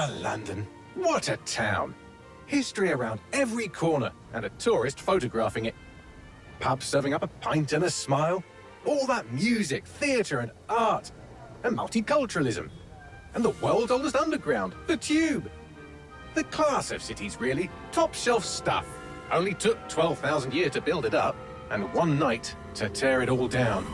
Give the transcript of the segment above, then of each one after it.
Ah, London. What a town. History around every corner, and a tourist photographing it. Pubs serving up a pint and a smile. All that music, theatre and art. And multiculturalism. And the world's oldest underground, the Tube. The class of cities, really. Top shelf stuff. Only took 12,000 years to build it up, and one night to tear it all down.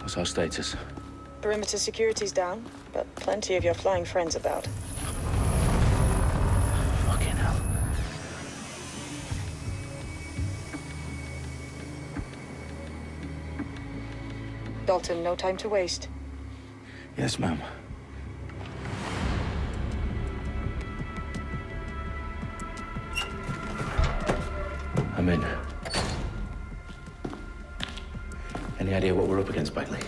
What's our status? Perimeter security's down, but plenty of your flying friends about. Fucking hell. Dalton, no time to waste. Yes, ma'am. I'm in. Any idea what we're up against, Bagley?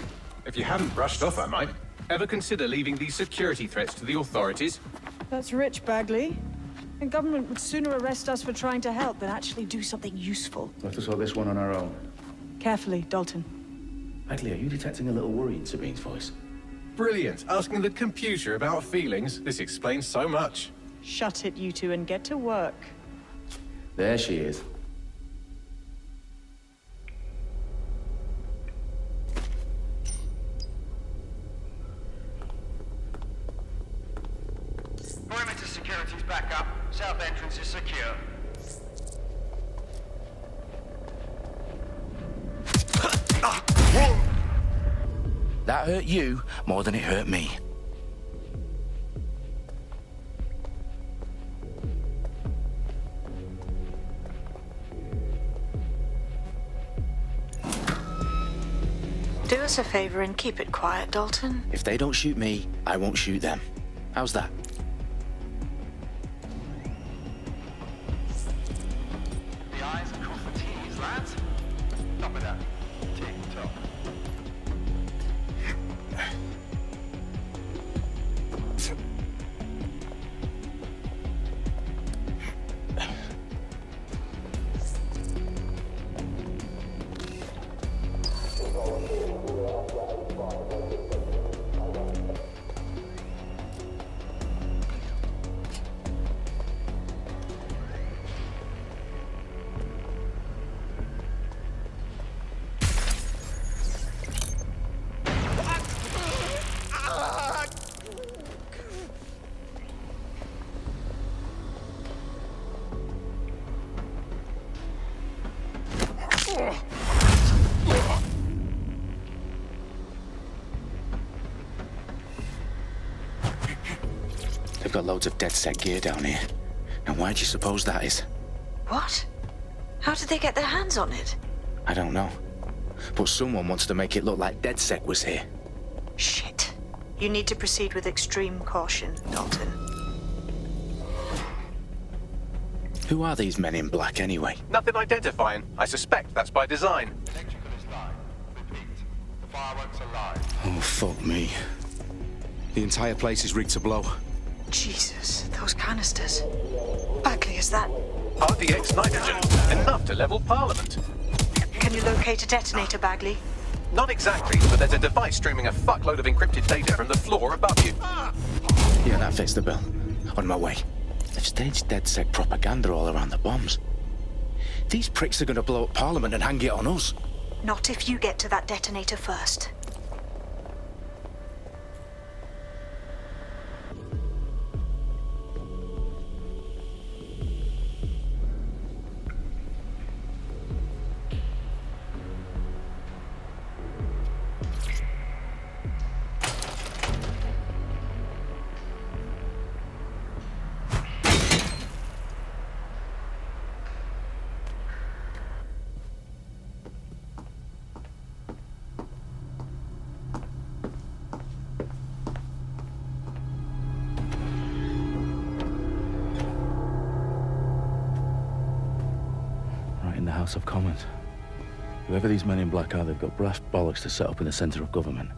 If you haven't brushed off, I might. Ever consider leaving these security threats to the authorities? That's rich, Bagley. The government would sooner arrest us for trying to help than actually do something useful. We'll have to sort this one on our own. Carefully, Dalton. Bagley, are you detecting a little worry in Sabine's voice? Brilliant. Asking the computer about feelings. This explains so much. Shut it, you two, and get to work. There she is. Perimeter security's back up. South entrance is secure. That hurt you more than it hurt me. Do us a favor and keep it quiet, Dalton. If they don't shoot me, I won't shoot them. How's that? The eyes are crossed for T's, lads. Top of that. Tick-tock. They've got loads of DedSec gear down here. And why do you suppose that is? What? How did they get their hands on it? I don't know. But someone wants to make it look like DedSec was here. Shit. You need to proceed with extreme caution, Dalton. Who are these men in black anyway? Nothing identifying. I suspect that's by design. Electrical is live. Repeat. Fireworks are live. Oh, fuck me. The entire place is rigged to blow. Jesus, those canisters. Bagley, is that... RDX nitrogen. Enough to level Parliament. Can you locate a detonator, Bagley? Not exactly, but there's a device streaming a fuckload of encrypted data from the floor above you. Yeah, that fits the bill. On my way. They've staged DedSec propaganda all around the bombs. These pricks are gonna blow up Parliament and hang it on us. Not if you get to that detonator first. right in the House of Commons. Whoever these men in black are, they've got brass bollocks to set up in the centre of government.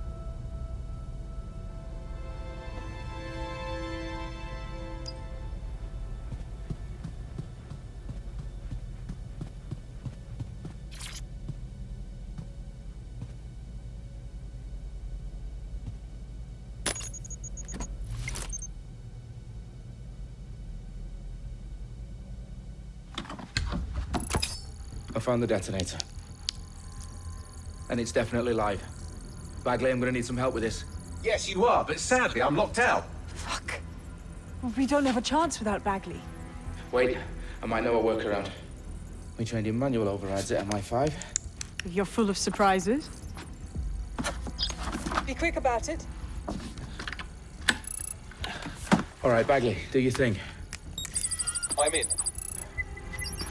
I found the detonator. And it's definitely live. Bagley, I'm gonna need some help with this. Yes, you are, but sadly, I'm locked out. Fuck. Well, we don't have a chance without Bagley. Wait, I might know a workaround. We trained in manual overrides at MI5. You're full of surprises. Be quick about it. All right, Bagley, do your thing. I'm in.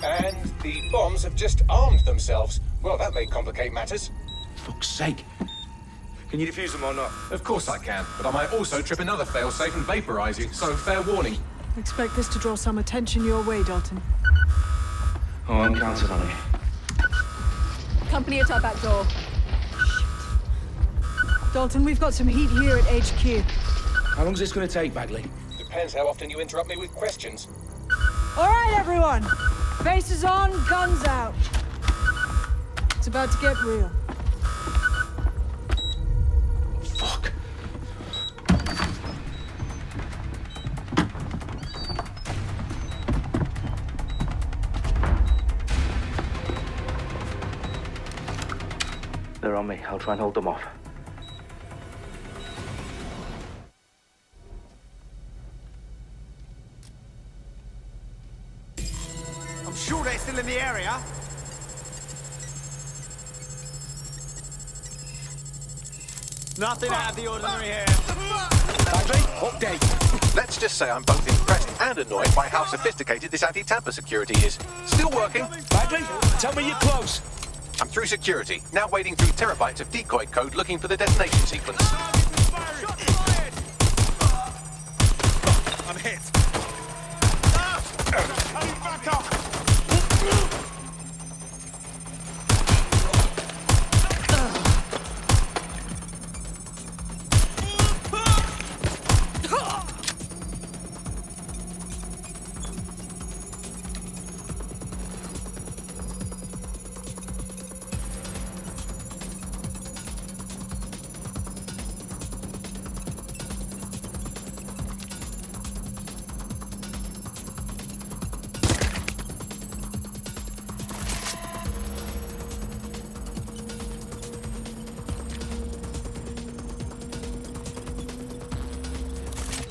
And the bombs have just armed themselves. Well, that may complicate matters. Fuck's sake. Can you defuse them or not? Of course I can, but I might also trip another failsafe and vaporize you, so fair warning. Expect this to draw some attention your way, Dalton. Oh, I'm counting on it. Company at our back door. Shit. Dalton, we've got some heat here at HQ. How long's this gonna take, Bagley? Depends how often you interrupt me with questions. All right, everyone. Faces on, guns out. It's about to get real. Fuck. They're on me. I'll try and hold them off. I'm sure they're still in the area. Nothing out of the ordinary here. Bagley, update. Let's just say I'm both impressed and annoyed by how sophisticated this anti-tamper security is. Still working. Bagley, tell me you're close. I'm through security, now wading through terabytes of decoy code looking for the detonation sequence. I'm hit. Back up.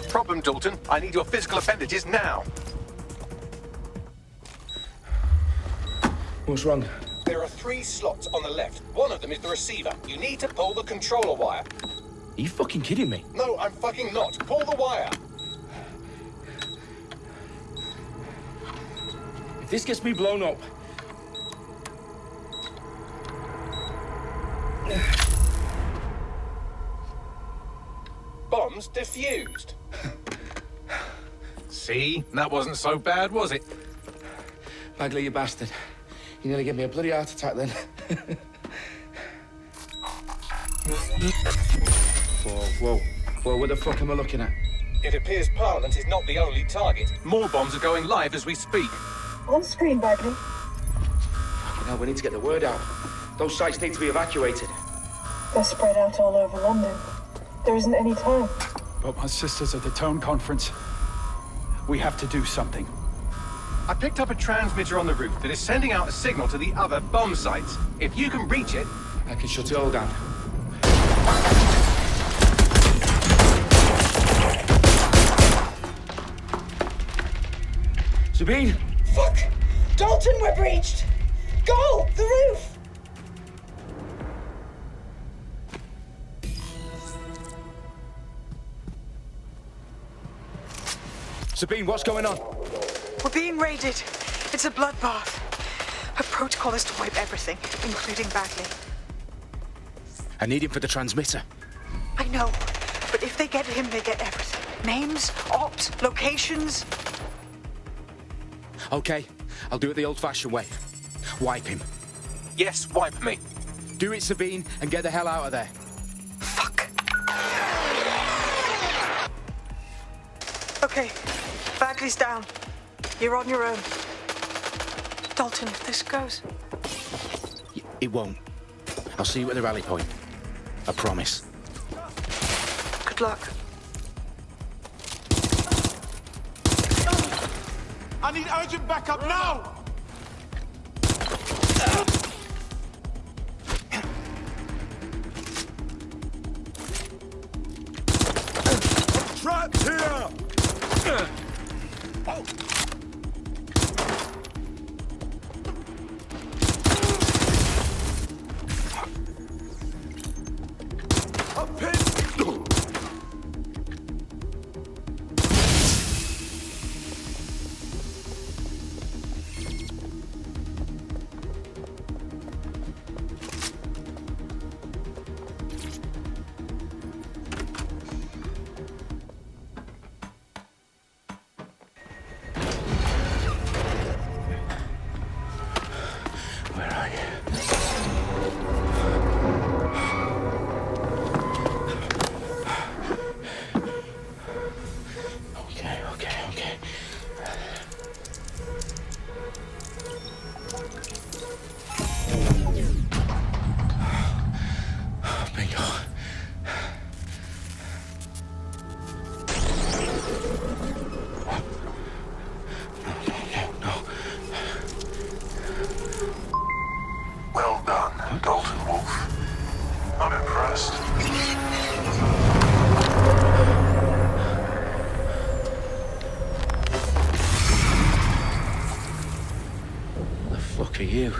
Problem, Dalton. I need your physical appendages now. What's wrong? There are 3 slots on the left. One of them is the receiver. You need to pull the controller wire. Are you fucking kidding me? No, I'm fucking not. Pull the wire. If this gets me blown up... Bombs defused. See? That wasn't so bad, was it? Bagley, you bastard. You nearly gave me a bloody heart attack then. Whoa. What the fuck am I looking at? It appears Parliament is not the only target. More bombs are going live as we speak. On screen, Bagley. Fucking hell, we need to get the word out. Those sites need to be evacuated. They're spread out all over London. There isn't any time. But my sister's at the town conference. We have to do something. I picked up a transmitter on the roof that is sending out a signal to the other bomb sites. If you can reach it... I can shut it all down. Sabine? Fuck! Dalton, we're breached! Go! The roof! Sabine, what's going on? We're being raided. It's a bloodbath. Our protocol is to wipe everything, including Bagley. I need him for the transmitter. I know, but if they get him, they get everything. Names, ops, locations. Okay, I'll do it the old-fashioned way. Wipe him. Yes, wipe me. Do it, Sabine, and get the hell out of there. Fuck. Okay, Bagley's down. You're on your own. Dalton, if this goes... It won't. I'll see you at the rally point. I promise. Good luck. I need urgent backup now! Trapped here! A pin! Where are you? Okay. Bingo. No. Well done, Dalton Wolf. I'm impressed. The fuck are you?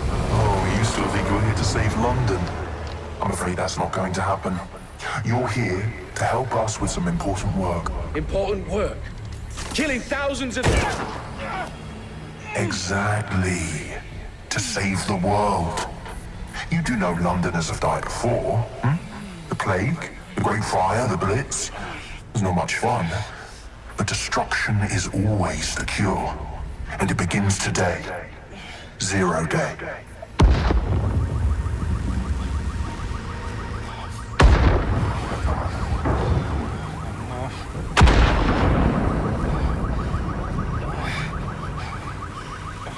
Oh, you still think you're here to save London? I'm afraid that's not going to happen. You're here to help us with some important work. Important work. Killing thousands of... Exactly. To save the world. You do know Londoners have died before, hmm? The Plague, the Great Fire, the Blitz. It's not much fun. But destruction is always the cure. And it begins today. 0 day.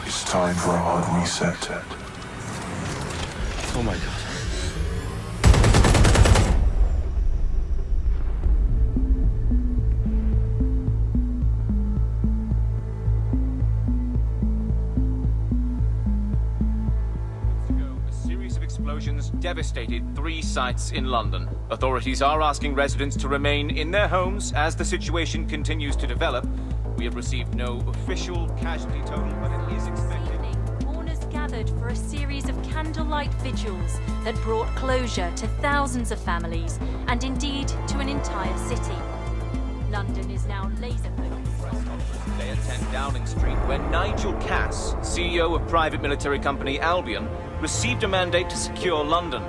It's time for a hard reset. Oh my god. A series of explosions devastated 3 sites in London. Authorities are asking residents to remain in their homes as the situation continues to develop. We have received no official casualty total, but it is expected. Mourners gathered for a series of candlelight vigils that brought closure to thousands of families and indeed to an entire city. London is now laser-focused. Press conference today at 10 Downing Street, where Nigel Cass, CEO of private military company Albion, received a mandate to secure London.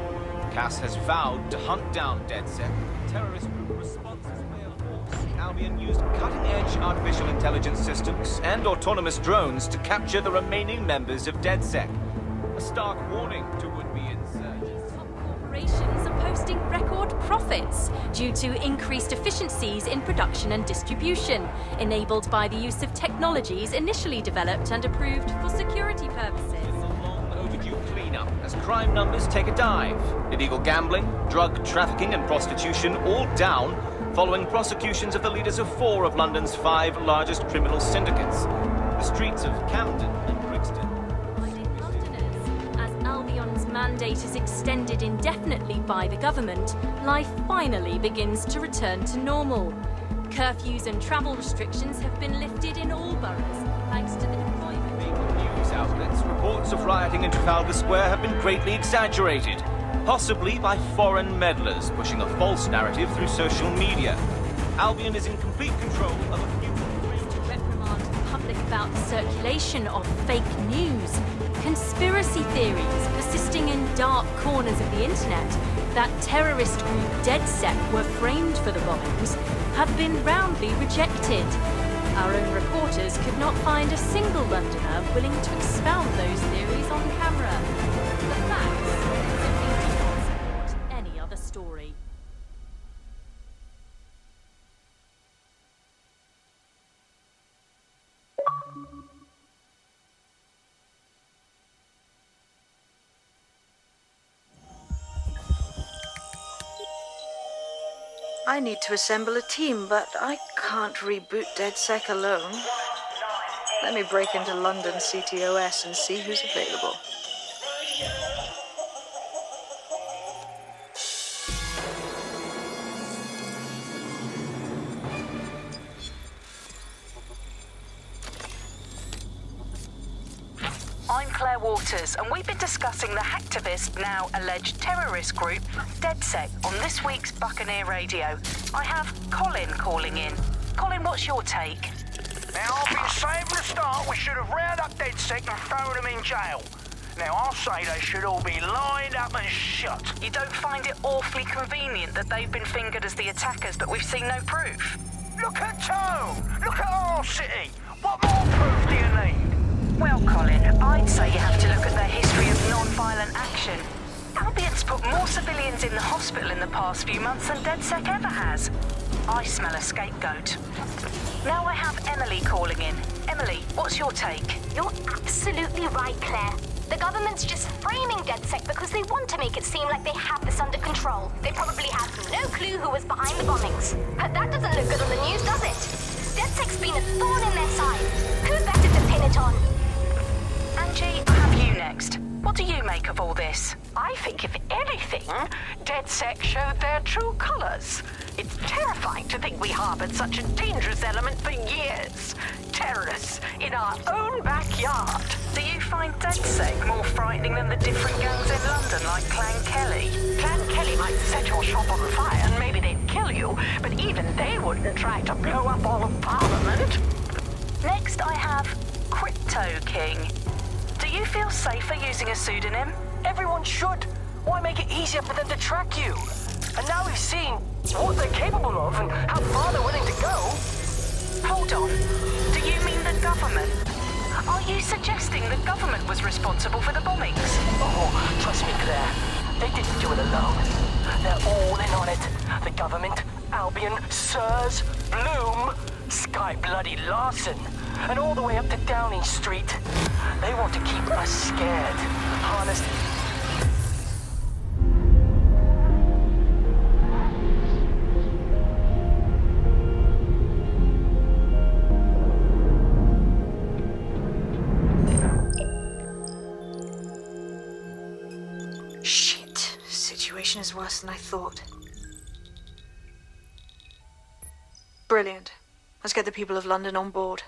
Cass has vowed to hunt down DedSec, terrorist group responses failed force. Albion used cutting-edge artificial intelligence systems and autonomous drones to capture the remaining members of DedSec. A stark warning to would-be insurgents. Top corporations are posting record profits due to increased efficiencies in production and distribution, enabled by the use of technologies initially developed and approved for security purposes. Overdue cleanup as crime numbers take a dive. Illegal gambling, drug trafficking and prostitution all down following prosecutions of the leaders of 4 of London's 5 largest criminal syndicates. The streets of Camden and Brixton. Londoners, as Albion's mandate is extended indefinitely by the government, life finally begins to return to normal. Curfews and travel restrictions have been lifted in all boroughs, thanks to the deployment. News outlets, reports of rioting in Trafalgar Square have been greatly exaggerated, possibly by foreign meddlers pushing a false narrative through social media. Albion is in complete control of a few... To reprimand the public about the circulation of fake news, conspiracy theories persisting in dark corners of the internet that terrorist group DedSec were framed for the bombings have been roundly rejected. Our own reporters could not find a single Londoner willing to expound those theories on camera. The facts simply do not support any other story. I need to assemble a team, but I can't reboot DedSec alone. Let me break into London CTOS and see who's available. I'm Claire Waters, and we've been discussing the hacktivist, now alleged terrorist group, DedSec, on this week's Buccaneer Radio. I have Colin calling in. Colin, what's your take? Now, I've been saying from the start we should have rounded up DedSec and thrown them in jail. Now, I'll say they should all be lined up and shot. You don't find it awfully convenient that they've been fingered as the attackers, but we've seen no proof? Look at Tone! Look at our city! What more proof do you need? Well, Colin, I'd say you have to look at their history of non-violent action. Albion's put more civilians in the hospital in the past few months than DedSec ever has. I smell a scapegoat. Now I have Emily calling in. Emily, what's your take? You're absolutely right, Claire. The government's just framing DedSec because they want to make it seem like they have this under control. They probably have no clue who was behind the bombings. But that doesn't look good on the news, does it? DedSec's been a thorn in their side. Who better to pin it on? Angie, I have you next. What do you make of all this? I think, if anything, DedSec showed their true colors. It's terrifying to think we harbored such a dangerous element for years. Terrorists in our own backyard. Do you find DedSec more frightening than the different gangs in London, like Clan Kelly? Clan Kelly might set your shop on fire and maybe they'd kill you, but even they wouldn't try to blow up all of Parliament. Next, I have Crypto King. Do you feel safer using a pseudonym? Everyone should. Why make it easier for them to track you? And now we've seen what they're capable of and how far they're willing to go. Hold on. Do you mean the government? Are you suggesting the government was responsible for the bombings? Oh, trust me, Claire. They didn't do it alone. They're all in on it. The government, Albion, Sirs, Bloom, Sky Bloody Larson, and all the way up to Downing Street. They want to keep us scared. Honest. Shit. Situation is worse than I thought. Brilliant. Let's get the people of London on board.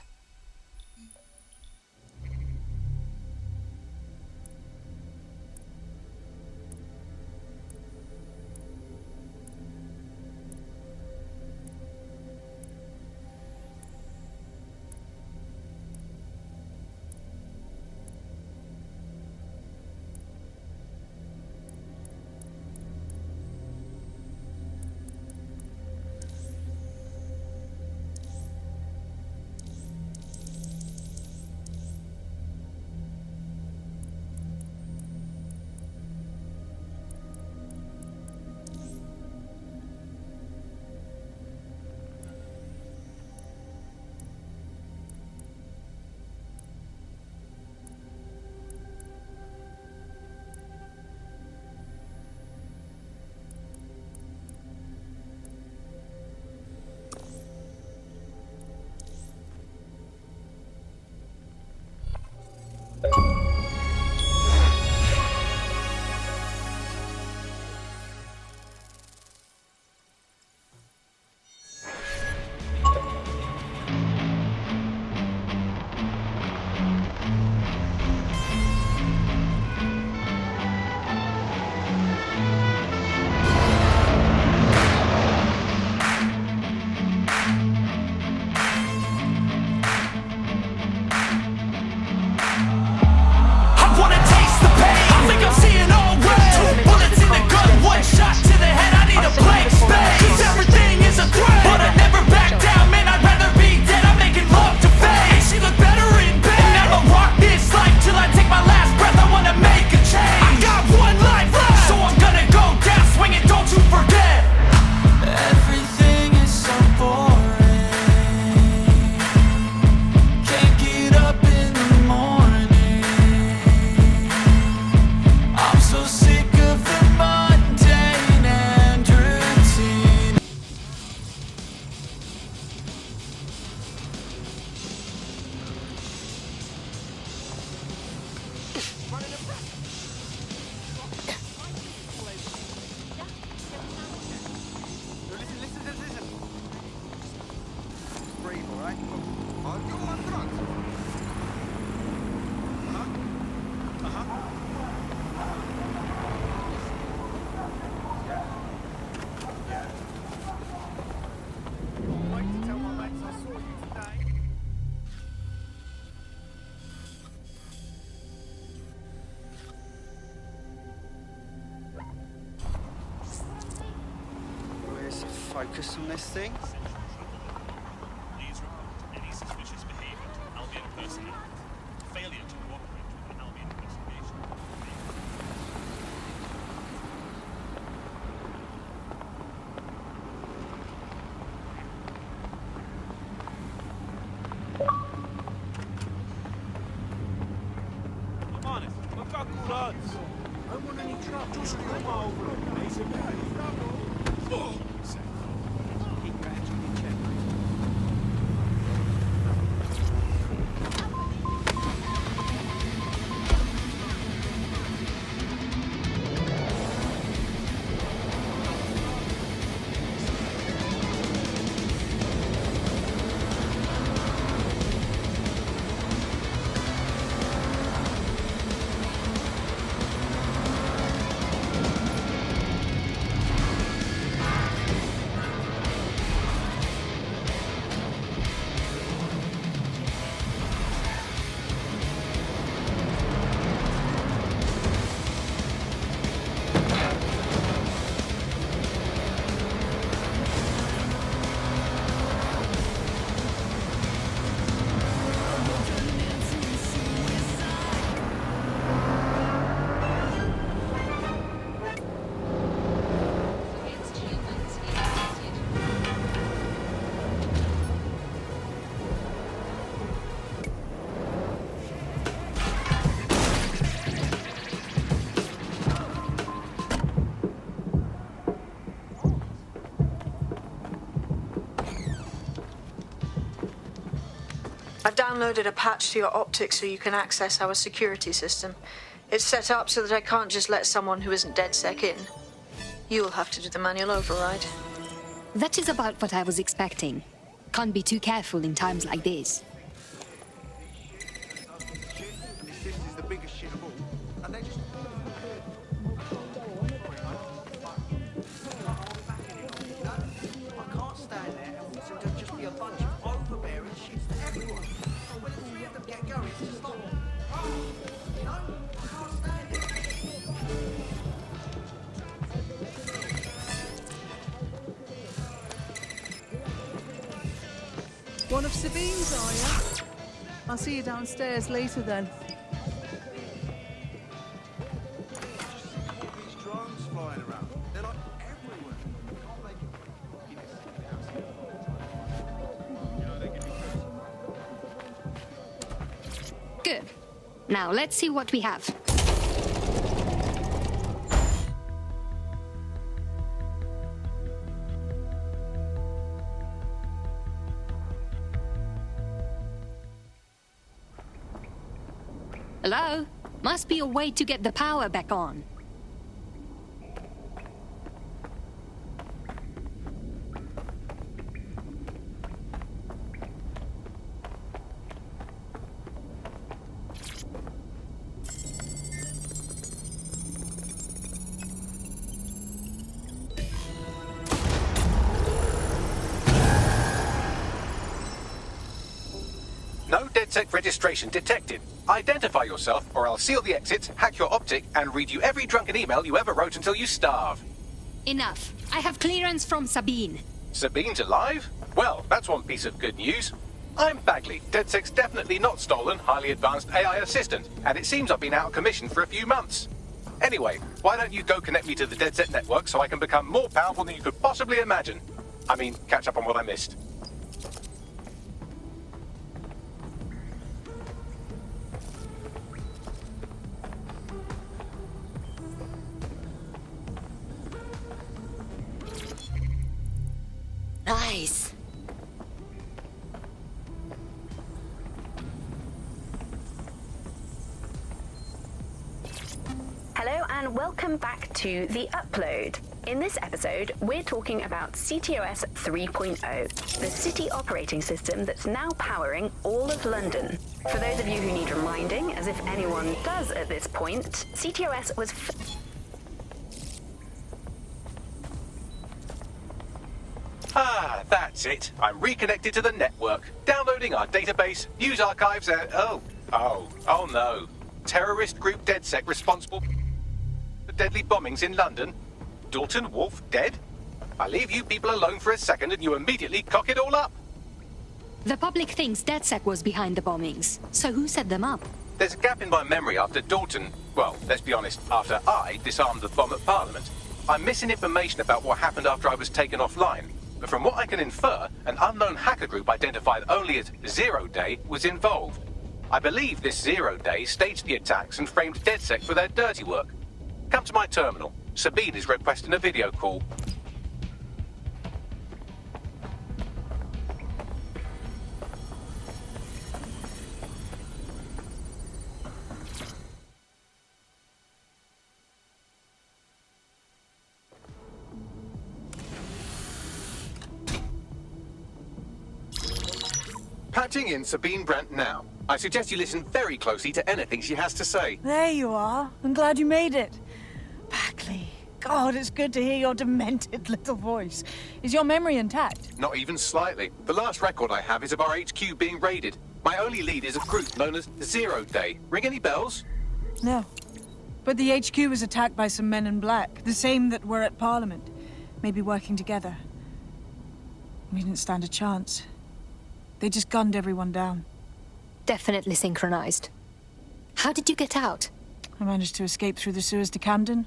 focus on this thing. Please report any suspicious behavior to Albion personnel. Failure to cooperate with an Albion investigation. Come on, we've got bloods. I don't want any trouble. Just come over and make it better. Keep your hands on your chin. I've downloaded a patch to your optics so you can access our security system. It's set up so that I can't just let someone who isn't DedSec in. You'll have to do the manual override. That is about what I was expecting. Can't be too careful in times like this. This is the biggest shit of all. And they just... I can't stand there and watch them just be a bunch of overbearing shits to everyone. When the three of them get going, it's just like... You know? I can't stand it. One of Sabine's, are you? I'll see you downstairs later then. These drones flying around. They're like everywhere. Can't make it. You know, they can be Good. Now let's see what we have. Hello? Must be a way to get the power back on. No DedSec registration detected. Identify yourself, or I'll seal the exits, hack your optic, and read you every drunken email you ever wrote until you starve. Enough. I have clearance from Sabine. Sabine's alive? Well, that's one piece of good news. I'm Bagley, DedSec's definitely not stolen, highly advanced AI assistant, and it seems I've been out of commission for a few months. Anyway, why don't you go connect me to the DedSec network so I can become more powerful than you could possibly imagine? I mean, catch up on what I missed. Nice. Hello and welcome back to The Upload. In this episode, we're talking about CTOS 3.0, the city operating system that's now powering all of London. For those of you who need reminding, as if anyone does at this point, CTOS was... Ah, that's it. I'm reconnected to the network, downloading our database, news archives, and... Oh no. Terrorist group DedSec responsible for deadly bombings in London? Dalton Wolf dead? I leave you people alone for a second and you immediately cock it all up. The public thinks DedSec was behind the bombings, so who set them up? There's a gap in my memory after Dalton, well, let's be honest, after I disarmed the bomb at Parliament. I'm missing information about what happened after I was taken offline. But from what I can infer, an unknown hacker group identified only as Zero Day was involved. I believe this 0 Day staged the attacks and framed DedSec for their dirty work. Come to my terminal. Sabine is requesting a video call. Patching in Sabine Brandt now. I suggest you listen very closely to anything she has to say. There you are. I'm glad you made it. Packley. God, it's good to hear your demented little voice. Is your memory intact? Not even slightly. The last record I have is of our HQ being raided. My only lead is a group known as 0 Day. Ring any bells? No. But the HQ was attacked by some men in black, the same that were at Parliament. Maybe working together. We didn't stand a chance. They just gunned everyone down. Definitely synchronized. How did you get out? I managed to escape through the sewers to Camden.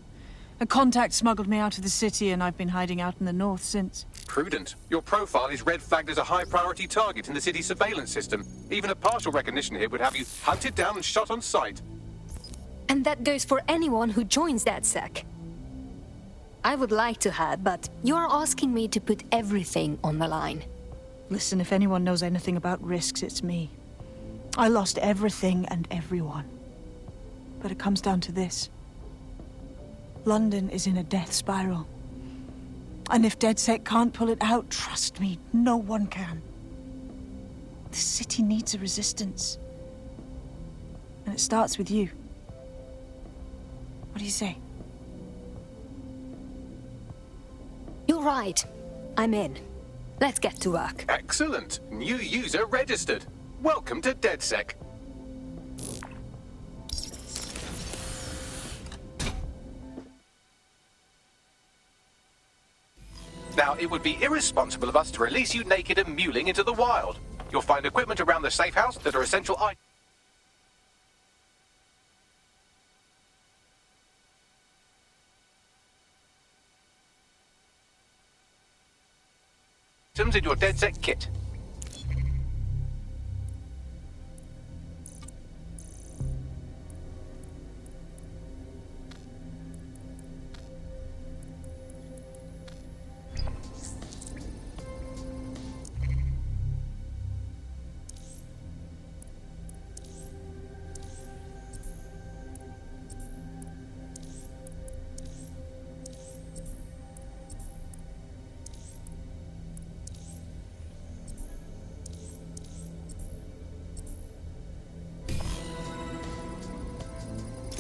A contact smuggled me out of the city, and I've been hiding out in the north since. Prudent. Your profile is red flagged as a high-priority target in the city's surveillance system. Even a partial recognition here would have you hunted down and shot on sight. And that goes for anyone who joins DedSec. I would like to have, but you're asking me to put everything on the line. Listen, if anyone knows anything about risks, it's me. I lost everything and everyone. But it comes down to this. London is in a death spiral. And if DedSec can't pull it out, trust me, no one can. The city needs a resistance. And it starts with you. What do you say? You're right. I'm in. Let's get to work. Excellent. New user registered. Welcome to DedSec. Now, it would be irresponsible of us to release you naked and mewling into the wild. You'll find equipment around the safe house that are essential items in your DedSec kit.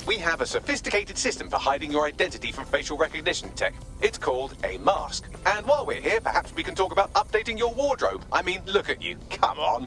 We have a sophisticated system for hiding your identity from facial recognition tech. It's called a mask. And while we're here, perhaps we can talk about updating your wardrobe. I mean, look at you. Come on.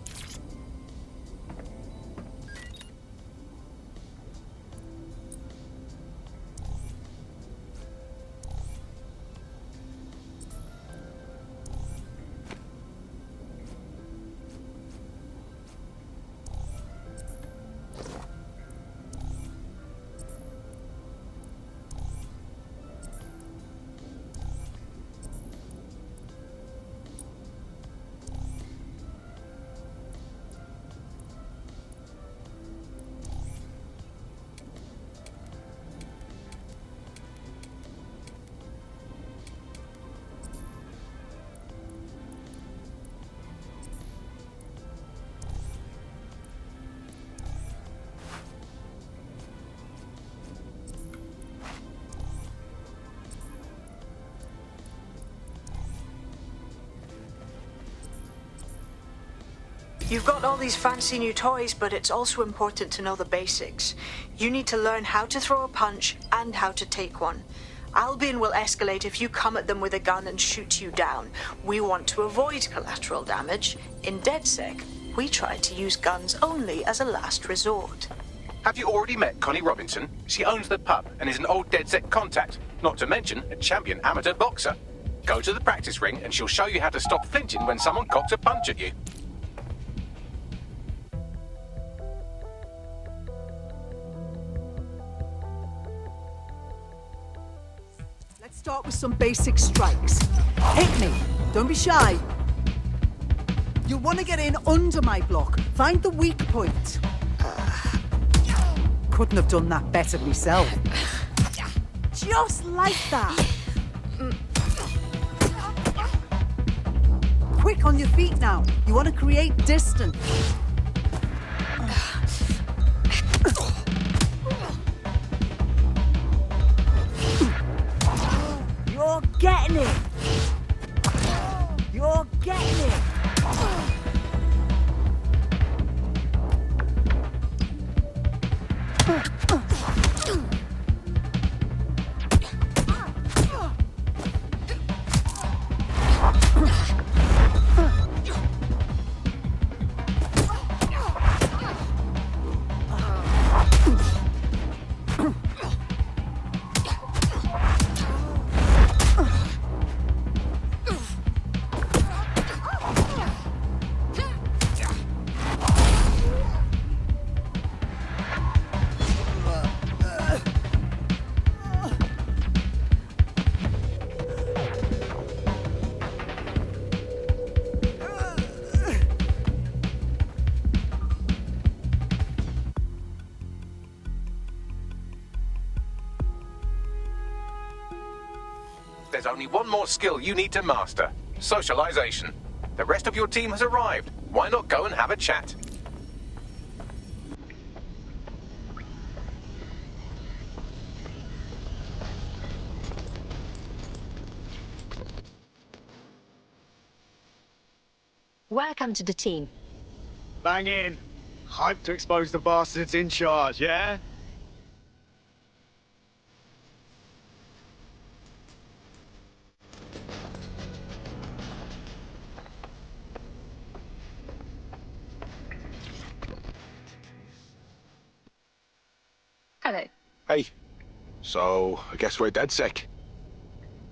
You've got all these fancy new toys, but it's also important to know the basics. You need to learn how to throw a punch and how to take one. Albion will escalate if you come at them with a gun and shoot you down. We want to avoid collateral damage. In DedSec, we try to use guns only as a last resort. Have you already met Connie Robinson? She owns the pub and is an old DedSec contact, not to mention a champion amateur boxer. Go to the practice ring and she'll show you how to stop flinching when someone cocks a punch at you. Let's start with some basic strikes. Hit me. Don't be shy. You'll want to get in under my block. Find the weak point. Couldn't have done that better myself. Just like that. Quick on your feet now. You want to create distance. You're getting it. You're getting it. There's only one more skill you need to master. Socialization. The rest of your team has arrived. Why not go and have a chat? Welcome to the team. Bang in. Hype to expose the bastards in charge, yeah? Hello. Hey. So, I guess we're DedSec.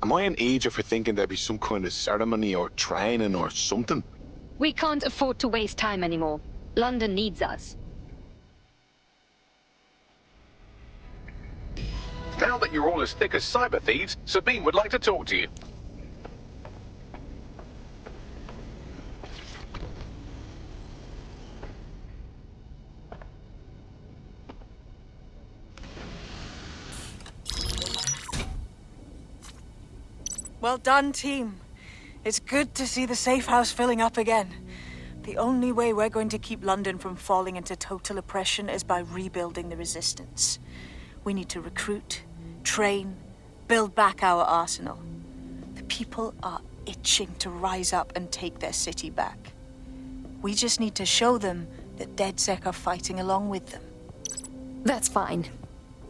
Am I an idiot for thinking there'd be some kind of ceremony or training or something? We can't afford to waste time anymore. London needs us. Now that you're all as thick as cyber thieves, Sabine would like to talk to you. Well done, team. It's good to see the safe house filling up again. The only way we're going to keep London from falling into total oppression is by rebuilding the resistance. We need to recruit, train, build back our arsenal. The people are itching to rise up and take their city back. We just need to show them that DedSec are fighting along with them. That's fine.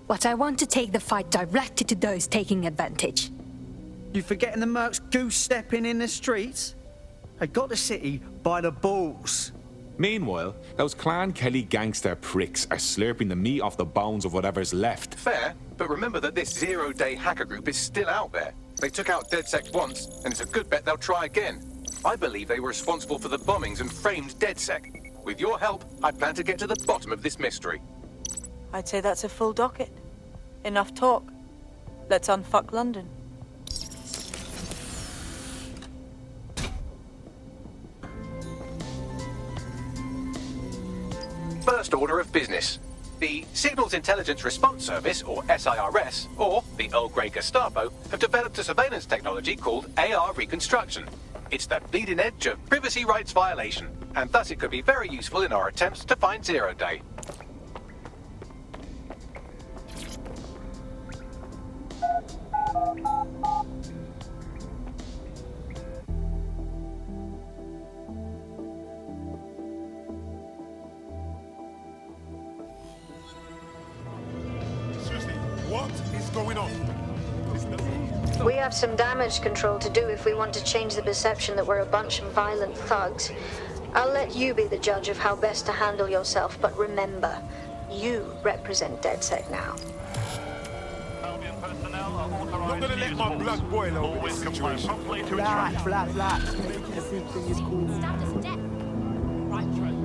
But I want to take the fight directly to those taking advantage. You forgetting the mercs goose-stepping in the streets? They got the city by the balls. Meanwhile, those Clan Kelly gangster pricks are slurping the meat off the bones of whatever's left. Fair, but remember that this zero-day hacker group is still out there. They took out DedSec once, and it's a good bet they'll try again. I believe they were responsible for the bombings and framed DedSec. With your help, I plan to get to the bottom of this mystery. I'd say that's a full docket. Enough talk. Let's unfuck London. First order of business. The Signals Intelligence Response Service, or SIRS, or the Earl Grey Gestapo, have developed a surveillance technology called AR Reconstruction. It's the bleeding edge of privacy rights violation, and thus it could be very useful in our attempts to find Zero Day. What is going on? We have some damage control to do if we want to change the perception that we're a bunch of violent thugs. I'll let you be the judge of how best to handle yourself, but remember, you represent DedSec now. How Albion personnel are authorized gonna to let use my force. blood boil over Always this comply situation. promptly to Flat, instructions. flat, flat. Making everything is cool. Stabbed us to death. Right, Trey.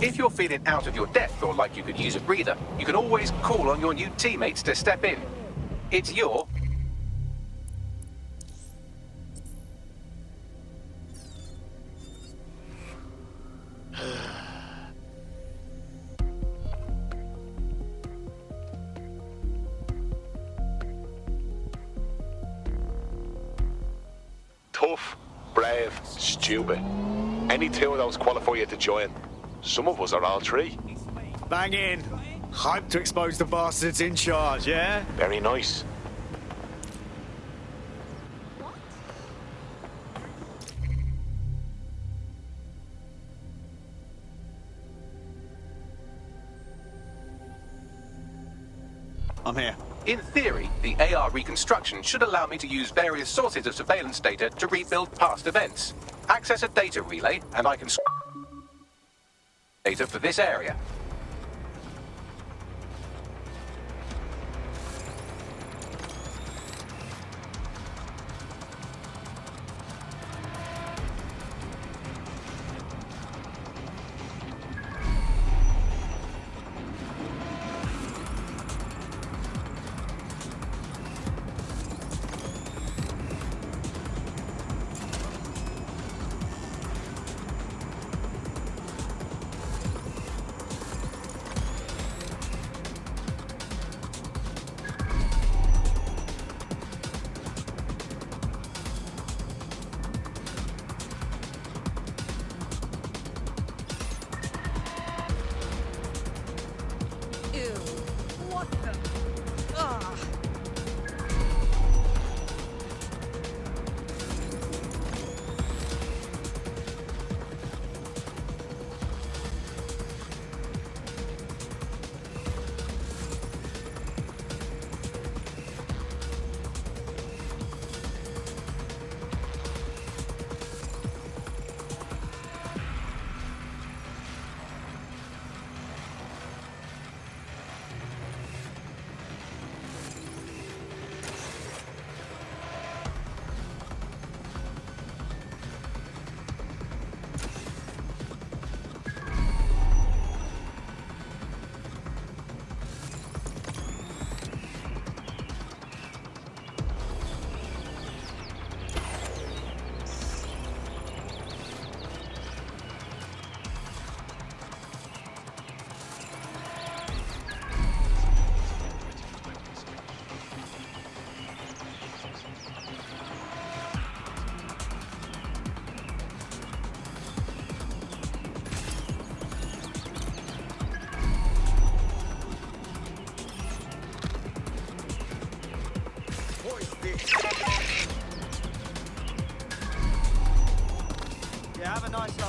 If you're feeling out of your depth or like you could use a breather, you can always call on your new teammates to step in. It's your... Tough, brave, stupid. Any two of those qualify you to join. Some of us are all three. Bang in. Hype to expose the bastards in charge, yeah? Very nice. I'm here. In theory, the AR reconstruction should allow me to use various sources of surveillance data to rebuild past events. Access a data relay, and I can... data for this area.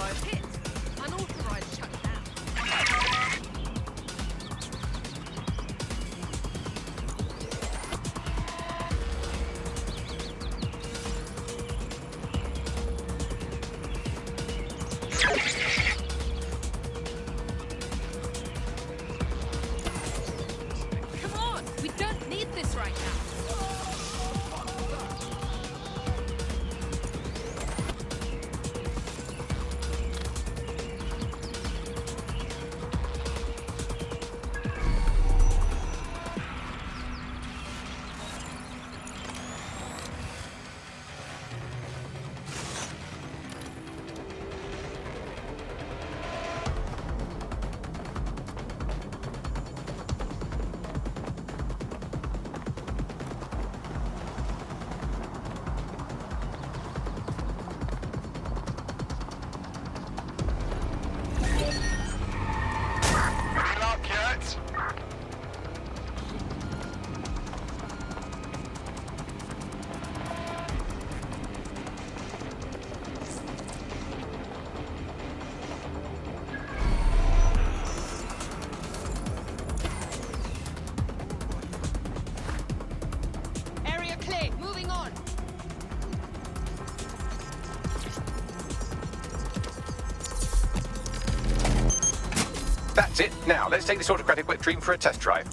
Unauthorized hit. Unauthorized shutdown. Come on! We don't need this right now. Area clear. Moving on. That's it. Now, let's take this autocratic wet dream for a test drive.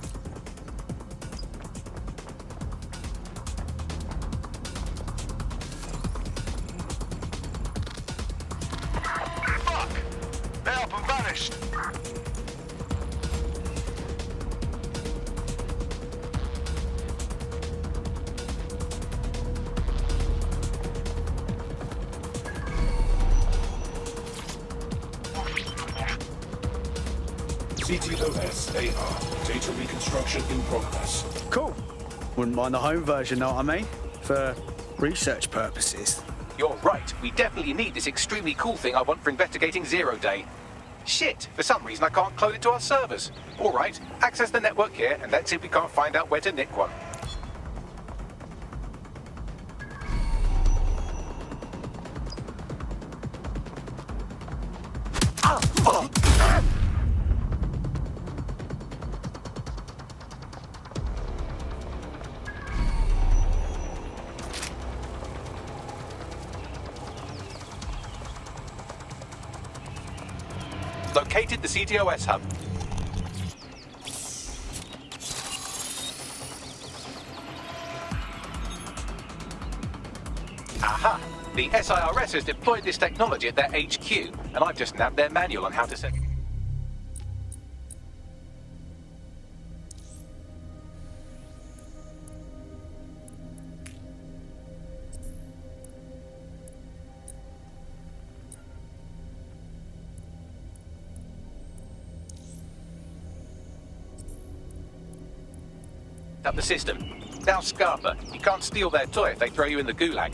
Fuck! They're up and vanished. CTOS AR. Data reconstruction in progress. Cool. Wouldn't mind the home version, know what I mean? For research purposes. You're right. We definitely need this extremely cool thing I want for investigating Zero Day. Shit, for some reason I can't clone it to our servers. All right, access the network here, and let's see if we can't find out where to nick one. Located the CTOS hub. Aha! The SIRS has deployed this technology at their HQ, and I've just nabbed their manual on how to set... up the system. Now, Scarpa, you can't steal their toy if they throw you in the gulag.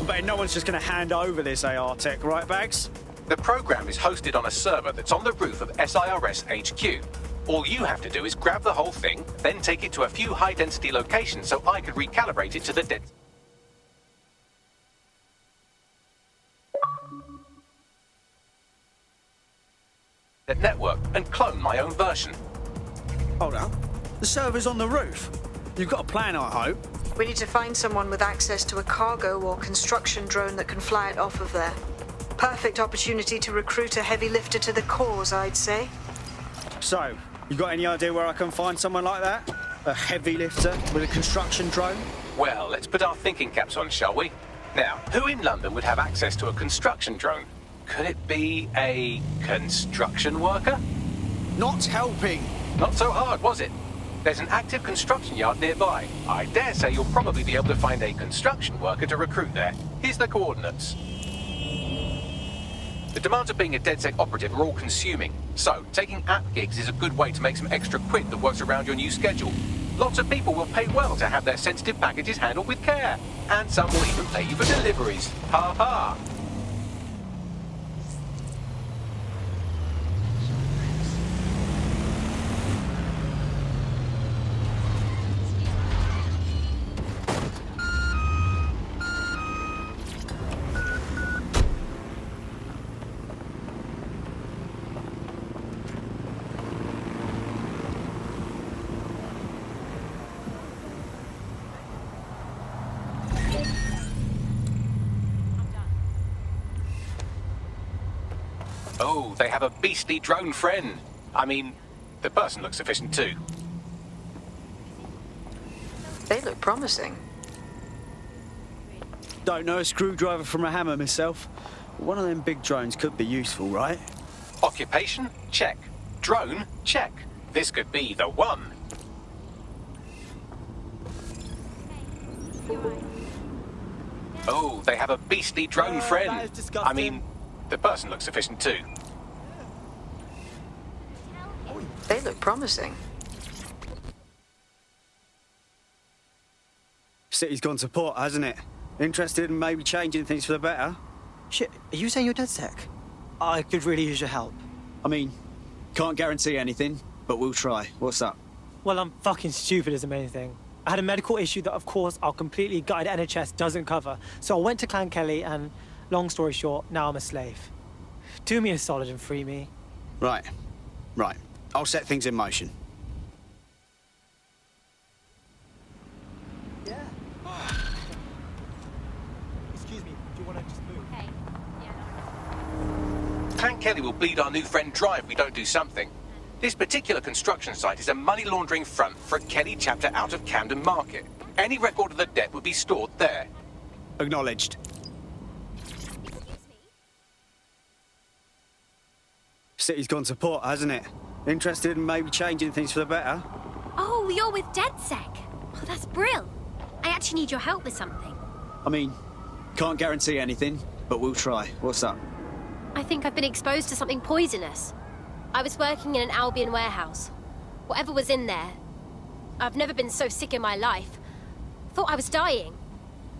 I bet no one's just going to hand over this AR tech, right, Bags? The program is hosted on a server that's on the roof of SIRS HQ. All you have to do is grab the whole thing, then take it to a few high-density locations so I could recalibrate it to the network and clone my own version. Hold on. The server's on the roof. You've got a plan, I hope. We need to find someone with access to a cargo or construction drone that can fly it off of there. Perfect opportunity to recruit a heavy lifter to the cause, I'd say. So, you got any idea where I can find someone like that? A heavy lifter with a construction drone? Well, let's put our thinking caps on, shall we? Now, who in London would have access to a construction drone? Could it be a construction worker? Not helping. Not so hard, was it? There's an active construction yard nearby. I dare say you'll probably be able to find a construction worker to recruit there. Here's the coordinates. The demands of being a DedSec operative are all consuming, so taking app gigs is a good way to make some extra quid that works around your new schedule. Lots of people will pay well to have their sensitive packages handled with care, and some will even pay you for deliveries. Ha ha! Oh, they have a beastly drone friend. I mean, the person looks sufficient too. They look promising. Don't know a screwdriver from a hammer myself. One of them big drones could be useful, right? Occupation? Check. Drone? Check. This could be the one. Oh, they have a beastly drone friend. that is disgusting. I mean, the person looks sufficient too. They look promising. City's gone to pot, hasn't it? Interested in maybe changing things for the better? Shit, are you saying you're DedSec? I could really use your help. I mean, can't guarantee anything, but we'll try. What's up? Well, I'm fucking stupid is the main thing. I had a medical issue that, of course, our completely gutted NHS doesn't cover. So I went to Clan Kelly and, long story short, now I'm a slave. Do me a solid and free me. Right. I'll set things in motion. Yeah. Excuse me, do you want to just move? Hey. Clan Kelly will bleed our new friend dry if we don't do something. This particular construction site is a money laundering front for a Kelly chapter out of Camden Market. Any record of the debt would be stored there. Acknowledged. City's gone to pot, hasn't it? Interested in maybe changing things for the better? Oh, you're with DedSec. Oh, that's brill. I actually need your help with something. I mean, can't guarantee anything, but we'll try. What's up? I think I've been exposed to something poisonous. I was working in an Albion warehouse. Whatever was in there, I've never been so sick in my life. Thought I was dying.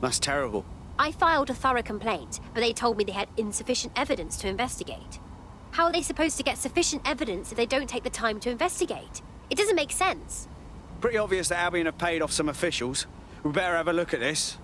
That's terrible. I filed a thorough complaint, but they told me they had insufficient evidence to investigate. How are they supposed to get sufficient evidence if they don't take the time to investigate? It doesn't make sense. Pretty obvious that Albion have paid off some officials. We better have a look at this.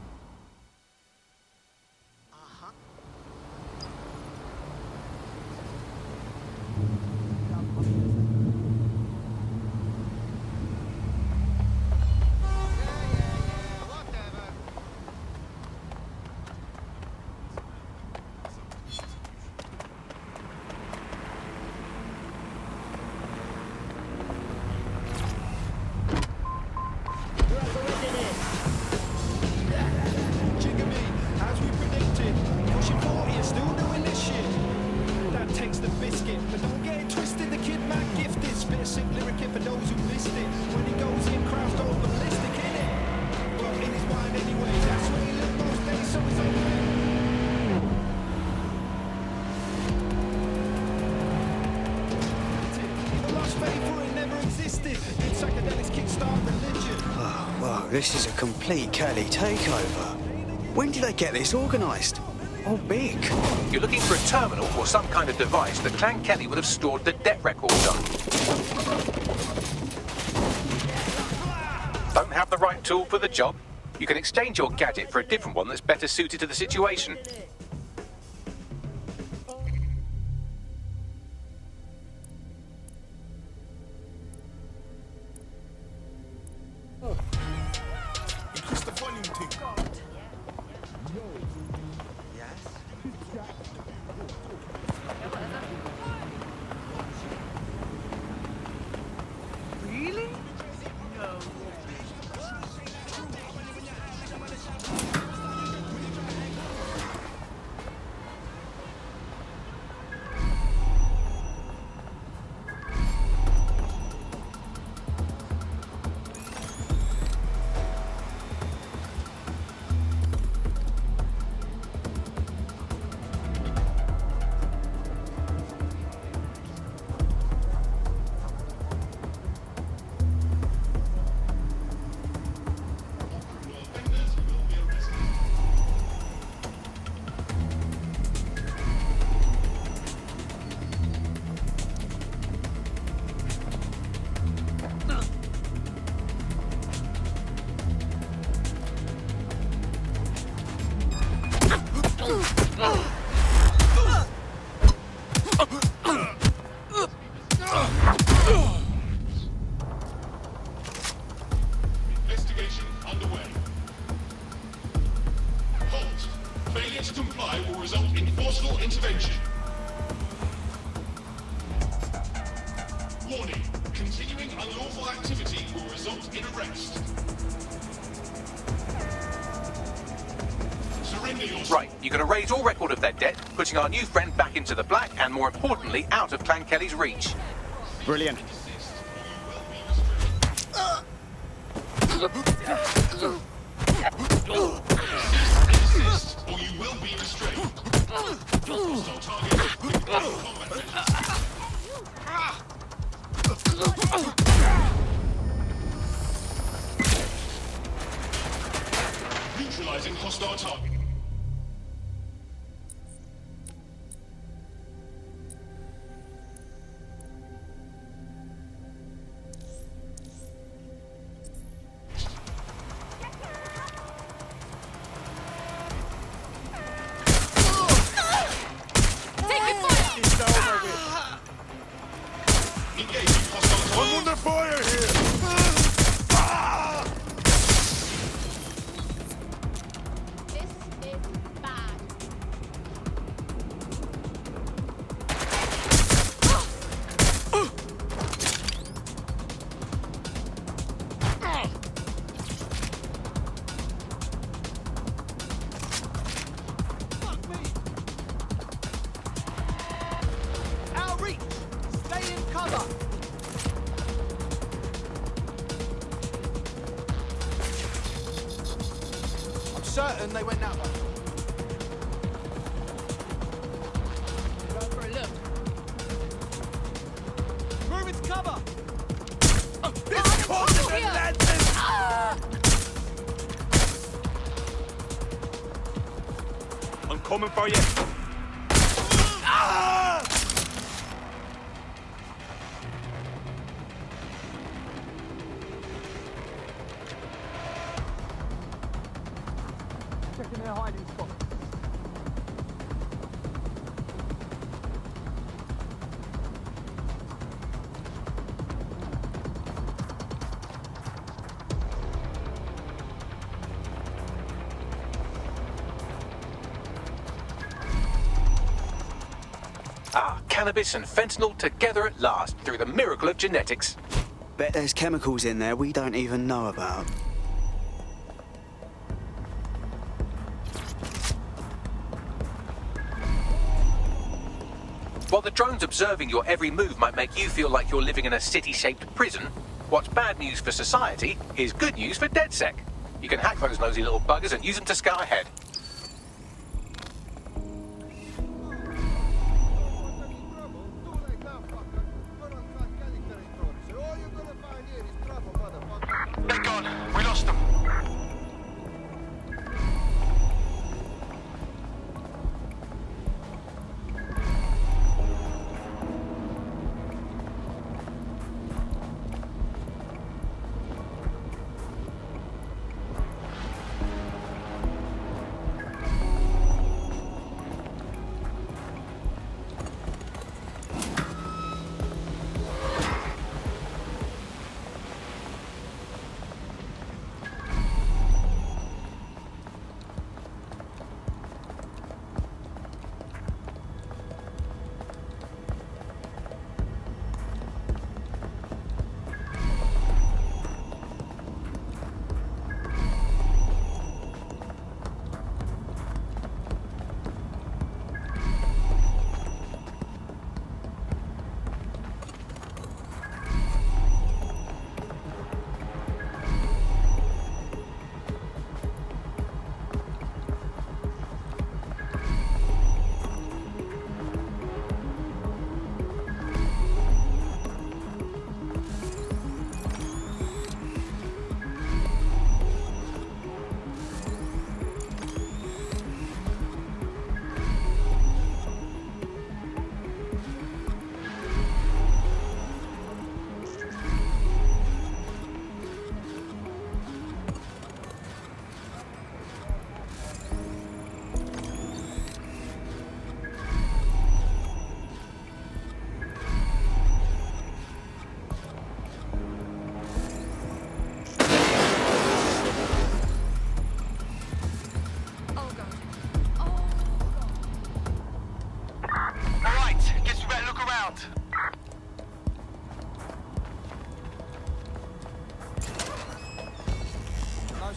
This is a complete Kelly takeover. When did they get this organised? Oh, big. You're looking for a terminal or some kind of device that Clan Kelly would have stored the debt records on. Don't have the right tool for the job? You can exchange your gadget for a different one that's better suited to the situation. Taking arrest. Surrender yourself. Right, you're going to raise all record of their debt, putting our new friend back into the black and, more importantly, out of Clan Kelly's reach. Brilliant. Resist, or you will be restrained. Hostile target. Neutralizing hostile target. I'm under fire here! Outreach! Stay in cover! I'm certain they went that way. Go for a look. Move its cover! This continent Atlantis! I'm coming for you. Checking their hiding spot. Ah, cannabis and fentanyl together at last through the miracle of genetics. Bet there's chemicals in there we don't even know about. While the drones observing your every move might make you feel like you're living in a city-shaped prison, what's bad news for society is good news for DedSec. You can hack those nosy little buggers and use them to scout ahead. They're gone. We lost them.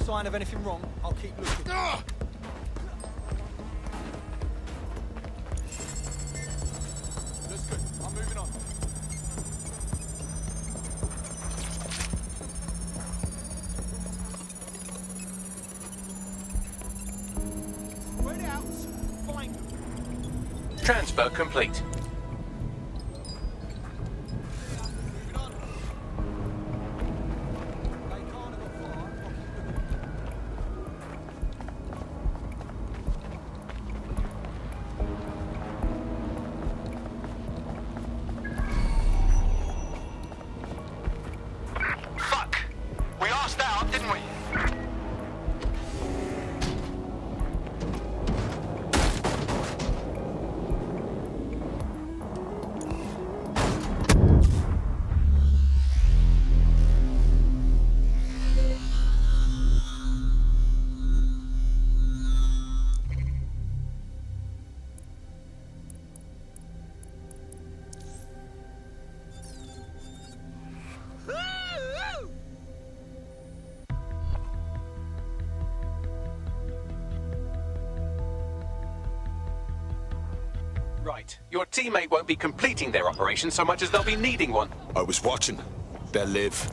sign of anything wrong, I'll keep looking. That's good. I'm moving on. Spread out. Find them. Transfer complete. Right. Your teammate won't be completing their operation so much as they'll be needing one. I was watching. They'll live.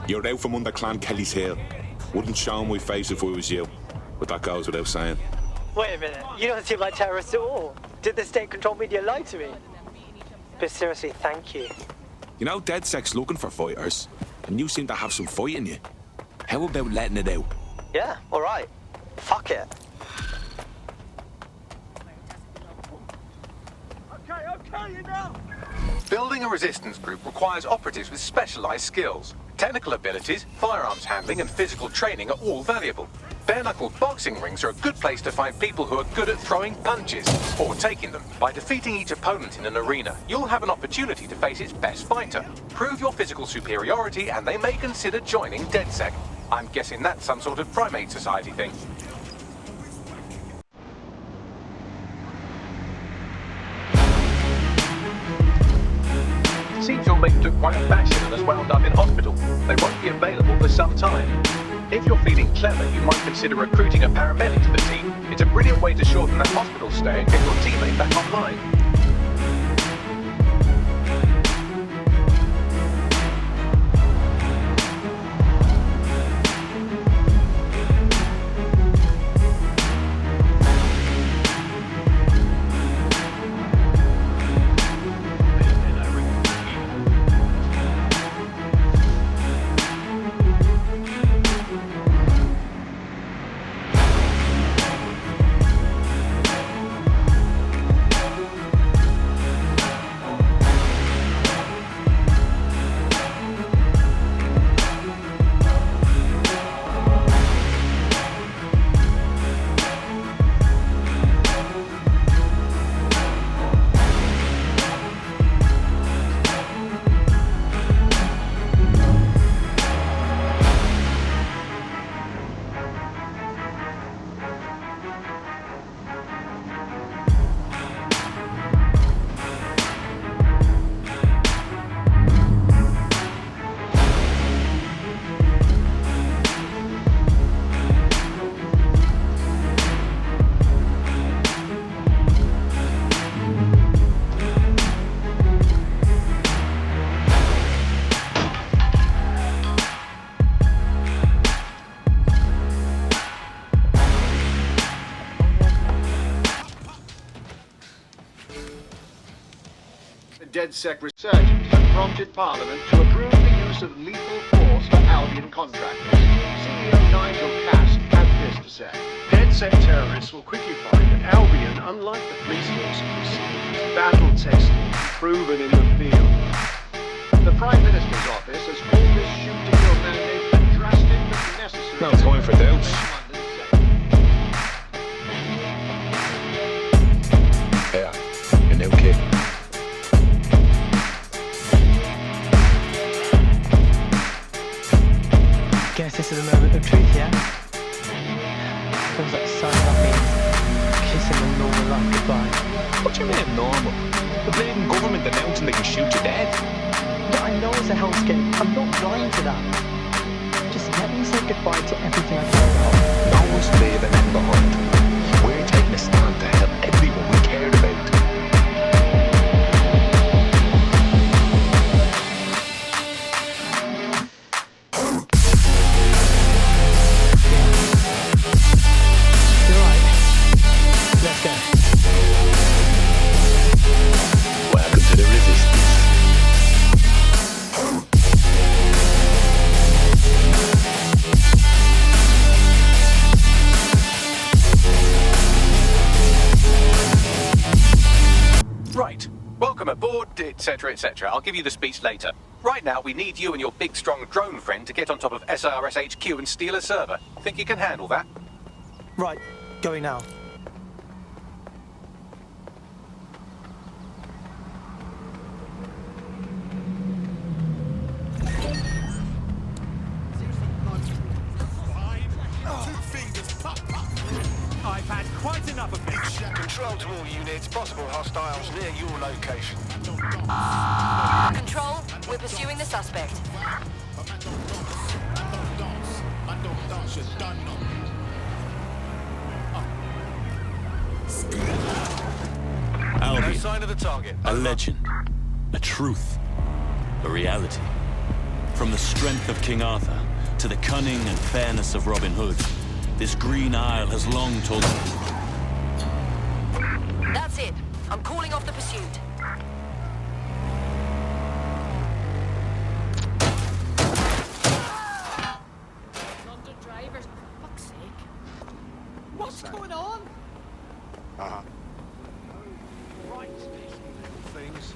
You're out from under Clan Kelly's heel. Wouldn't show my face if I was you. But that goes without saying. Wait a minute, you don't seem like terrorists at all. Did the state-controlled media lie to me? But seriously, thank you. You know, DedSec's looking for fighters, and you seem to have some fight in you. How about letting it out? Yeah, alright. Fuck it. Okay, enough! Building a resistance group requires operatives with specialized skills. Technical abilities, firearms handling, and physical training are all valuable. Bare-knuckle boxing rings are a good place to find people who are good at throwing punches, or taking them. By defeating each opponent in an arena, you'll have an opportunity to face its best fighter. Prove your physical superiority, and they may consider joining DedSec. I'm guessing that's some sort of primate society thing. Seems your mate took quite a bashing and has wound up in hospital. They won't be available for some time. If you're feeling clever, you might consider recruiting a paramedic to the team. It's a brilliant way to shorten that hospital stay and get your teammate back online. DedSec resurgence has prompted Parliament to approve the use of lethal force for Albion contractors. CEO Nigel Cass had this to say. DedSec terrorists will quickly find that Albion, unlike the police force of the city, is battle-tested and proven in the field. The Prime Minister's office has called this shoot-to-kill mandate a drastic but necessary... No time for doubts. Yeah, you're no kid. Guess this is a moment of truth, yeah? Feels like signing up me. Kiss passing a normal life goodbye. What do you mean normal? The bleeding government announcing they can shoot you dead. Yeah, I know it's a hellscape. I'm not blind to that. Just let me say goodbye to everything I care about. No one's leaving them behind. We're taking a stand to help everyone we cared about. Let's go. Welcome to the Resistance. Right. Welcome aboard, etc., etc. I'll give you the speech later. Right now, we need you and your big, strong drone friend to get on top of SRS HQ and steal a server. Think you can handle that? Right, going now. I've had quite enough of this. Control to all units, possible hostiles near your location. Control, we're pursuing the suspect. No sign of the target. A legend, a truth, a reality. From the strength of King Arthur to the cunning and fairness of Robin Hood, this Green Isle has long told... That's it. I'm calling off the pursuit. London drivers, for fuck's sake. What's going on? Uh-huh. Right, things.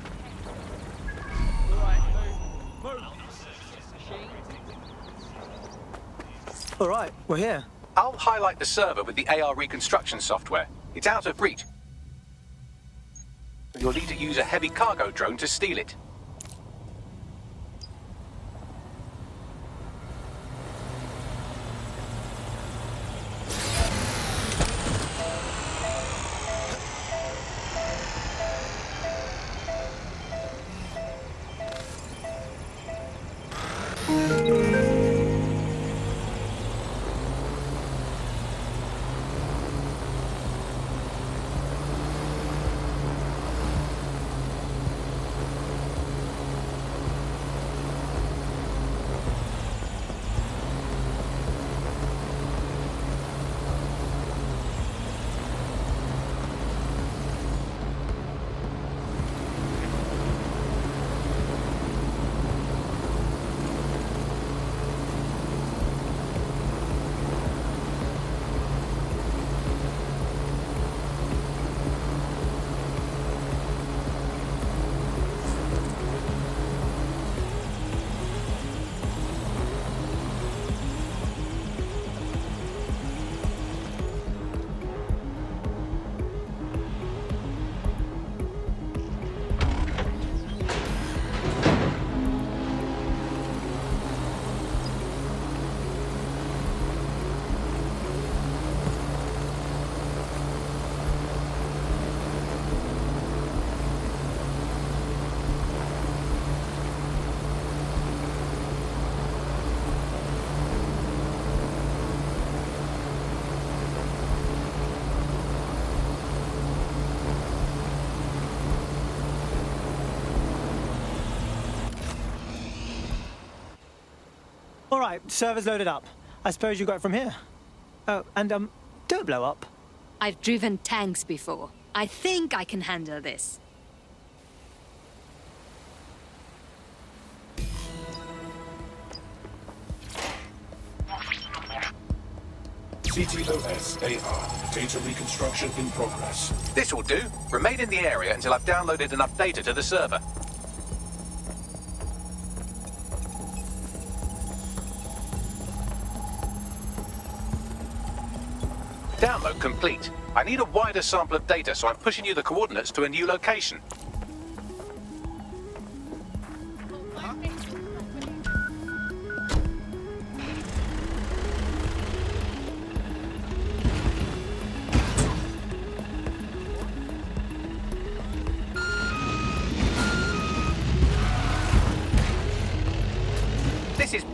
All right, we're here. I'll highlight the server with the AR reconstruction software. It's out of reach. You'll need to use a heavy cargo drone to steal it. All right, server's loaded up. I suppose you got it from here. Oh, and don't blow up. I've driven tanks before. I think I can handle this. CTOS AR. Data reconstruction in progress. This will do. Remain in the area until I've downloaded enough data to the server. Download complete. I need a wider sample of data, so I'm pushing you the coordinates to a new location.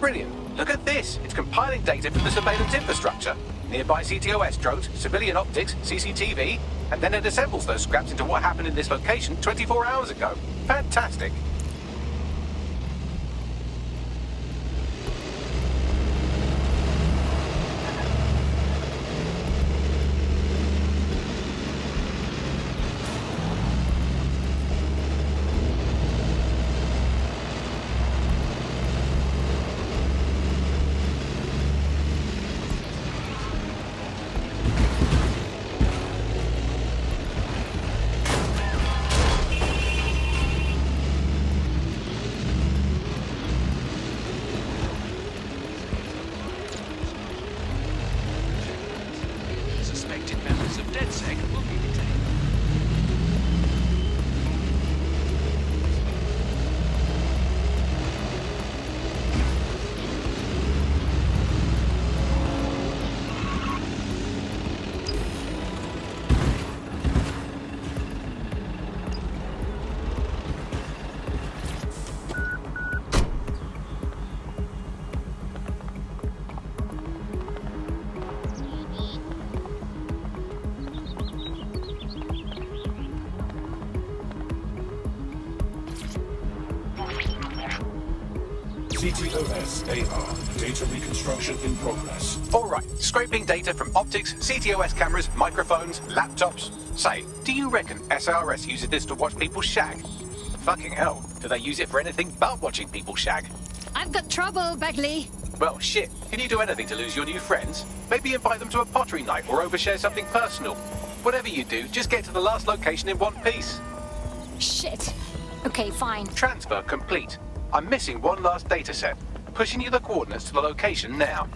Brilliant. Look at this. It's compiling data from the surveillance infrastructure. Nearby CTOS drones, civilian optics, CCTV, and then it assembles those scraps into what happened in this location 24 hours ago. Fantastic. Suspected members of DedSec will be detained. CTOS AR. Data reconstruction in progress. All right, scraping data from optics, CTOS cameras, microphones, laptops. Say, do you reckon SRS uses this to watch people shag? Fucking hell, do they use it for anything but watching people shag? I've got trouble, Bagley. Well, shit, can you do anything to lose your new friends? Maybe invite them to a pottery night or overshare something personal. Whatever you do, just get to the last location in one piece. Shit. Okay, fine. Transfer complete. I'm missing one last data set. Pushing you the coordinates to the location now.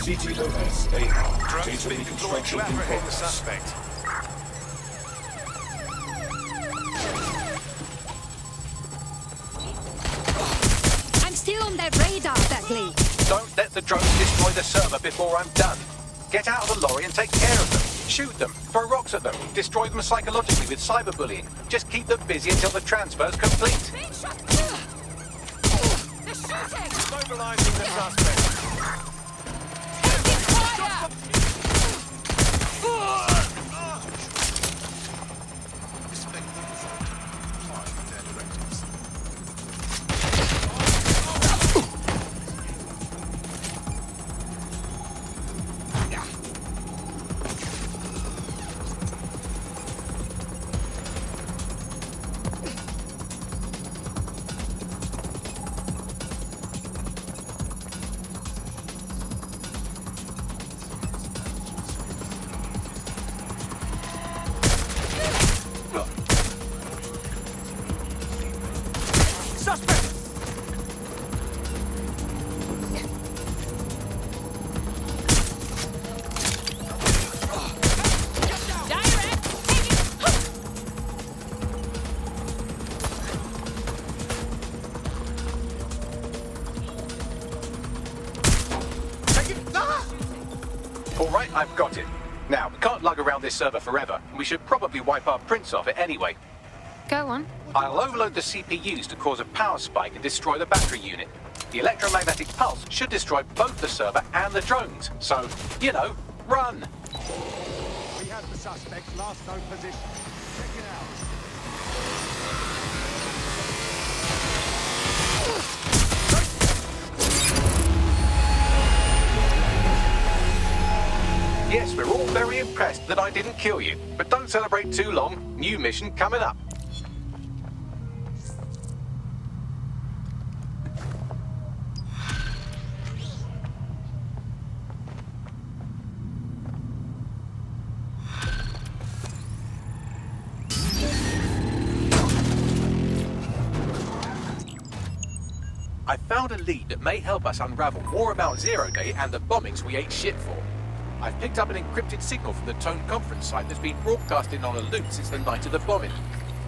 CTOS AR. Drones Data being deployed reconstruction to in apprehend the progress. suspect. I'm still on their radar, Bagley. Don't let the drones destroy the server before I'm done. Get out of the lorry and take care of them. Shoot them, throw rocks at them, destroy them psychologically with cyberbullying. Just keep them busy until the transfer's complete. They're shooting! Mobilizing the suspect. I've got it. Now, we can't lug around this server forever, and we should probably wipe our prints off it anyway. Go on. I'll overload the CPUs to cause a power spike and destroy the battery unit. The electromagnetic pulse should destroy both the server and the drones. So, you know, run! We have the suspect's last known position. Check it out. Yes, we're all very impressed that I didn't kill you. But don't celebrate too long. New mission coming up. I found a lead that may help us unravel more about Zero Day and the bombings we ate shit for. I've picked up an encrypted signal from the Tone conference site that's been broadcasting on a loop since the night of the bombing.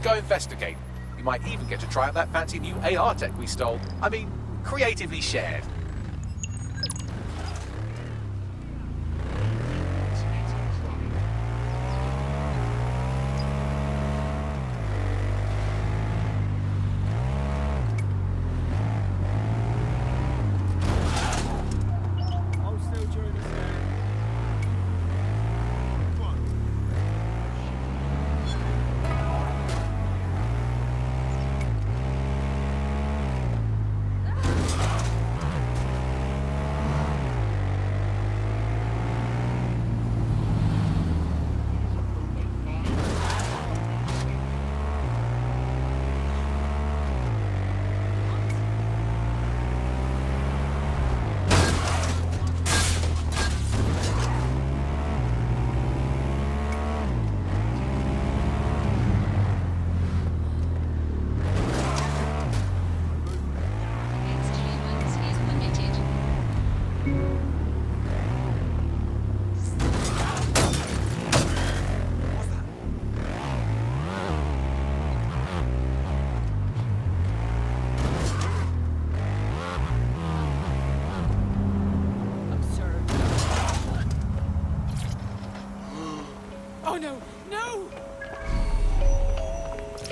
Go investigate. You might even get to try out that fancy new AR tech we stole. I mean, creatively shared.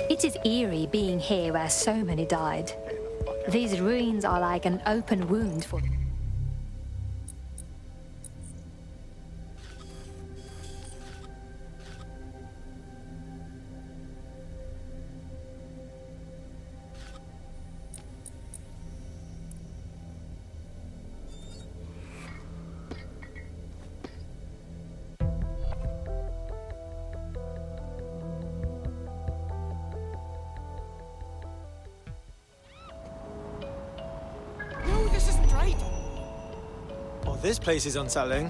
It is eerie being here where so many died. These ruins are like an open wound for them. This place is unsettling.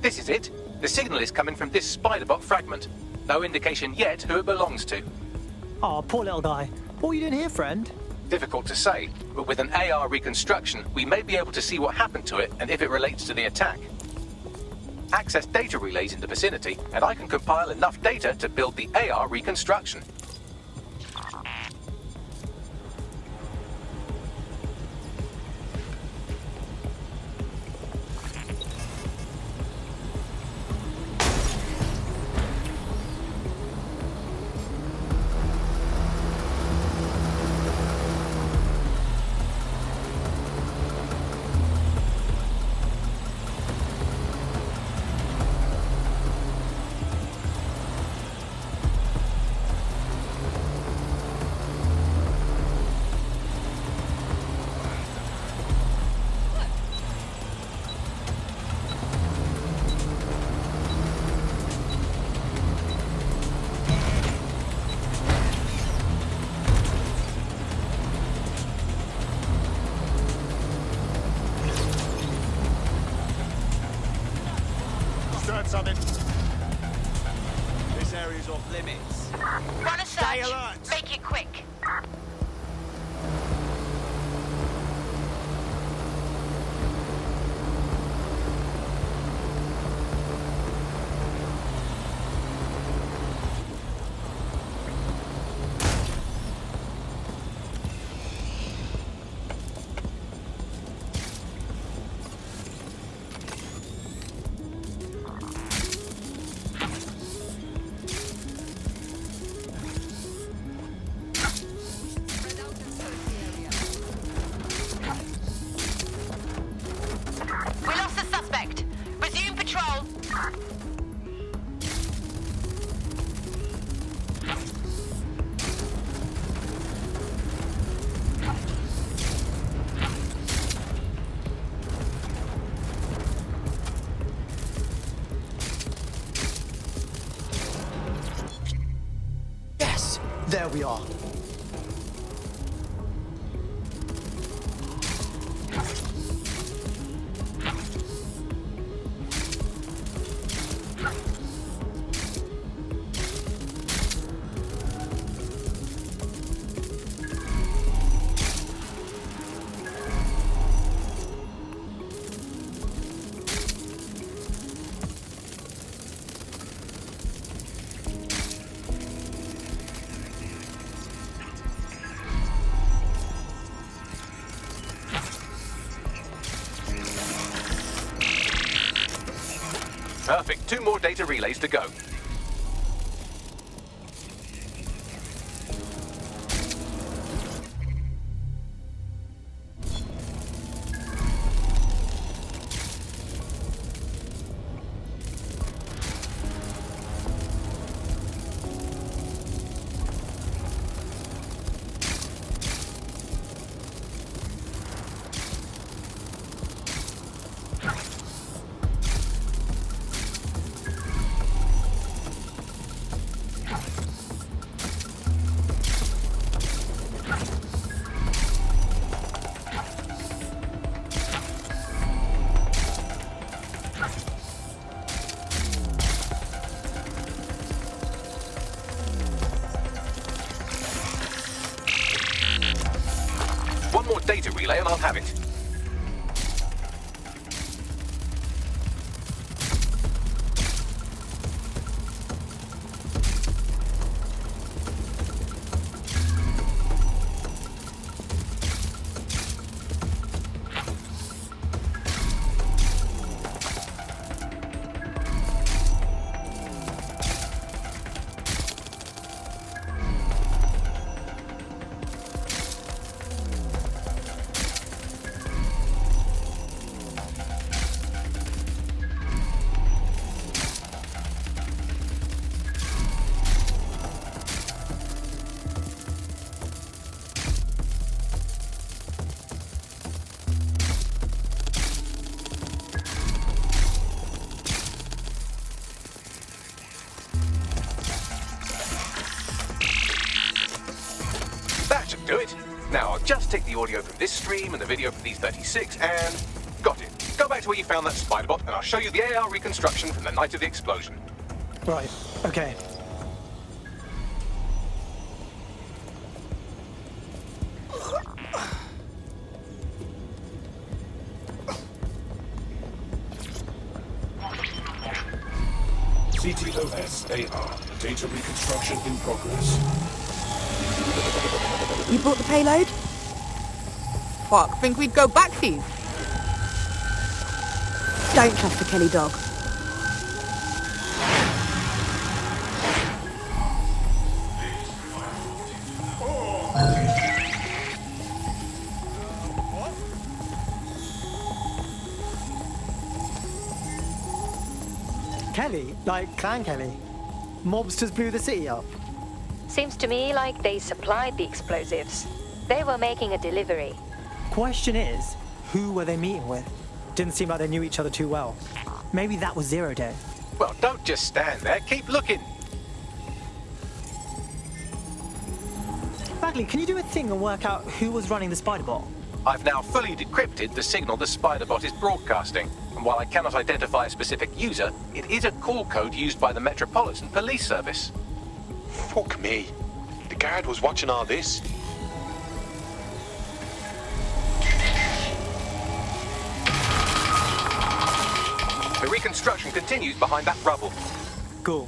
This is it. The signal is coming from this spider-bot fragment. No indication yet who it belongs to. Oh, poor little guy. What are you doing here, friend? Difficult to say, but with an AR reconstruction, we may be able to see what happened to it and if it relates to the attack. Access data relays in the vicinity, and I can compile enough data to build the AR reconstruction. got something? This area's off limits. Run a Stay search. alert. Make it quick. We lost the suspect. Resume patrol. Yes! There we are. Perfect. 2 more data relays to go. One more data relay and I'll have it. Do it. Now, I'll just take the audio from this stream and the video from these 36 and... got it. Go back to where you found that spider bot and I'll show you the AR reconstruction from the night of the explosion. Right, okay. CTOS AR. Data reconstruction in progress. You brought the payload? Fuck, think we'd go back for you? Don't trust the Kelly dog. Kelly? Like Clan Kelly? Mobsters blew the city up. Seems to me like they supplied the explosives. They were making a delivery. Question is, who were they meeting with? Didn't seem like they knew each other too well. Maybe that was Zero Day. Well, don't just stand there. Keep looking. Bagley, can you do a thing and work out who was running the spider bot? I've now fully decrypted the signal the Spiderbot is broadcasting, and while I cannot identify a specific user, it is a call code used by the Metropolitan Police Service. Fuck me. The guard was watching all this. The reconstruction continues behind that rubble. Cool.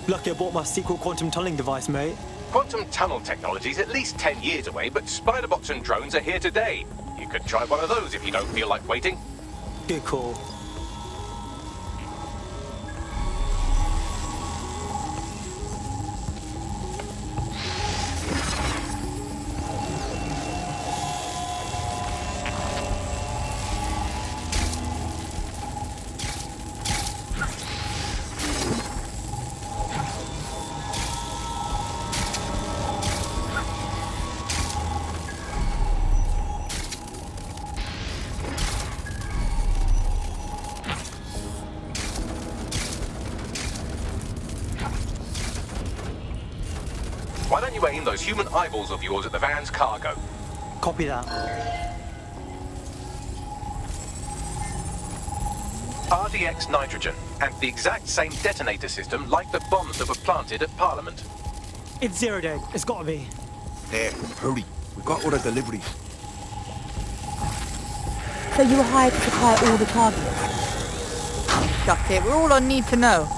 Lucky I bought my secret quantum tunneling device, mate. Quantum tunnel technology is at least 10 years away, but Spiderbots and drones are here today. You could try one of those if you don't feel like waiting. Good call. Why don't you aim those human eyeballs of yours at the van's cargo? Copy that. RDX nitrogen, and the exact same detonator system like the bombs that were planted at Parliament. It's 0 day. It's gotta be. There, hurry. We've got other deliveries. So you were hired to supply all the targets? That's it. We're all on need to know.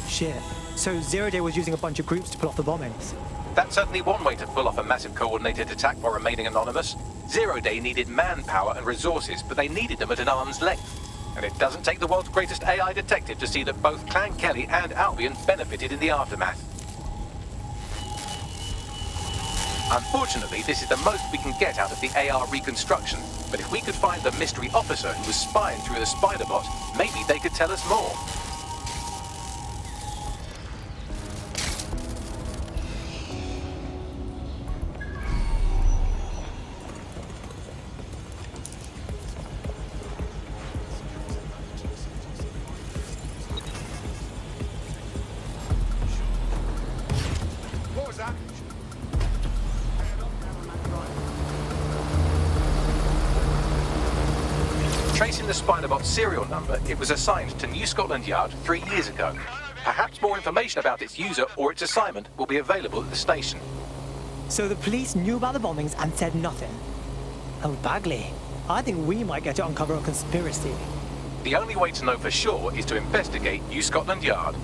Shit. So 0 day was using a bunch of groups to pull off the bombings. That's certainly one way to pull off a massive coordinated attack while remaining anonymous. 0 day needed manpower and resources, but they needed them at an arm's length. And it doesn't take the world's greatest AI detective to see that both Clan Kelly and Albion benefited in the aftermath. Unfortunately, this is the most we can get out of the AR reconstruction, but if we could find the mystery officer who was spying through the Spiderbot, maybe they could tell us more. What was that? Tracing the Spiderbot's serial number, it was assigned to New Scotland Yard 3 years ago. Perhaps more information about its user or its assignment will be available at the station. So the police knew about the bombings and said nothing. Oh, Bagley. I think we might get to uncover a conspiracy. The only way to know for sure is to investigate New Scotland Yard.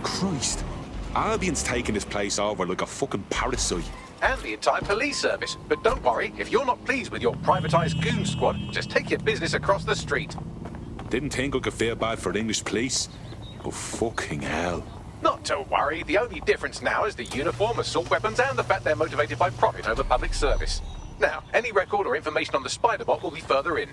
Christ. Albion's taking this place over like a fucking parasite. And the entire police service. But don't worry, if you're not pleased with your privatized goon squad, just take your business across the street. Didn't think I could feel bad for English police. Oh, fucking hell. Not to worry, the only difference now is the uniform, assault weapons, and the fact they're motivated by profit over public service. Now, any record or information on the Spider-Bot will be further in.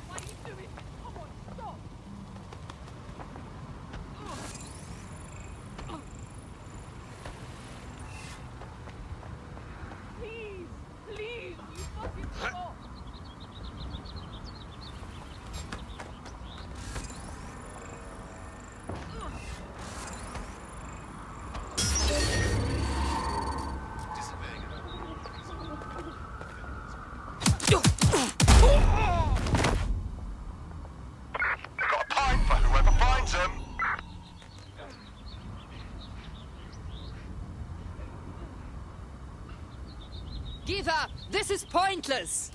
Give up! This is pointless!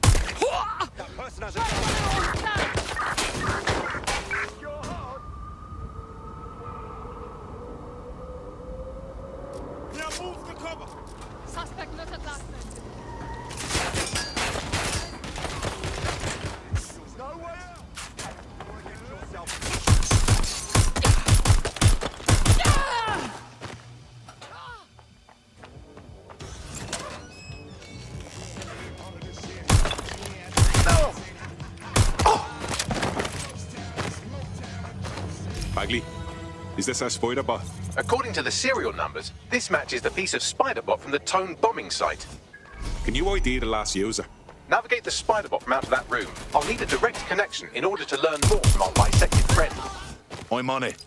That person has a Now move to cover! Suspect not at last minute. There's no way out! You want to get yourself... Bagley, is this our Spider-Bot? According to the serial numbers, this matches the piece of Spider-Bot from the Tone bombing site. Can you ID the last user? Navigate the Spider-Bot from out of that room. I'll need a direct connection in order to learn more from our bisected friend. I'm on it.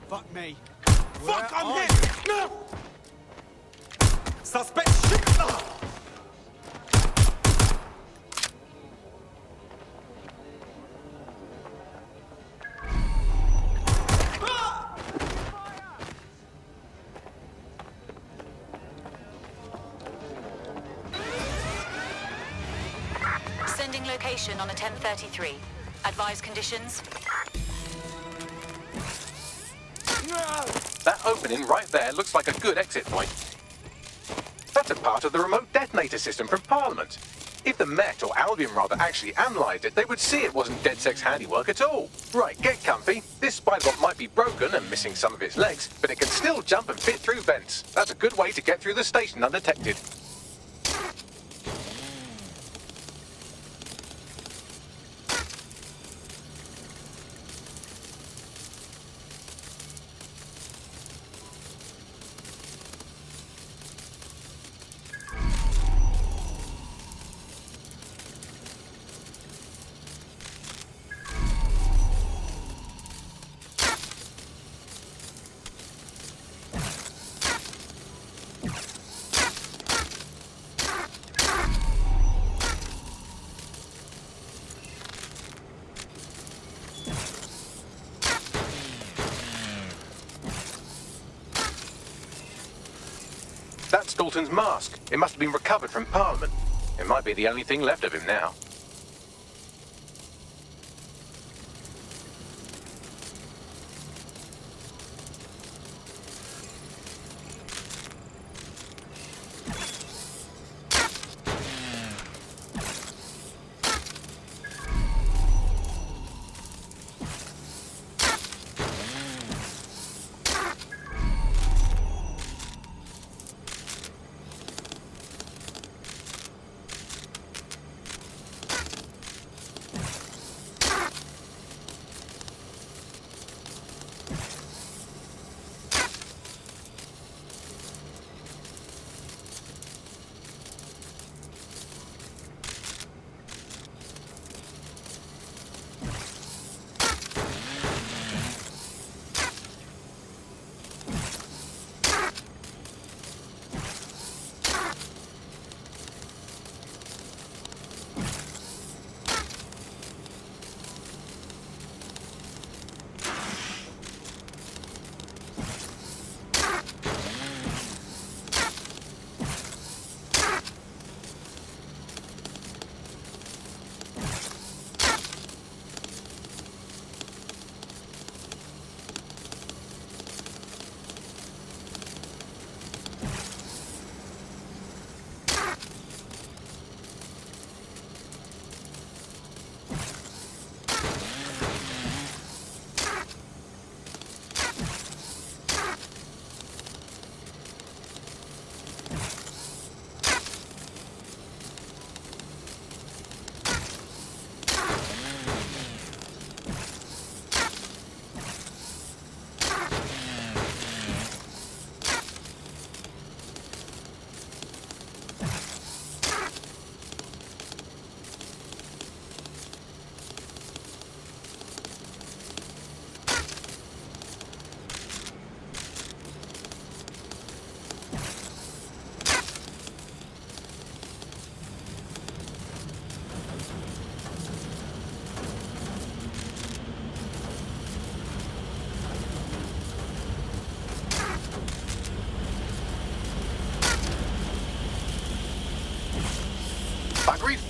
Fuck me. Fuck, I'm hit! No! Suspect shit! Sending location on a 1033. Advise conditions. That opening right there looks like a good exit point. That's a part of the remote detonator system from Parliament. If the Met, or Albion rather, actually analysed it, they would see it wasn't DedSec's handiwork at all. Right, get comfy. This Spider-Bot might be broken and missing some of its legs, but it can still jump and fit through vents. That's a good way to get through the station undetected. That's Dalton's mask. It must have been recovered from Parliament. It might be the only thing left of him now.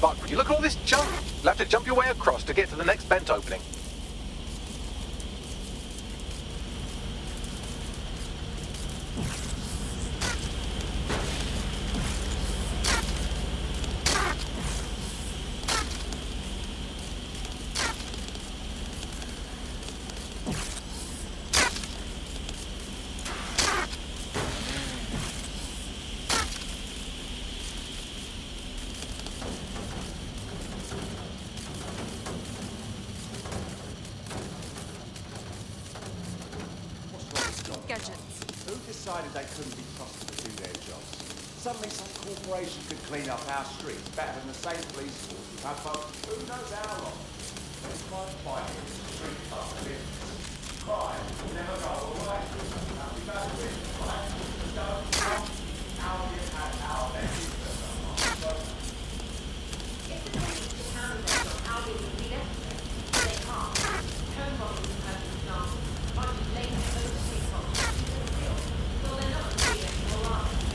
fuck, would you look at all this junk? You'll have to jump your way across to get to the next vent opening. Who decided they couldn't be trusted to do their jobs? Suddenly some corporation could clean up our streets better than the same police force we've had for who knows how long. It's quite fighting street club business. Crime will never go away. And we've had to right? Don't come. Albion had our best interest at heart. So If the police to county them on Albion would be necessary, they can't. Home bombing is a perfect example. Bunch of late overseas bombers. Well, they're not going to be anymore, are they?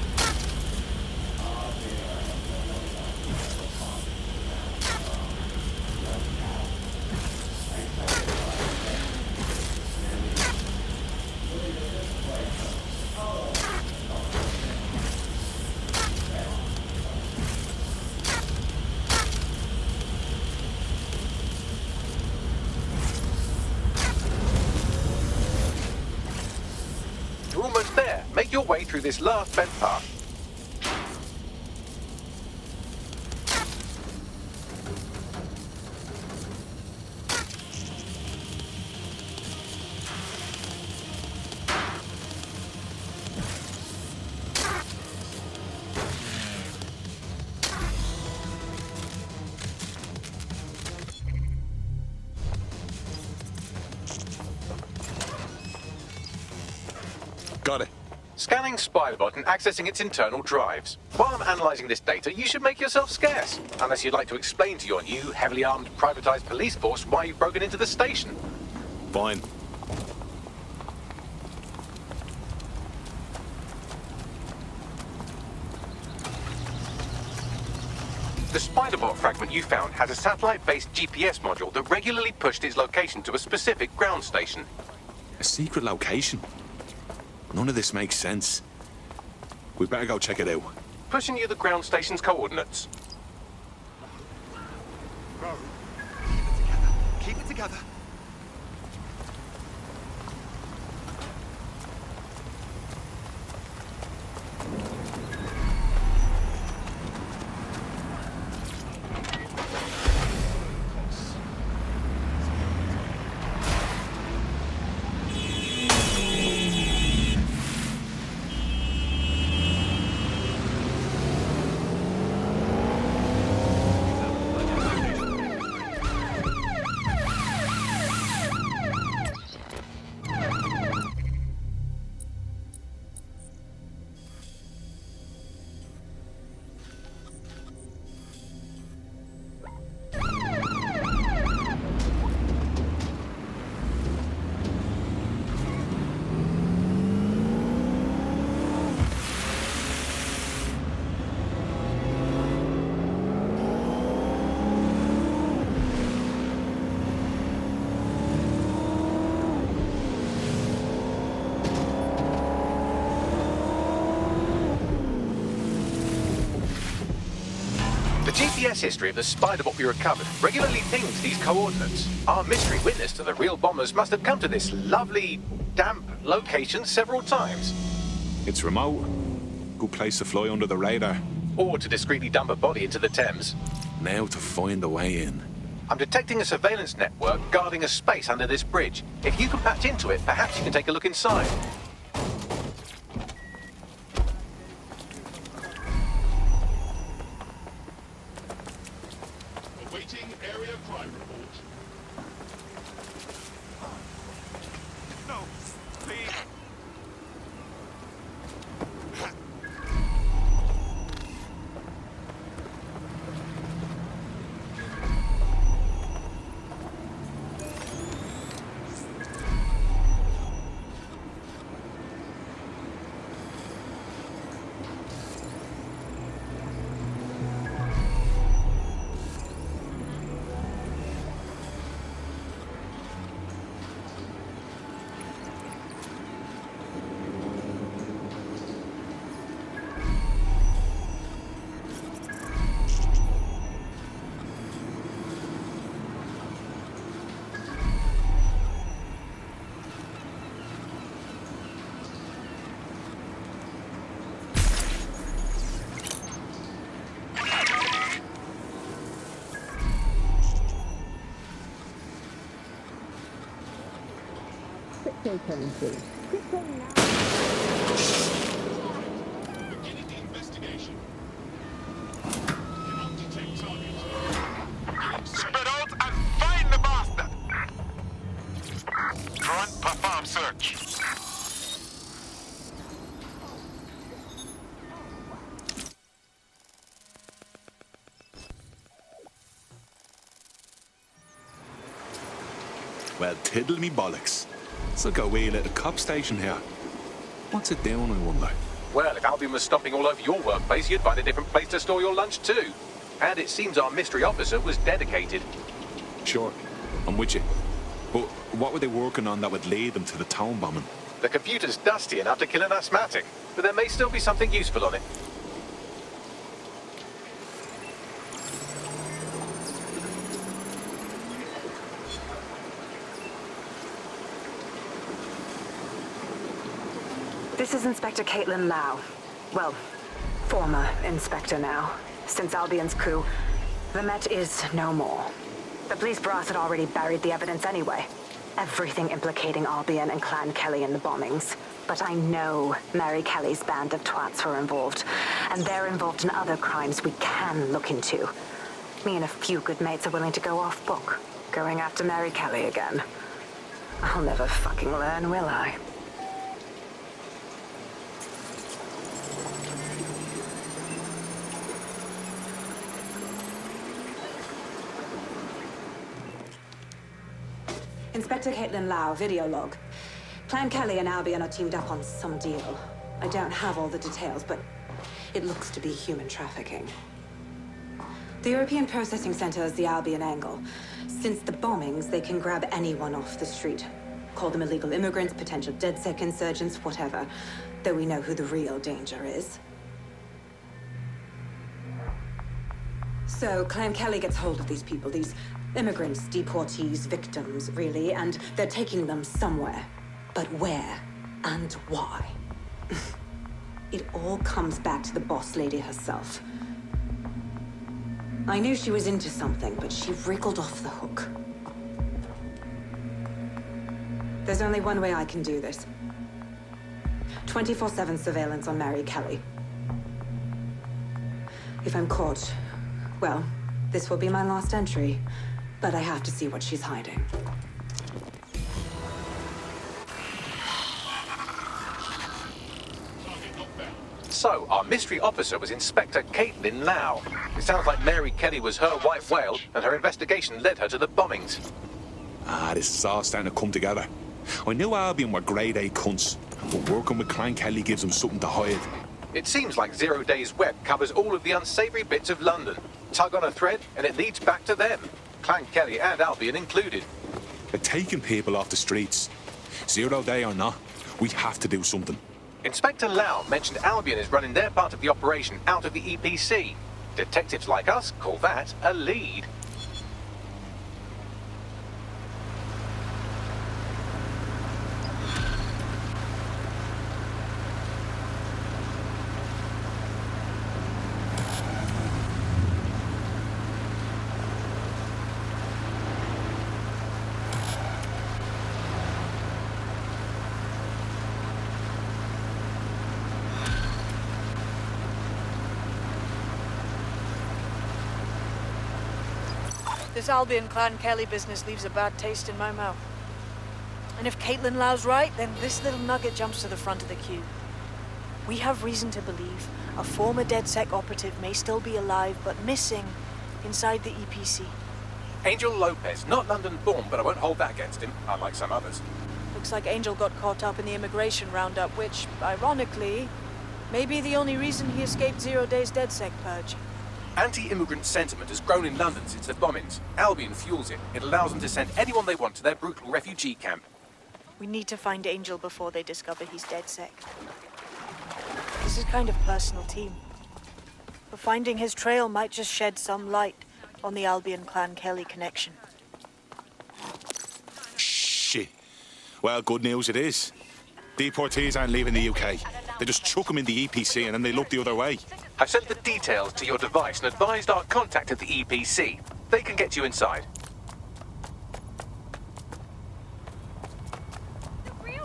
You're almost there. Make your way through this last vent path. Got it. Scanning Spiderbot and accessing its internal drives. While I'm analysing this data, you should make yourself scarce. Unless you'd like to explain to your new, heavily armed, privatised police force why you've broken into the station. Fine. The Spiderbot fragment you found has a satellite-based GPS module that regularly pushed its location to a specific ground station. A secret location? None of this makes sense. We better go check it out. Pushing you the ground station's coordinates. Bro, keep it together. The GPS history of the Spiderbot we recovered regularly pings these coordinates. Our mystery witness to the real bombers must have come to this lovely, damp location several times. It's remote. Good place to fly under the radar. Or to discreetly dump a body into the Thames. Now to find a way in. I'm detecting a surveillance network guarding a space under this bridge. If you can patch into it, perhaps you can take a look inside. Awaiting area crime report. No, please. Cryptocurrency. Beginning the investigation. Cannot detect target. Spread out and find the bastard! Front, perform search. Well, tiddle me bollocks. It's like a wee little cop station here. What's it doing, I wonder? Well, if Albion was stomping all over your workplace, you'd find a different place to store your lunch too. And it seems our mystery officer was dedicated. Sure, I'm with you. But what were they working on that would lead them to the town bombing? The computer's dusty enough to kill an asthmatic, but there may still be something useful on it. This is Inspector Caitlin Lau. Well, former Inspector now. Since Albion's coup, the Met is no more. The police brass had already buried the evidence anyway. Everything implicating Albion and Clan Kelly in the bombings. But I know Mary Kelly's band of twats were involved, and they're involved in other crimes we can look into. Me and a few good mates are willing to go off book, going after Mary Kelly again. I'll never fucking learn, will I? Inspector Caitlin Lau, video log. Clan Kelly and Albion are teamed up on some deal. I don't have all the details, but it looks to be human trafficking. The European Processing Center is the Albion angle. Since the bombings, they can grab anyone off the street. Call them illegal immigrants, potential DedSec insurgents, whatever. Though we know who the real danger is. So, Clan Kelly gets hold of these people, these immigrants, deportees, victims, really, and they're taking them somewhere. But where and why? It all comes back to the boss lady herself. I knew she was into something, but she wriggled off the hook. There's only one way I can do this. 24/7 surveillance on Mary Kelly. If I'm caught, well, this will be my last entry. But I have to see what she's hiding. So, our mystery officer was Inspector Caitlin Lau. It sounds like Mary Kelly was her white whale, and her investigation led her to the bombings. Ah, this is all starting to come together. I knew Albion were grade A cunts, but working with Clan Kelly gives them something to hide. It seems like Zero Days Web covers all of the unsavory bits of London. Tug on a thread, and it leads back to them. Clan Kelly and Albion included. They're taking people off the streets. 0 day or not, we have to do something. Inspector Lau mentioned Albion is running their part of the operation out of the EPC. Detectives like us call that a lead. This Albion Clan Kelly business leaves a bad taste in my mouth. And if Caitlin Lau's right, then this little nugget jumps to the front of the queue. We have reason to believe a former DedSec operative may still be alive, but missing inside the EPC. Angel Lopez, not London-born, but I won't hold that against him, unlike some others. Looks like Angel got caught up in the immigration roundup, which, ironically, may be the only reason he escaped 0 Days DedSec purge. Anti-immigrant sentiment has grown in London since the bombings. Albion fuels it. It allows them to send anyone they want to their brutal refugee camp. We need to find Angel before they discover he's DedSec. This is kind of personal team. But finding his trail might just shed some light on the Albion Clan Kelly connection. Shit. Well, good news it is. Deportees aren't leaving the UK. They just chuck them in the EPC and then they look the other way. I've sent the details to your device and advised our contact at the EPC. They can get you inside. The real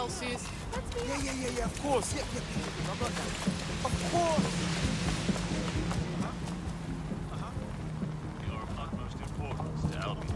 Celsius. Yeah, of course. Yeah. I've got that. Of course. You are of utmost importance to Albion.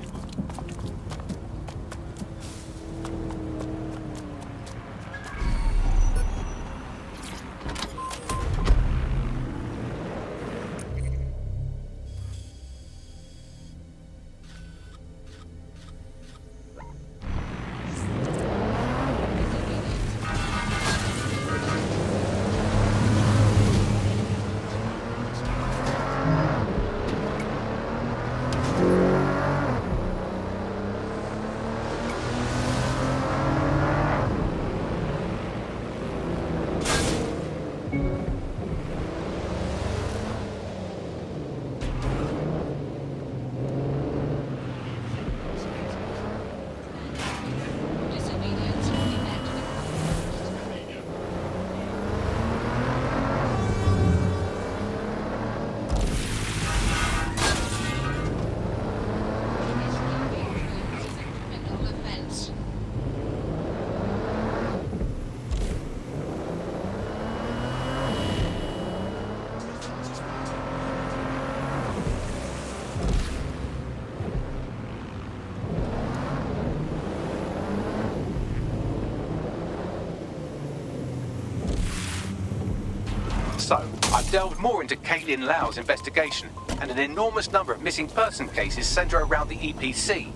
So, I've delved more into Caitlin Lau's investigation, and an enormous number of missing person cases centre around the EPC.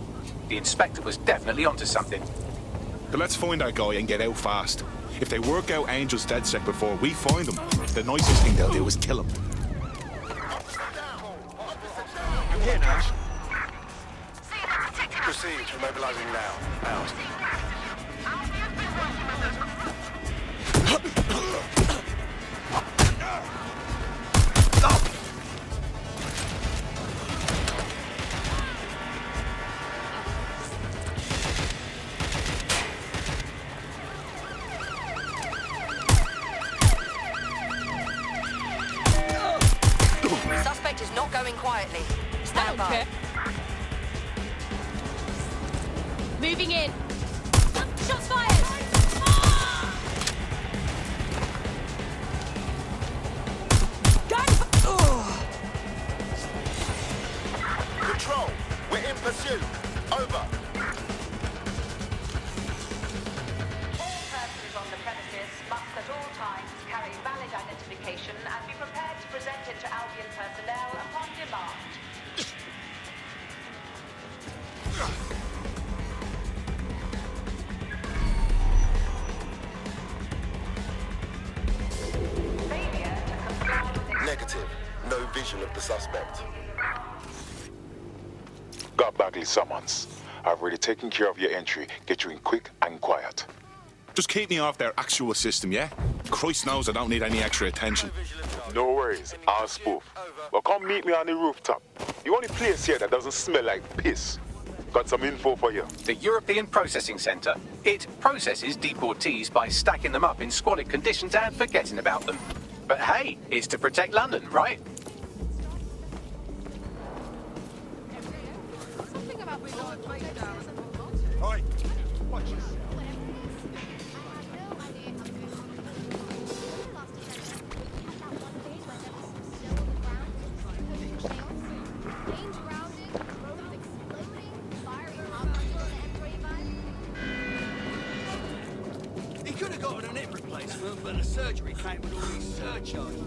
The inspector was definitely onto something. But let's find that guy and get out fast. If they work out Angel's DedSec before we find him, the nicest thing they'll do is kill him. I'm here now. Proceed. Mobilizing now. Out. Suspect is not going quietly. Stand by. Moving in. Shots fired! Control. We're in pursuit. Over. All persons on the premises must at all times carry valid identification and be prepared to present it to Albion personnel upon demand. Negative. No vision of the suspect. Got Bagley summons. I've already taken care of your entry. Get you in quick and quiet. Just keep me off their actual system, yeah? Christ knows I don't need any extra attention. No worries, I'll spoof. Well, come meet me on the rooftop. The only place here that doesn't smell like piss. Got some info for you. The European Processing Centre. It processes deportees by stacking them up in squalid conditions and forgetting about them. But hey, it's to protect London, right? Oi, watch yourself. He could have gotten a hip replacement, but the surgery came with all these surcharges.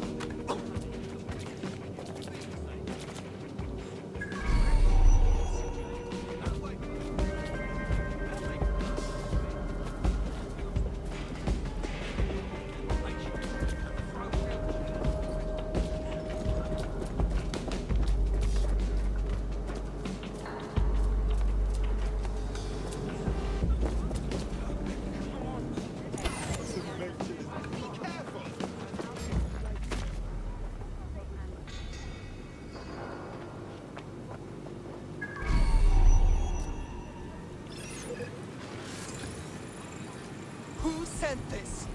Who sent this?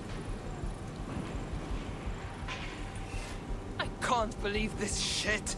I can't believe this shit.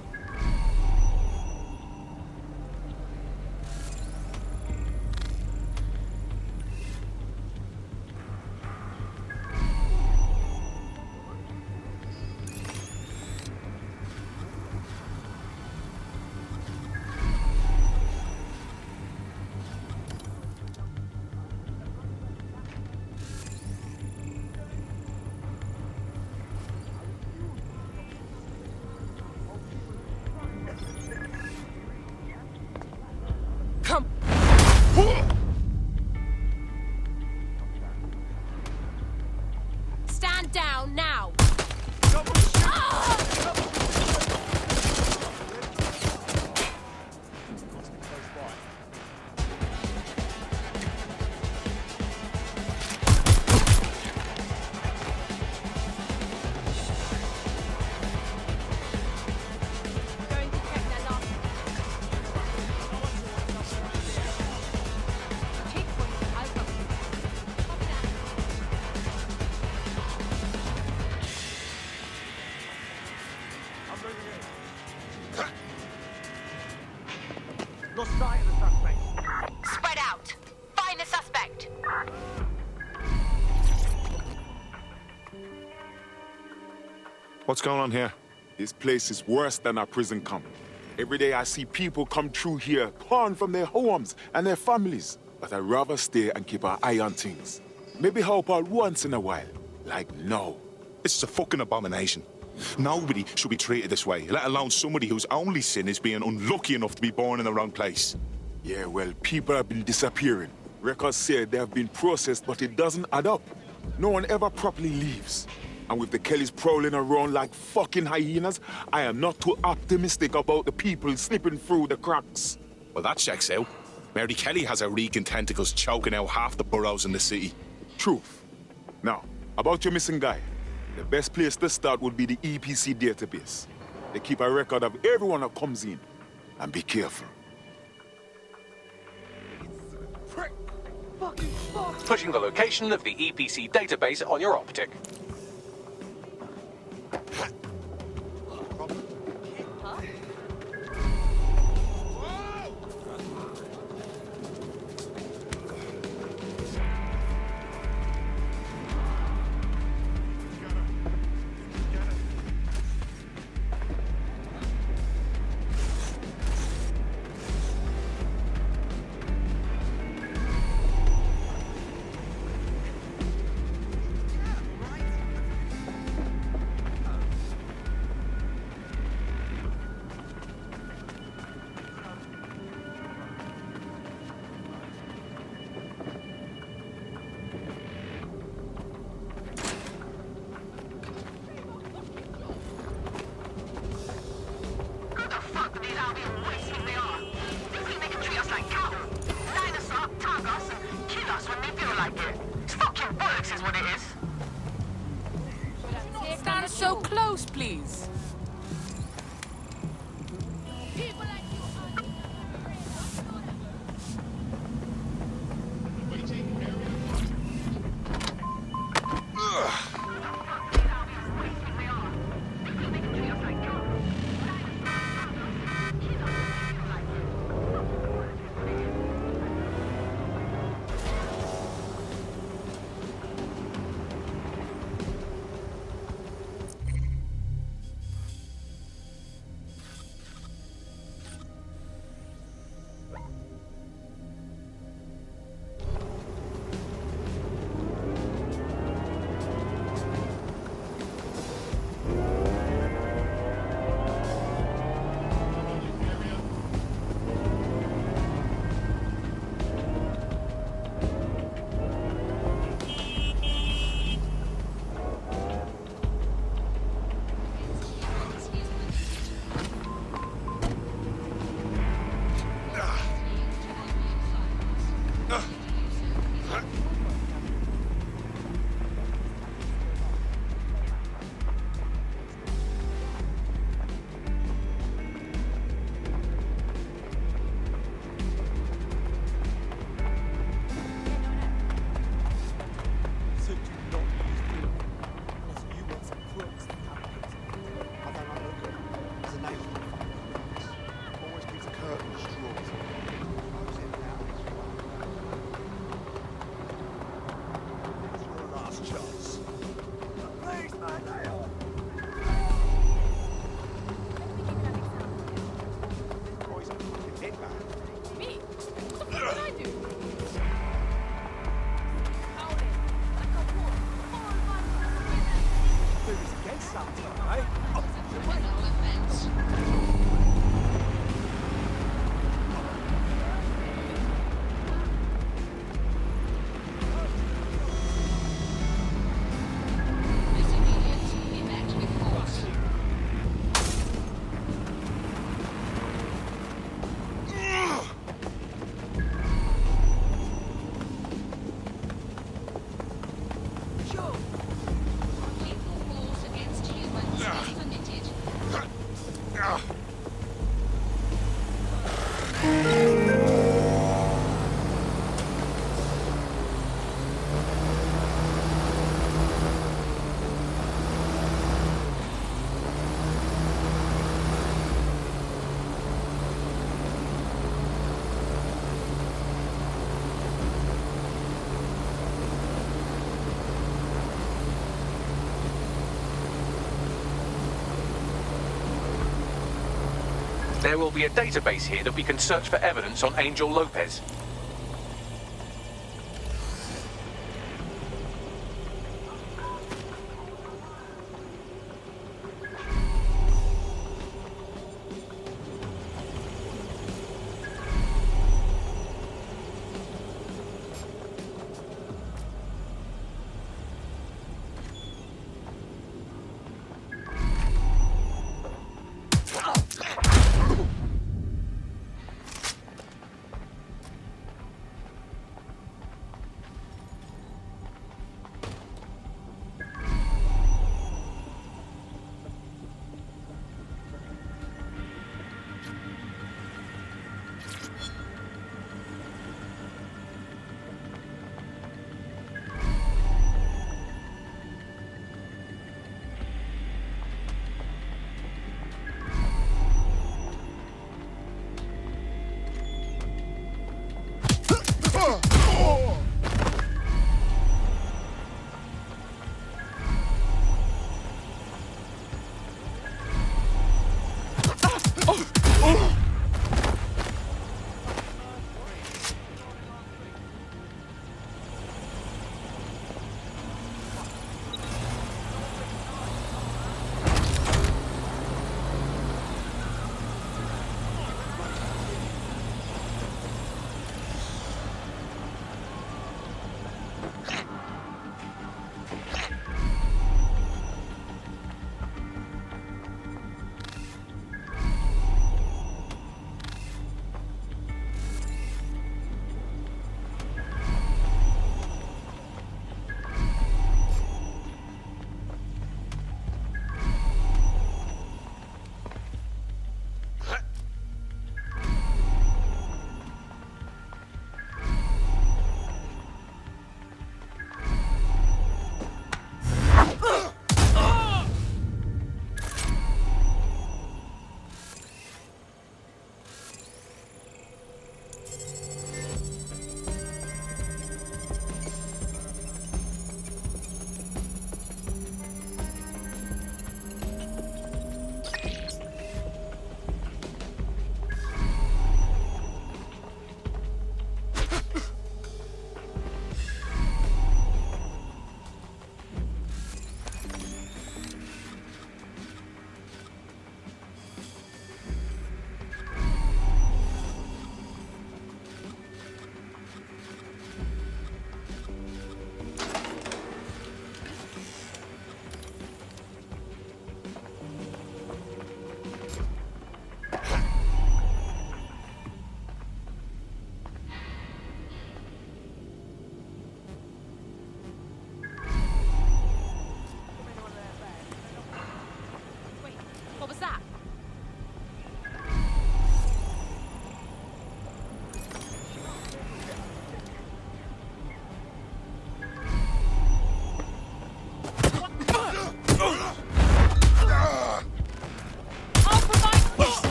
Lost sight of the suspect. Spread out. Find the suspect. What's going on here? This place is worse than a prison camp. Every day I see people come through here, torn from their homes and their families. But I'd rather stay and keep an eye on things. Maybe help out once in a while. Like now. This is a fucking abomination. Nobody should be treated this way, let alone somebody whose only sin is being unlucky enough to be born in the wrong place. Yeah, well, people have been disappearing. Records say they have been processed, but it doesn't add up. No one ever properly leaves. And with the Kellys prowling around like fucking hyenas, I am not too optimistic about the people slipping through the cracks. Well, that checks out. Mary Kelly has her reeking tentacles choking out half the boroughs in the city. Truth. Now, about your missing guy. The best place to start would be the EPC database. They keep a record of everyone that comes in. And be careful. Putting the location of the EPC database on your optic. Stand so close, please. There will be a database here that we can search for evidence on Angel Lopez.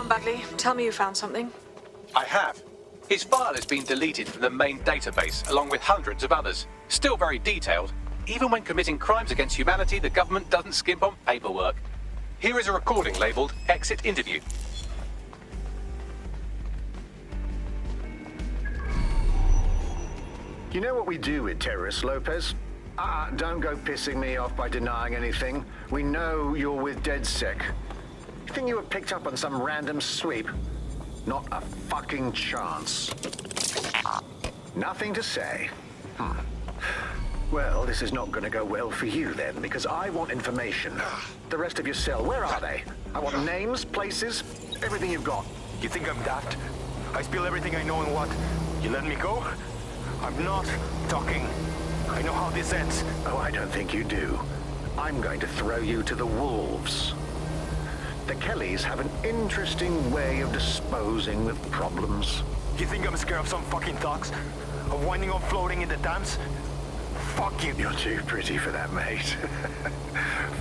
Bagley, tell me you found something. I have. His file has been deleted from the main database, along with hundreds of others. Still very detailed. Even when committing crimes against humanity, the government doesn't skimp on paperwork. Here is a recording labelled Exit Interview. You know what we do with terrorists, Lopez? Don't go pissing me off by denying anything. We know you're with DedSec. You think you were picked up on some random sweep? Not a fucking chance. Nothing to say. Well, this is not going to go well for you then, because I want information. The rest of your cell, where are they? I want names, places, everything you've got. You think I'm daft? I spill everything I know and what? You let me go? I'm not talking. I know how this ends. Oh, I don't think you do. I'm going to throw you to the wolves. The Kellys have an interesting way of disposing of problems. You think I'm scared of some fucking dogs? Of winding up floating in the dams? Fuck you. You're too pretty for that, mate.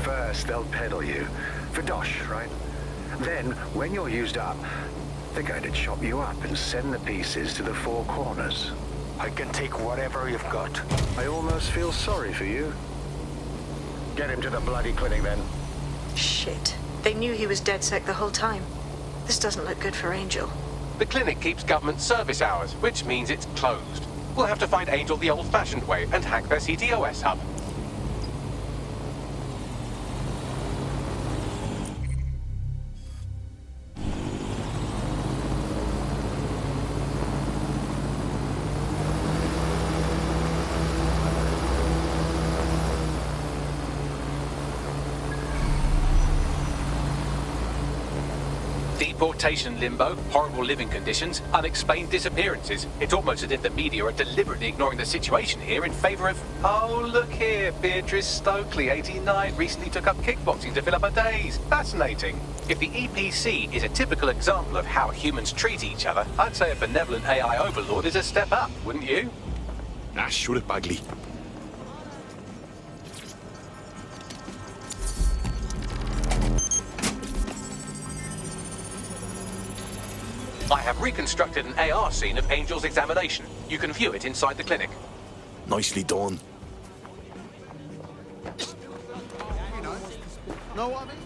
First, they'll peddle you. For dosh, right? Then, when you're used up, they're going to chop you up and send the pieces to the Four Corners. I can take whatever you've got. I almost feel sorry for you. Get him to the bloody clinic, then. Shit. They knew he was DedSec the whole time. This doesn't look good for Angel. The clinic keeps government service hours, which means it's closed. We'll have to find Angel the old-fashioned way and hack their CTOS hub. Deportation limbo, horrible living conditions, unexplained disappearances. It's almost as if the media are deliberately ignoring the situation here in favour of... Oh, look here, Beatrice Stokely, 89, recently took up kickboxing to fill up her days. Fascinating. If the EPC is a typical example of how humans treat each other, I'd say a benevolent AI overlord is a step up, wouldn't you? Ah, shut it, Bagley. I have reconstructed an AR scene of Angel's examination. You can view it inside the clinic. Nicely done. Know what I mean?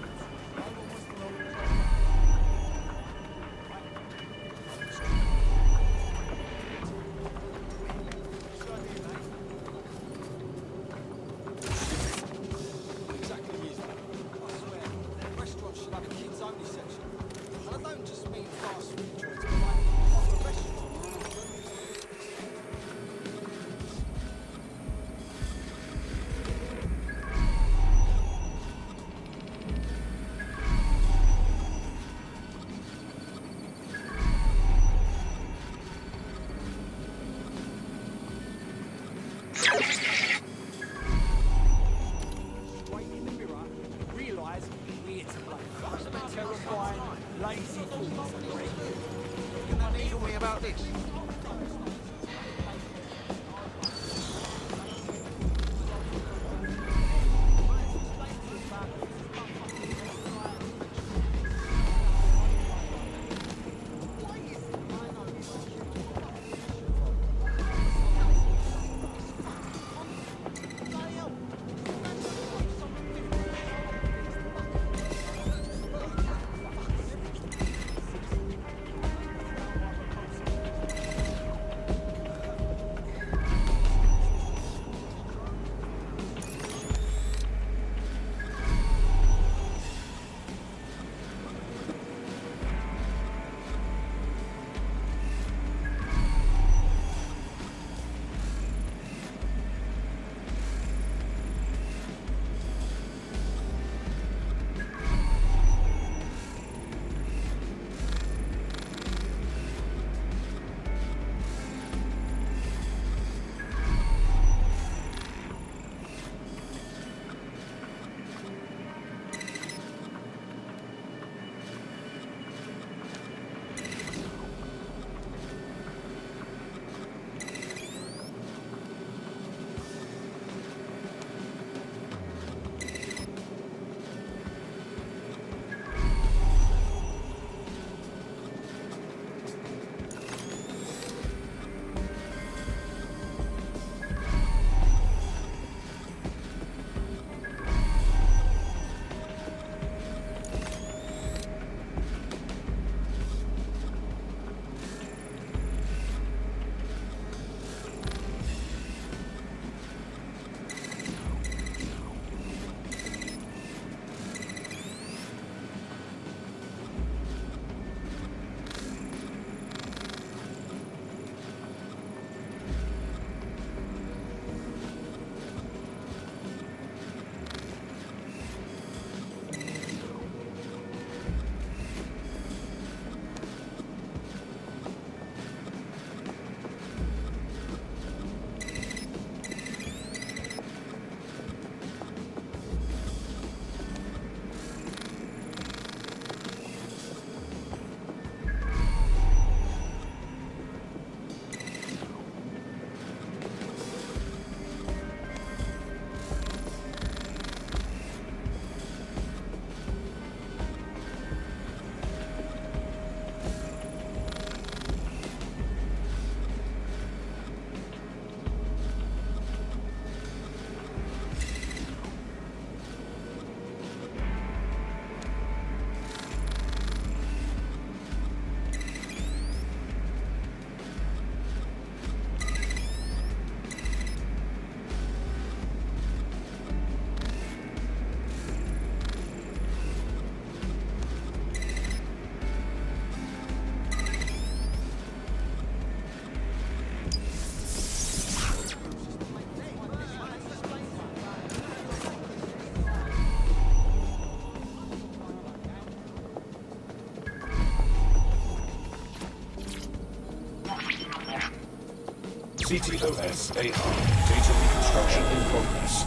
CTOS AR. Data reconstruction in progress.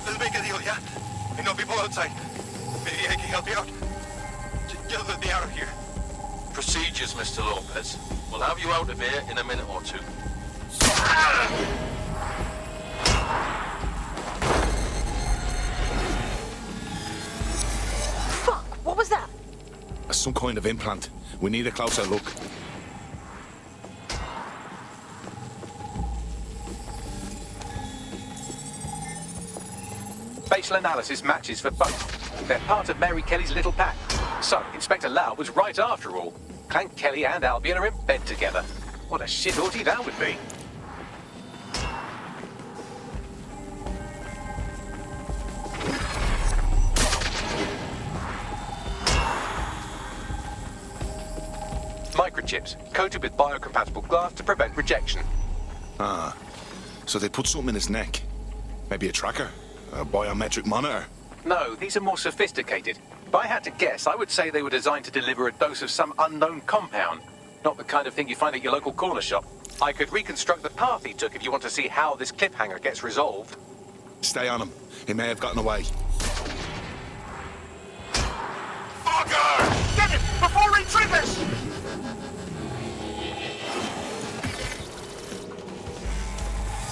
Let's make a deal, yeah? I know people outside. Maybe I can help you out. Just let me out of here. Procedures, Mr. Lopez. We'll have you out of here in a minute or two. Fuck! What was that? Some kind of implant. We need a closer look. Facial analysis matches for both. They're part of Mary Kelly's little pack. So, Inspector Lau was right after all. Clank Kelly and Albion are in bed together. What a shit orgy that would be. Microchips, coated with biocompatible glass to prevent rejection. Ah, so they put something in his neck. Maybe a tracker, a biometric monitor. No, these are more sophisticated. If I had to guess, I would say they were designed to deliver a dose of some unknown compound. Not the kind of thing you find at your local corner shop. I could reconstruct the path he took if you want to see how this cliffhanger gets resolved. Stay on him. He may have gotten away. Fucker! Get him before he triggers!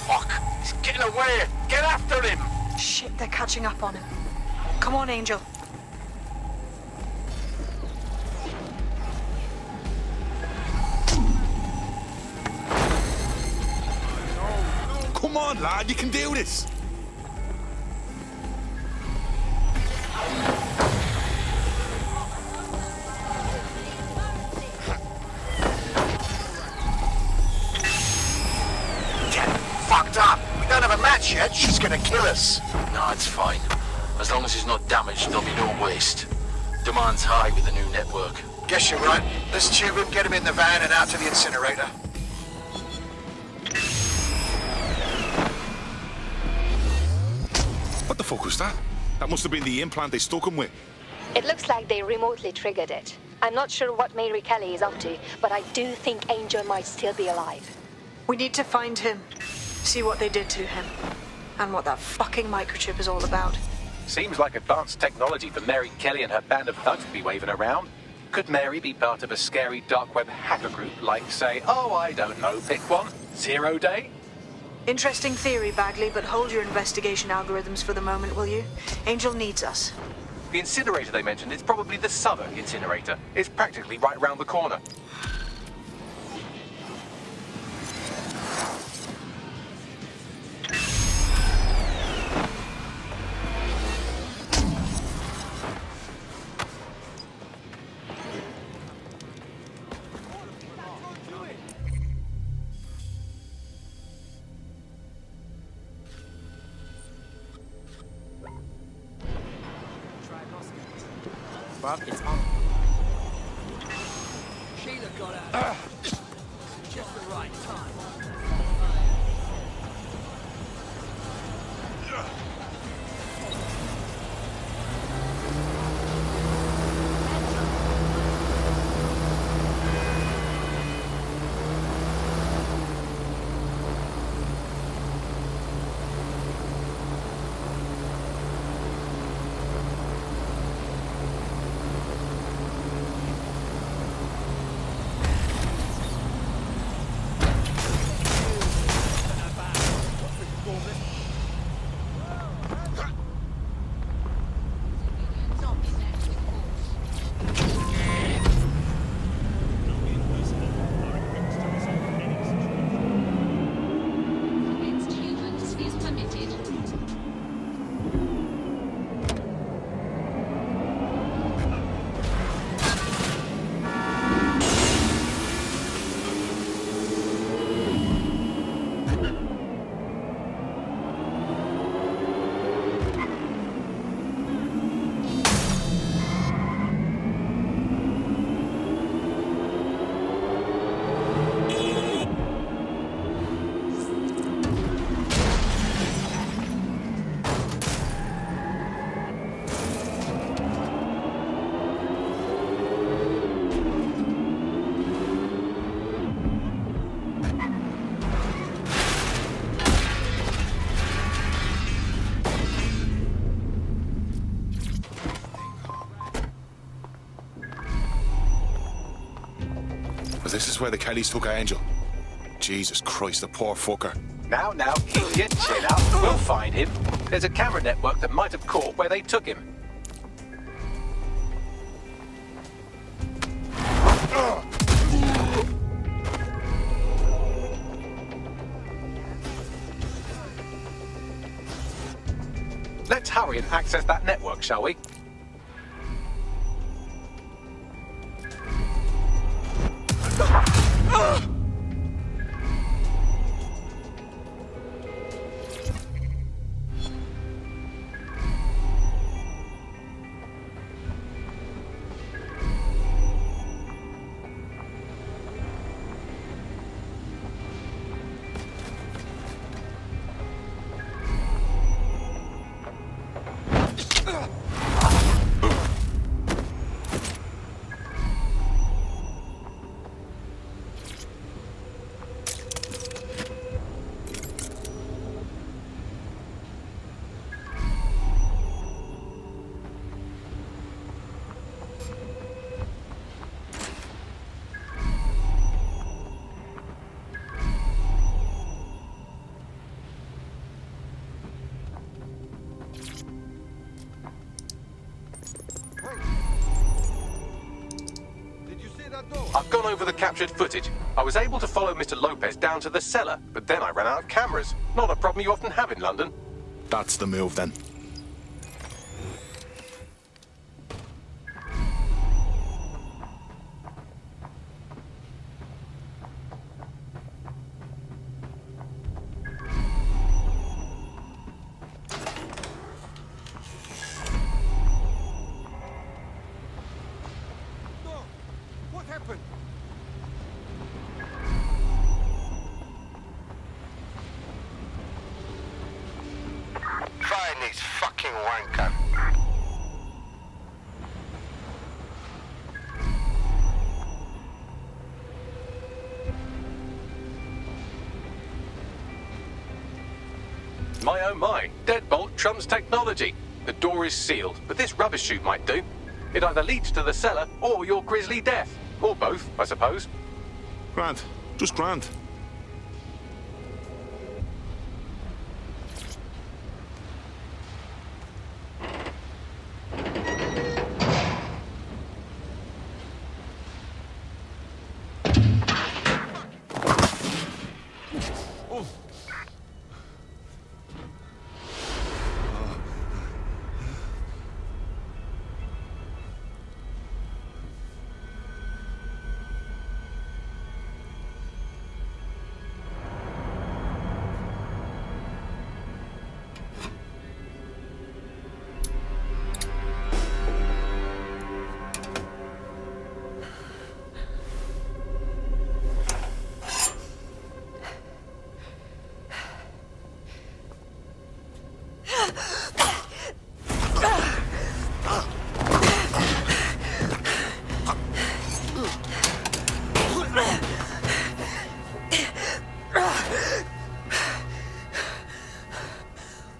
Fuck! He's getting away! Get after him! Shit, they're catching up on him. Come on, Angel. Come on, lad, you can do this. Get fucked up! We don't have a match yet. She's gonna kill us. No, it's fine. As long as he's not damaged, there'll be no waste. Demand's high with the new network. Guess you're right. Let's tube him, get him in the van and out to the incinerator. What the fuck was that? That must have been the implant they stuck him with. It looks like they remotely triggered it. I'm not sure what Mary Kelly is up to, but I do think Angel might still be alive. We need to find him. See what they did to him. And what that fucking microchip is all about. Seems like advanced technology for Mary Kelly and her band of thugs to be waving around. Could Mary be part of a scary dark web hacker group like, say, oh, I don't know, pick one, 0 Day? Interesting theory, Bagley, but hold your investigation algorithms for the moment, will you? Angel needs us. The incinerator they mentioned is probably the Southern incinerator. It's practically right round the corner. Bob, it's on. Sheila got out. Just the right time. this is where the Kellys took Angel. Jesus Christ, the poor fucker. Now, keep your chin up. We'll find him. There's a camera network that might have caught where they took him. Let's hurry and access that network, shall we? I've gone over the captured footage. I was able to follow Mr. Lopez down to the cellar, but then I ran out of cameras. Not a problem you often have in London. That's the move, then. My oh my, deadbolt trumps technology. The door is sealed, but this rubbish chute might do. It either leads to the cellar or your grisly death. Or both, I suppose. Grand. Just grand.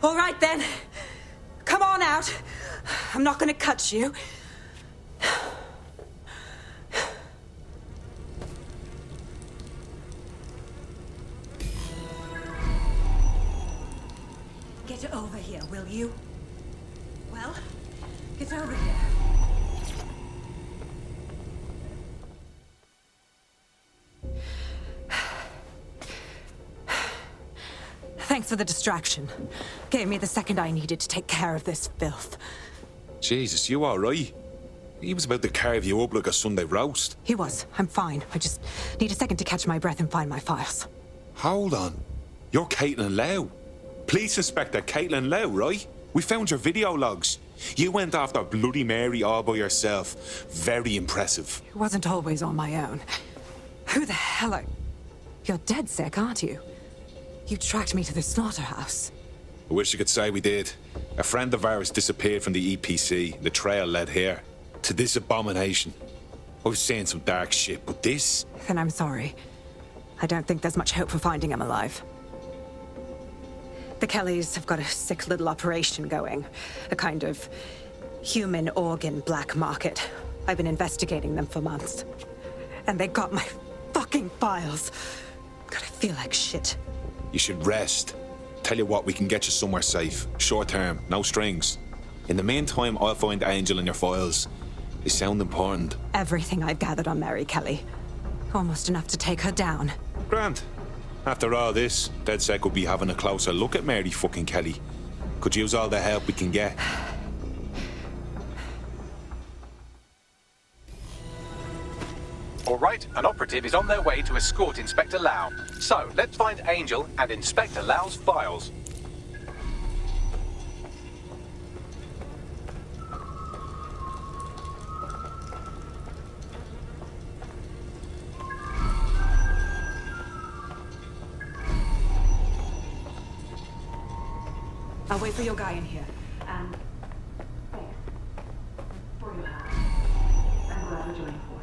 All right, then. Come on out. I'm not gonna cut you. Get over here, will you? Well, get over here. Thanks for the distraction. Gave me the second I needed to take care of this filth. Jesus, you all right? He was about to carve you up like a Sunday roast. He was. I'm fine. I just need a second to catch my breath and find my files. Hold on. You're Caitlin Lau. Police Inspector Caitlin Lau, right? We found your video logs. You went after Bloody Mary all by yourself. Very impressive. It wasn't always on my own. Who the hell are... You're DedSec, aren't you? You tracked me to the slaughterhouse. I wish I could say we did. A friend of ours disappeared from the EPC. The trail led here. To this abomination. I was saying some dark shit, but this... Then I'm sorry. I don't think there's much hope for finding him alive. The Kellys have got a sick little operation going. A kind of human organ black market. I've been investigating them for months. And they got my fucking files. God, I feel like shit. You should rest. Tell you what, we can get you somewhere safe. Short term, no strings. In the meantime, I'll find Angel in your files. They sound important. Everything I've gathered on Mary Kelly. Almost enough to take her down. Grant. After all this, DedSec will be having a closer look at Mary fucking Kelly. Could use all the help we can get. All right, an operative is on their way to escort Inspector Lau. So, let's find Angel and Inspector Lau's files. I'll wait for your guy in here. And thanks for your help. I'm glad we're joining forces.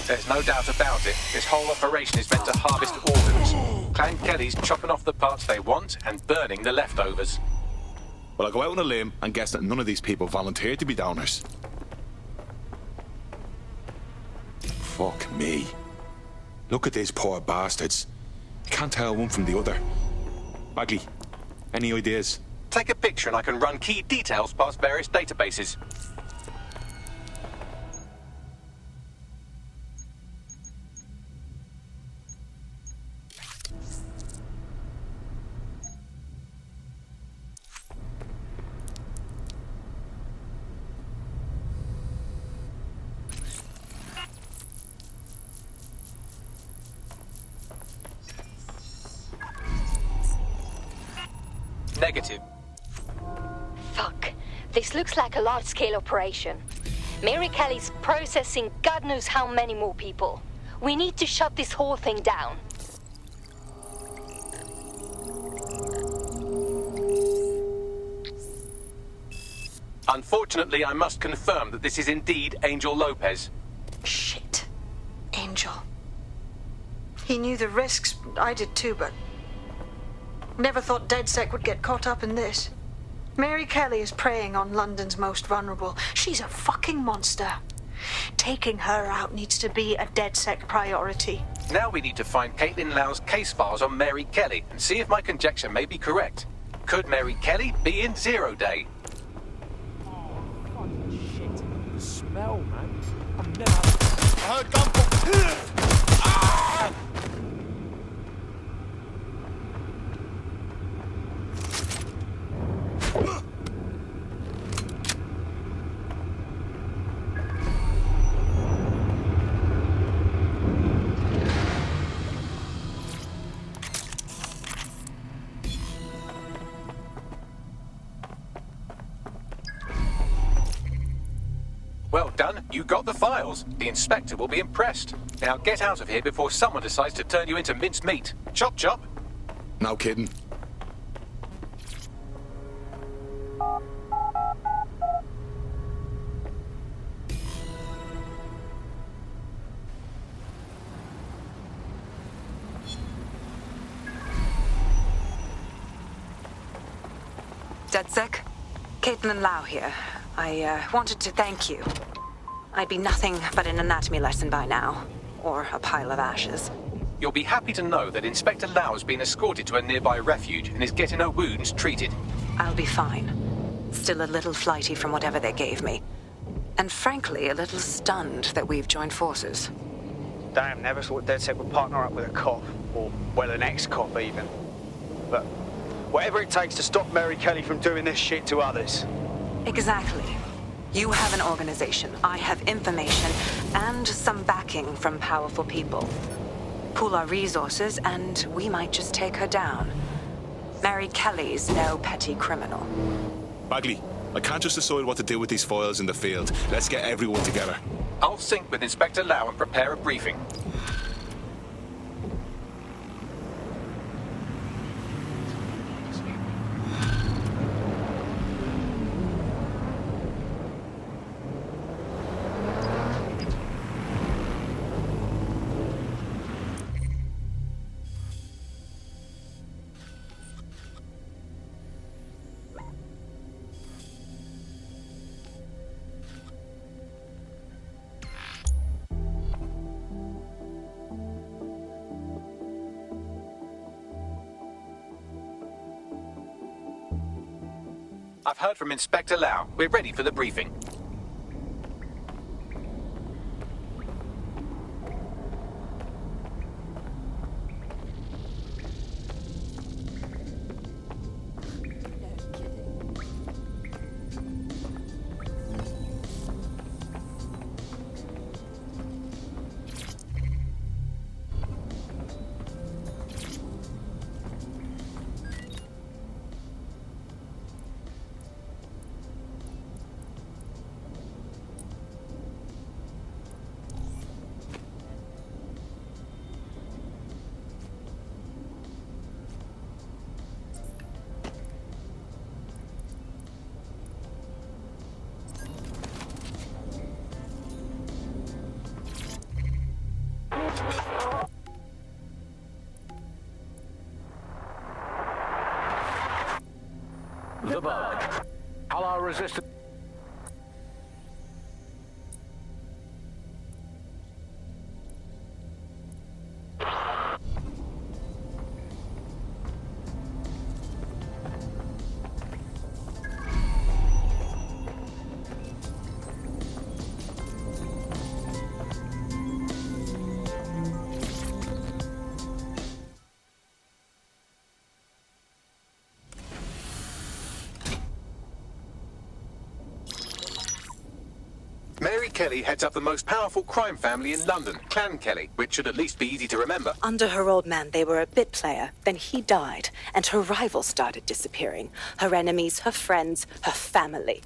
There's no doubt about it. This whole operation is meant to harvest organs. Clan Kelly's chopping off the parts they want and burning the leftovers. Well, I'll go out on a limb and guess that none of these people volunteered to be donors. Fuck me. Look at these poor bastards. Can't tell one from the other. Bagley, any ideas? Take a picture and I can run key details past various databases. Negative. Fuck. This looks like a large-scale operation. Mary Kelly's processing God knows how many more people. We need to shut this whole thing down. Unfortunately, I must confirm that this is indeed Angel Lopez. Shit. Angel. He knew the risks. I did too, but never thought DedSec would get caught up in this. Mary Kelly is preying on London's most vulnerable. She's a fucking monster. Taking her out needs to be a DedSec priority. Now we need to find Caitlin Lau's case files on Mary Kelly and see if my conjecture may be correct. Could Mary Kelly be in Zero Day? Oh, fucking shit. The smell, man. I've never... I heard gunfire. Ah! Well done, you got the files. The inspector will be impressed. Now get out of here before someone decides to turn you into minced meat. Chop chop. No kidding. DedSec? Caitlin Lau here. I wanted to thank you. I'd be nothing but an anatomy lesson by now. Or a pile of ashes. You'll be happy to know that Inspector Lau has been escorted to a nearby refuge and is getting her wounds treated. I'll be fine. Still a little flighty from whatever they gave me. And frankly, a little stunned that we've joined forces. Damn, never thought DedSec would partner up with a cop. Or, well, an ex-cop even. But whatever it takes to stop Mary Kelly from doing this shit to others. Exactly. You have an organization, I have information, and some backing from powerful people. Pool our resources, and we might just take her down. Mary Kelly's no petty criminal. Bagley, I can't just decide what to do with these files in the field. Let's get everyone together. I'll sync with Inspector Lau and prepare a briefing. I've heard from Inspector Lau. We're ready for the briefing. The bug. Allow resistance. Mary Kelly heads up the most powerful crime family in London, Clan Kelly, which should at least be easy to remember. Under her old man, they were a bit player. Then he died, and her rivals started disappearing. Her enemies, her friends, her family.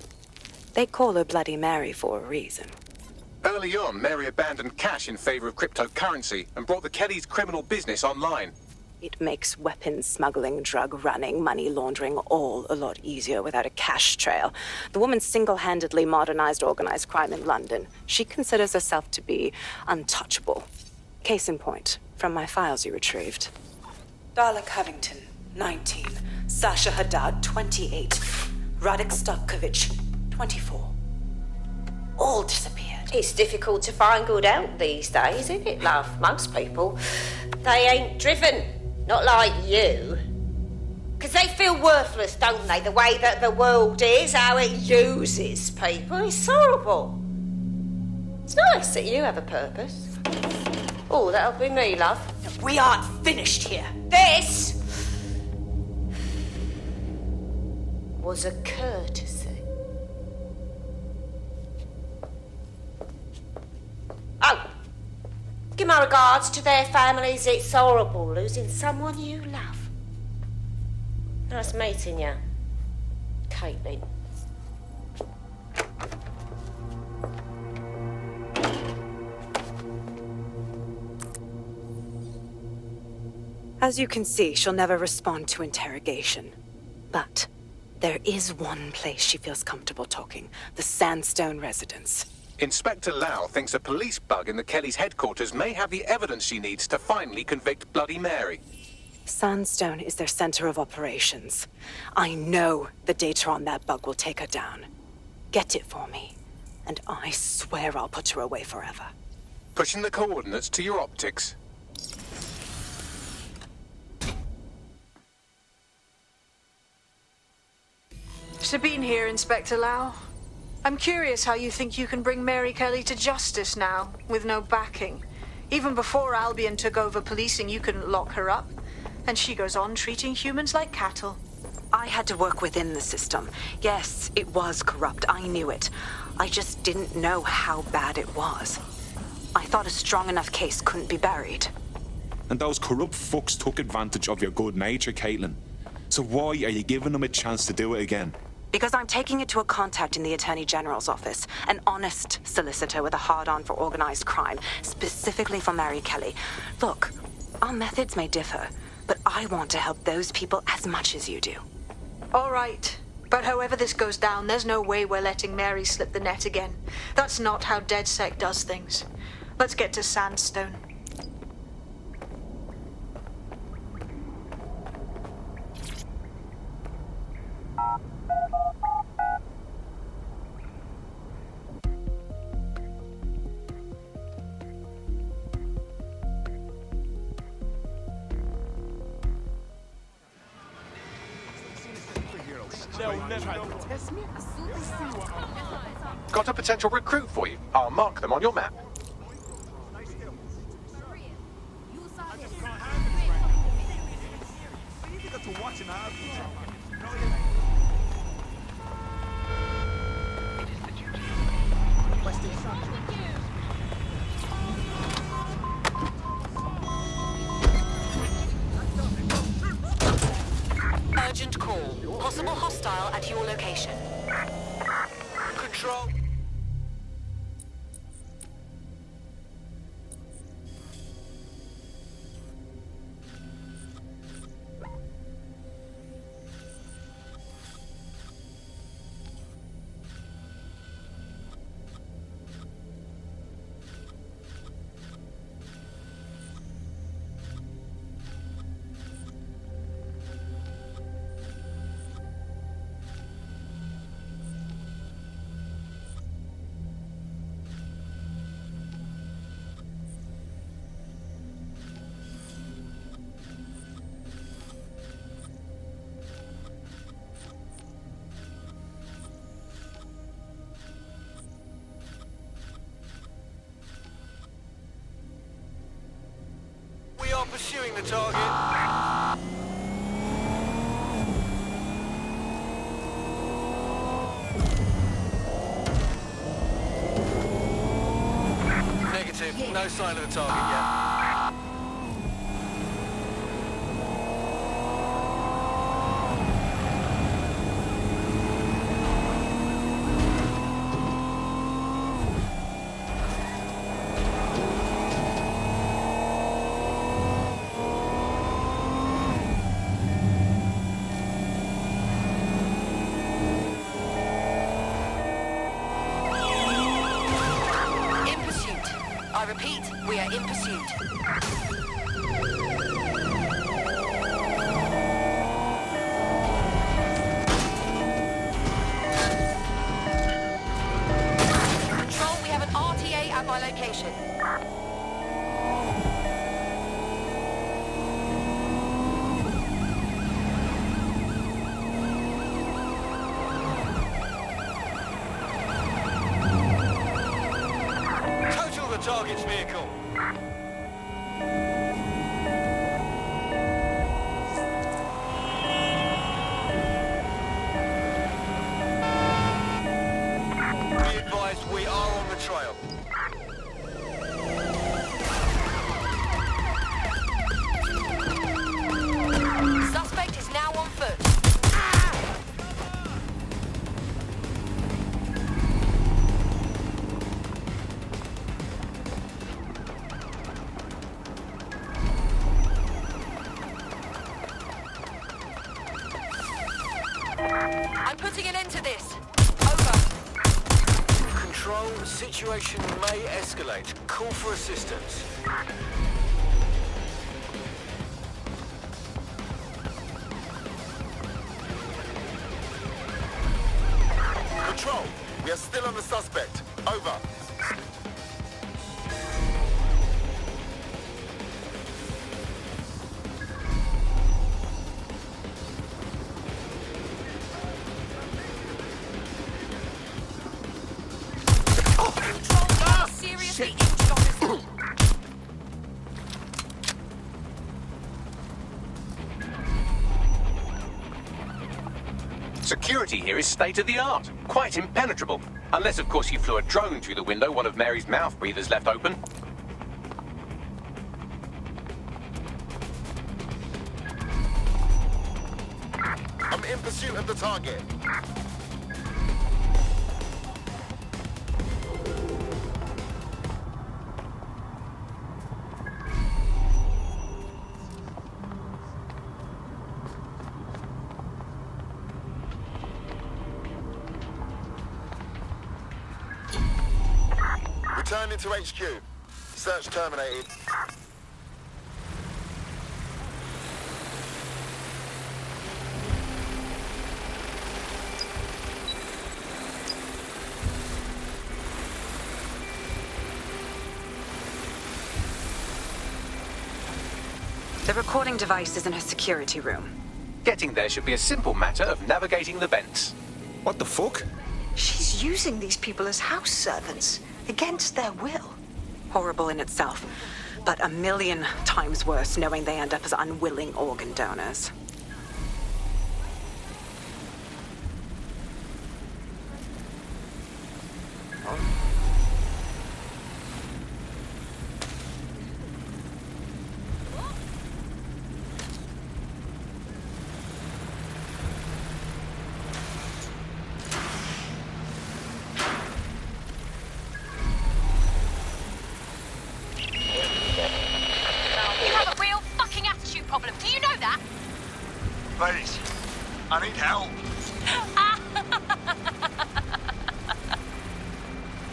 They call her Bloody Mary for a reason. Early on, Mary abandoned cash in favor of cryptocurrency and brought the Kellys' criminal business online. It makes weapons smuggling, drug running, money laundering all a lot easier without a cash trail. The woman single-handedly modernized organized crime in London. She considers herself to be untouchable. Case in point, from my files you retrieved. Darla Covington, 19. Sasha Haddad, 28. Radek Stokovich, 24. All disappeared. It's difficult to find good help these days, isn't it, love? Most people, they ain't driven. Not like you. Because they feel worthless, don't they? The way that the world is, how it uses people. It's horrible. It's nice that you have a purpose. Oh, that'll be me, love. We aren't finished here. This was a courtesy. Oh, give my regards to their families. It's horrible losing someone you love. Nice meeting you, Caitlin. As you can see, she'll never respond to interrogation. But there is one place she feels comfortable talking, the Sandstone residence. Inspector Lau thinks a police bug in the Kellys' headquarters may have the evidence she needs to finally convict Bloody Mary. Sandstone is their center of operations. I know the data on that bug will take her down. Get it for me, and I swear I'll put her away forever. Pushing the coordinates to your optics. Sabine here, Inspector Lau. I'm curious how you think you can bring Mary Kelly to justice now, with no backing. Even before Albion took over policing, you couldn't lock her up. And she goes on treating humans like cattle. I had to work within the system. Yes, it was corrupt. I knew it. I just didn't know how bad it was. I thought a strong enough case couldn't be buried. And those corrupt fucks took advantage of your good nature, Caitlin. So why are you giving them a chance to do it again? Because I'm taking it to a contact in the Attorney General's office, an honest solicitor with a hard-on for organized crime, specifically for Mary Kelly. Look, our methods may differ, but I want to help those people as much as you do. All right. But however this goes down, there's no way we're letting Mary slip the net again. That's not how DedSec does things. Let's get to Sandstone. They'll Got a potential recruit for you. I'll mark them on your map. Urgent call. Possible hostile at your location. Control. We are pursuing the target. Negative. No sign of the target yet. I repeat, we are in pursuit. Control, we have an RTA at my location. Target's vehicle. Be advised, we are on the trail. Suspect is now on foot. I'm putting an end to this. Over. Control, situation may escalate. Call for assistance. Control, we are still on the suspect. Over. Seriously injured officer. Security here is state-of-the-art. Quite impenetrable. Unless, of course, you flew a drone through the window one of Mary's mouth breathers left open. I'm in pursuit of the target. Returning to HQ. Search terminated. The recording device is in her security room. Getting there should be a simple matter of navigating the vents. What the fuck? She's using these people as house servants, against their will. Horrible in itself, but a million times worse knowing they end up as unwilling organ donors. Please, I need help.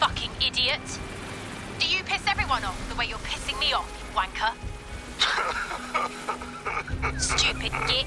Fucking idiot. Do you piss everyone off the way you're pissing me off, you wanker? Stupid git.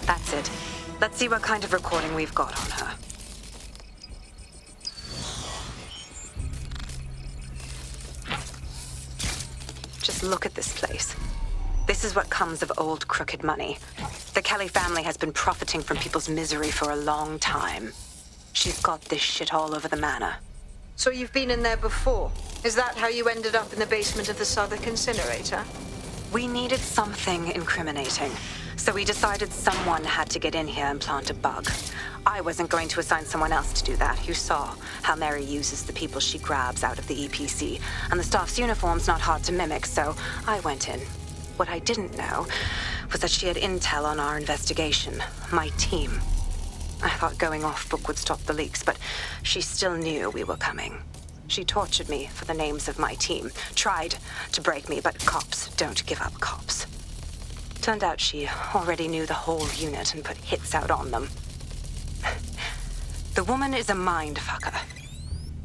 That's it. Let's see what kind of recording we've got on her. Just look at this place. This is what comes of old crooked money. The Kelly family has been profiting from people's misery for a long time. She's got this shit all over the manor. So you've been in there before? Is that how you ended up in the basement of the Southwark incinerator? We needed something incriminating, so we decided someone had to get in here and plant a bug. I wasn't going to assign someone else to do that. You saw how Mary uses the people she grabs out of the EPC, and the staff's uniform's not hard to mimic, so I went in. What I didn't know was that she had intel on our investigation, my team. I thought going off book would stop the leaks, but she still knew we were coming. She tortured me for the names of my team, tried to break me, but cops don't give up cops. Turned out she already knew the whole unit and put hits out on them. The woman is a mind fucker.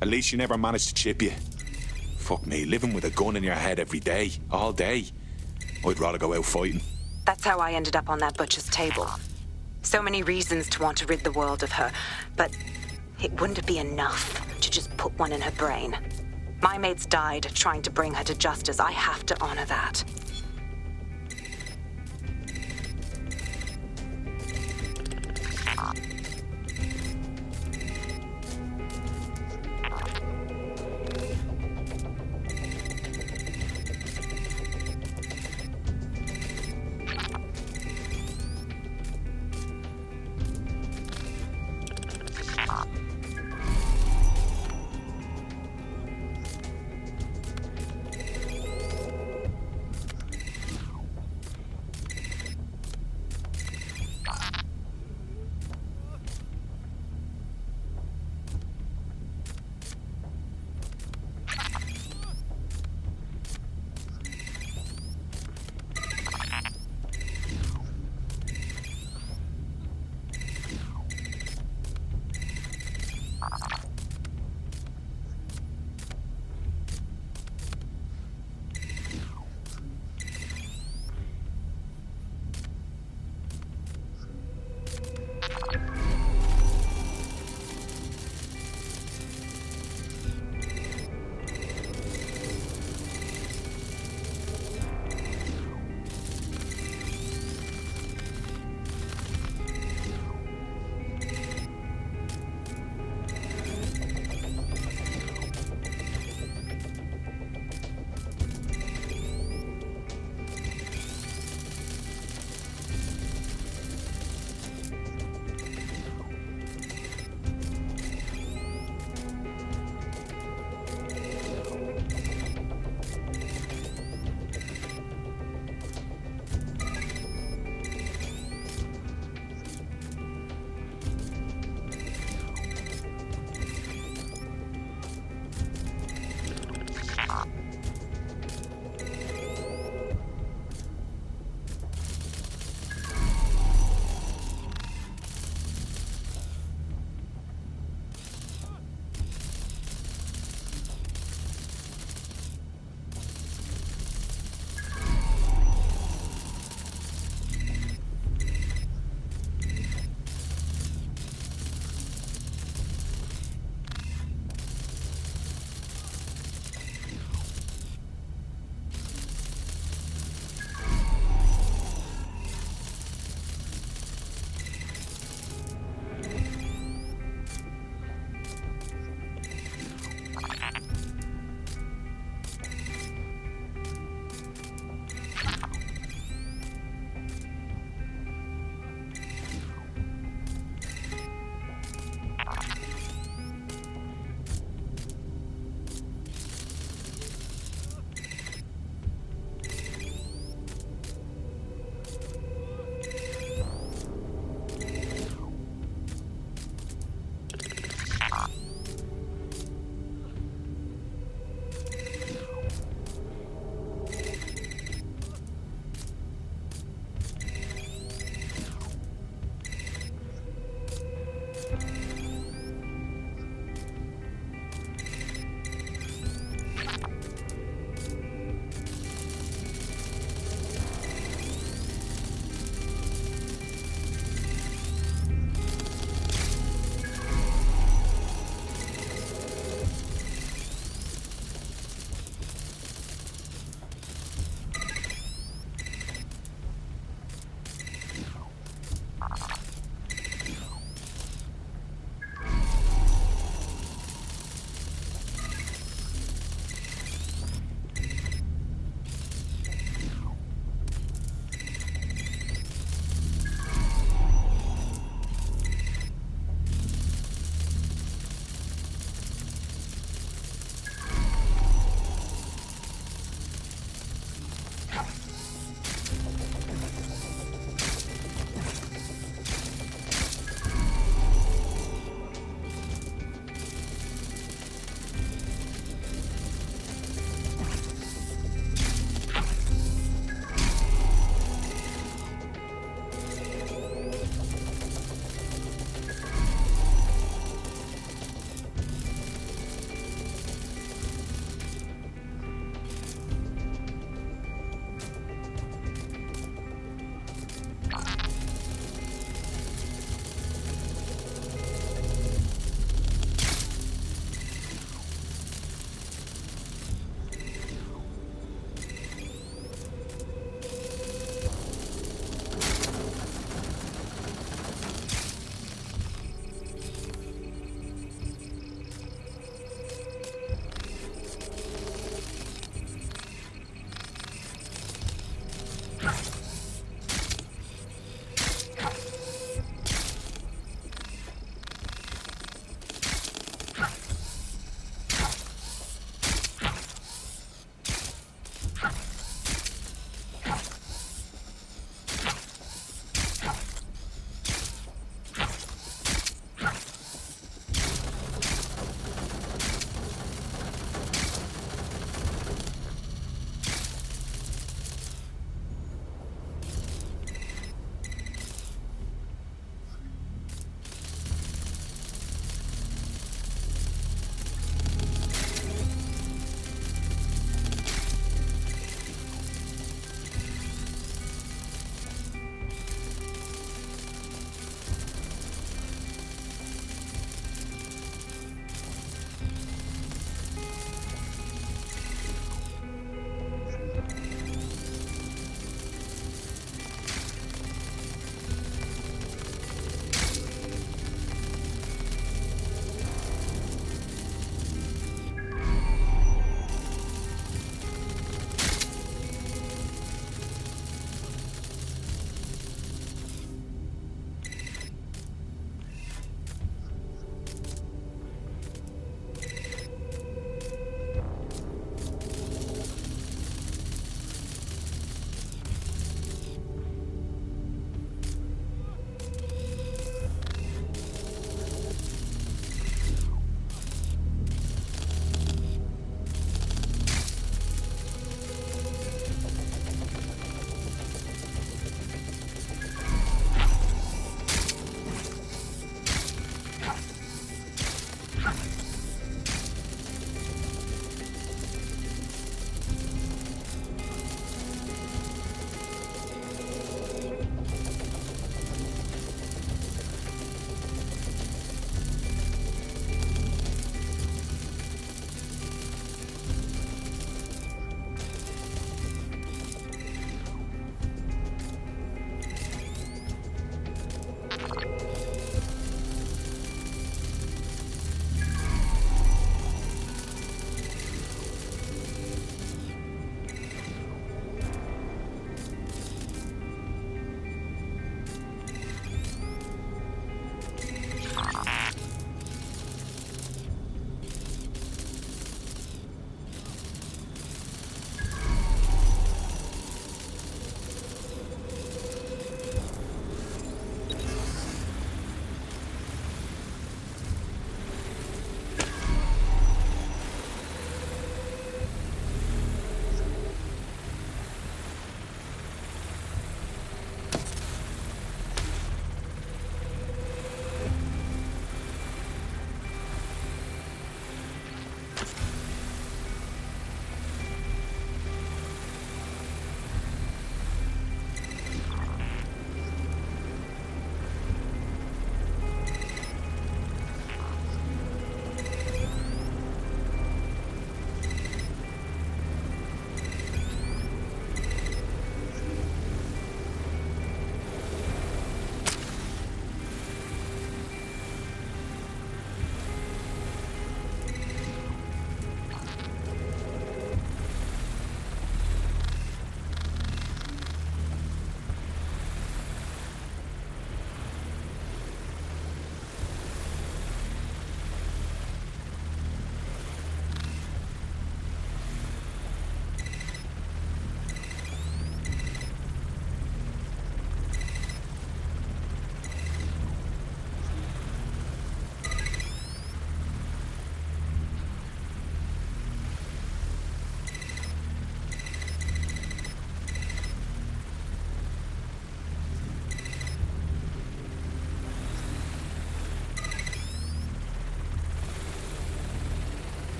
At least she never managed to chip you. Fuck me, living with a gun in your head every day, all day. I'd rather go out fighting. That's how I ended up on that butcher's table. So many reasons to want to rid the world of her, but it wouldn't be enough to just put one in her brain. My mates died trying to bring her to justice. I have to honor that.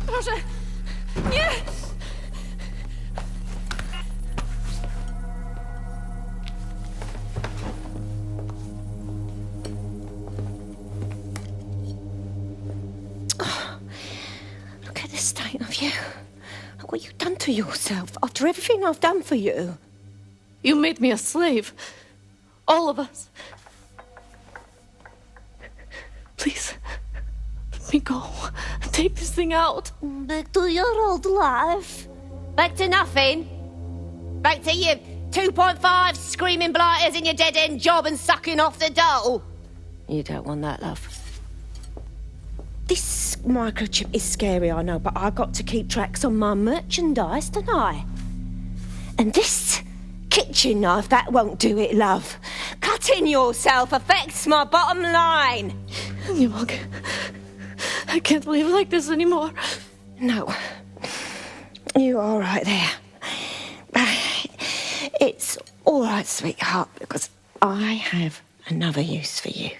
Proszę! Nie! Look at the state of you. Look what you've done to yourself after everything I've done for you. You made me a slave. All of us. Please, let me go. Take this thing out. Back to your old life. Back to nothing. Back to you 2.5 screaming blighters in your dead-end job and sucking off the dole. You don't want that, love. This microchip is scary, I know, but I got to keep tracks on my merchandise, don't I? And this kitchen knife, that won't do it, love. Cutting yourself affects my bottom line. Look, I can't live like this anymore. No. You're all right there. It's all right, sweetheart, because I have another use for you.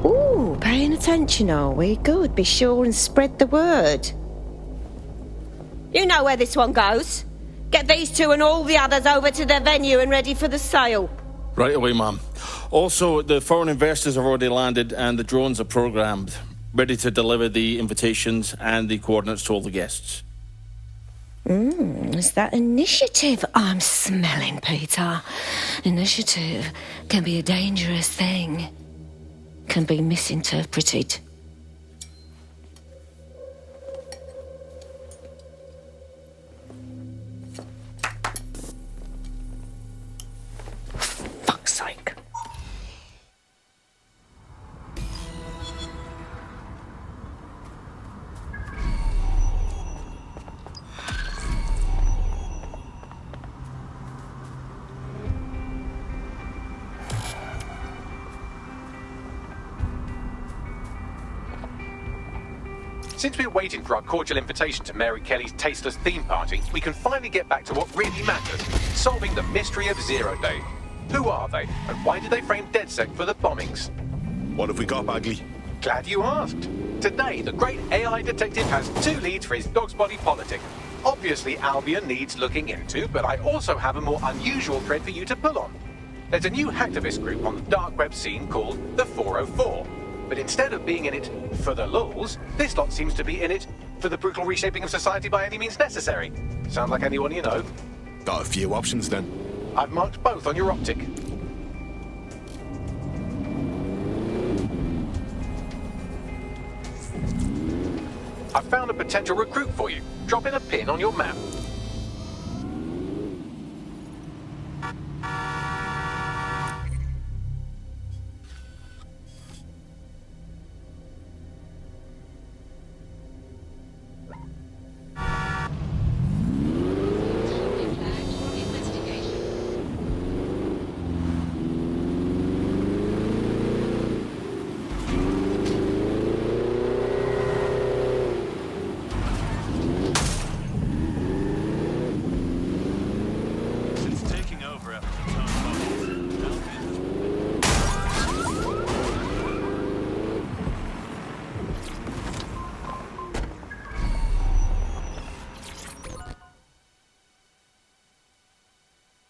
Ooh, paying attention, are we? Good. Be sure and spread the word. You know where this one goes. Get these two and all the others over to their venue and ready for the sale. Right away, Mom. Also, the foreign investors have already landed and the drones are programmed, ready to deliver the invitations and the coordinates to all the guests. Is that initiative I'm smelling, Peter? Initiative can be a dangerous thing. Can be misinterpreted. Since we're waiting for our cordial invitation to Mary Kelly's tasteless theme party, we can finally get back to what really matters, solving the mystery of Zero Day. Who are they, and why did they frame DedSec for the bombings? What have we got, Bagley? Glad you asked. Today, the great AI detective has 2 leads for his dog's body politic. Obviously, Albion needs looking into, but I also have a more unusual thread for you to pull on. There's a new hacktivist group on the dark web scene called the 404. But instead of being in it for the lulz, this lot seems to be in it for the brutal reshaping of society by any means necessary. Sound like anyone you know? Got a few options then. I've marked both on your optic. I've found a potential recruit for you. Drop in a pin on your map.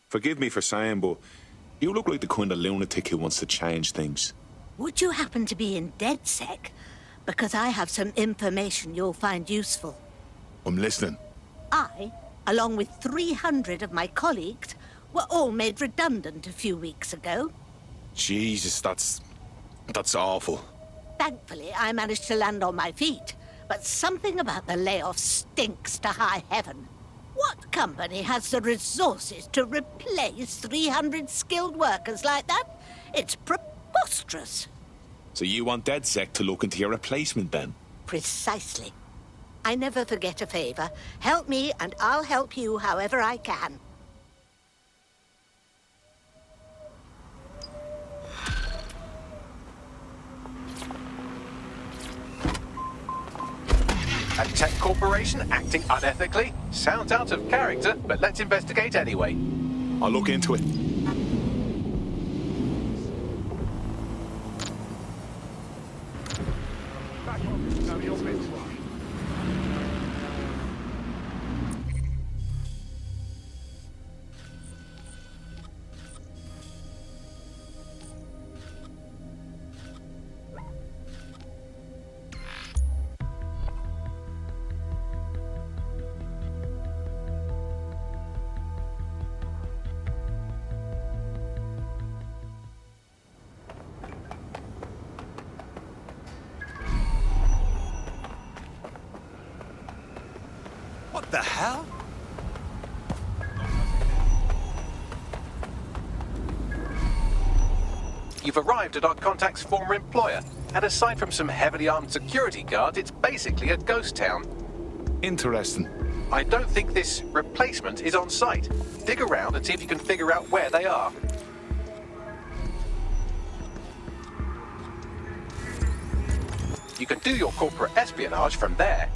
Forgive me for saying, but you look like the kind of lunatic who wants to change things. Would you happen to be in DedSec? Because I have some information you'll find useful. I'm listening. I, along with 300 of my colleagues, were all made redundant a few weeks ago. Jesus, that's awful. Thankfully, I managed to land on my feet, but something about the layoff stinks to high heaven. What company has the resources to replace 300 skilled workers like that? It's preposterous. So you want DedSec to look into your replacement then? Precisely. I never forget a favor. Help me and I'll help you however I can. A tech corporation acting unethically? Sounds out of character, but let's investigate anyway. I'll look into it. What the hell? You've arrived at our contact's former employer, and aside from some heavily armed security guards, it's basically a ghost town. Interesting. I don't think this replacement is on site. Dig around and see if you can figure out where they are. You can do your corporate espionage from there.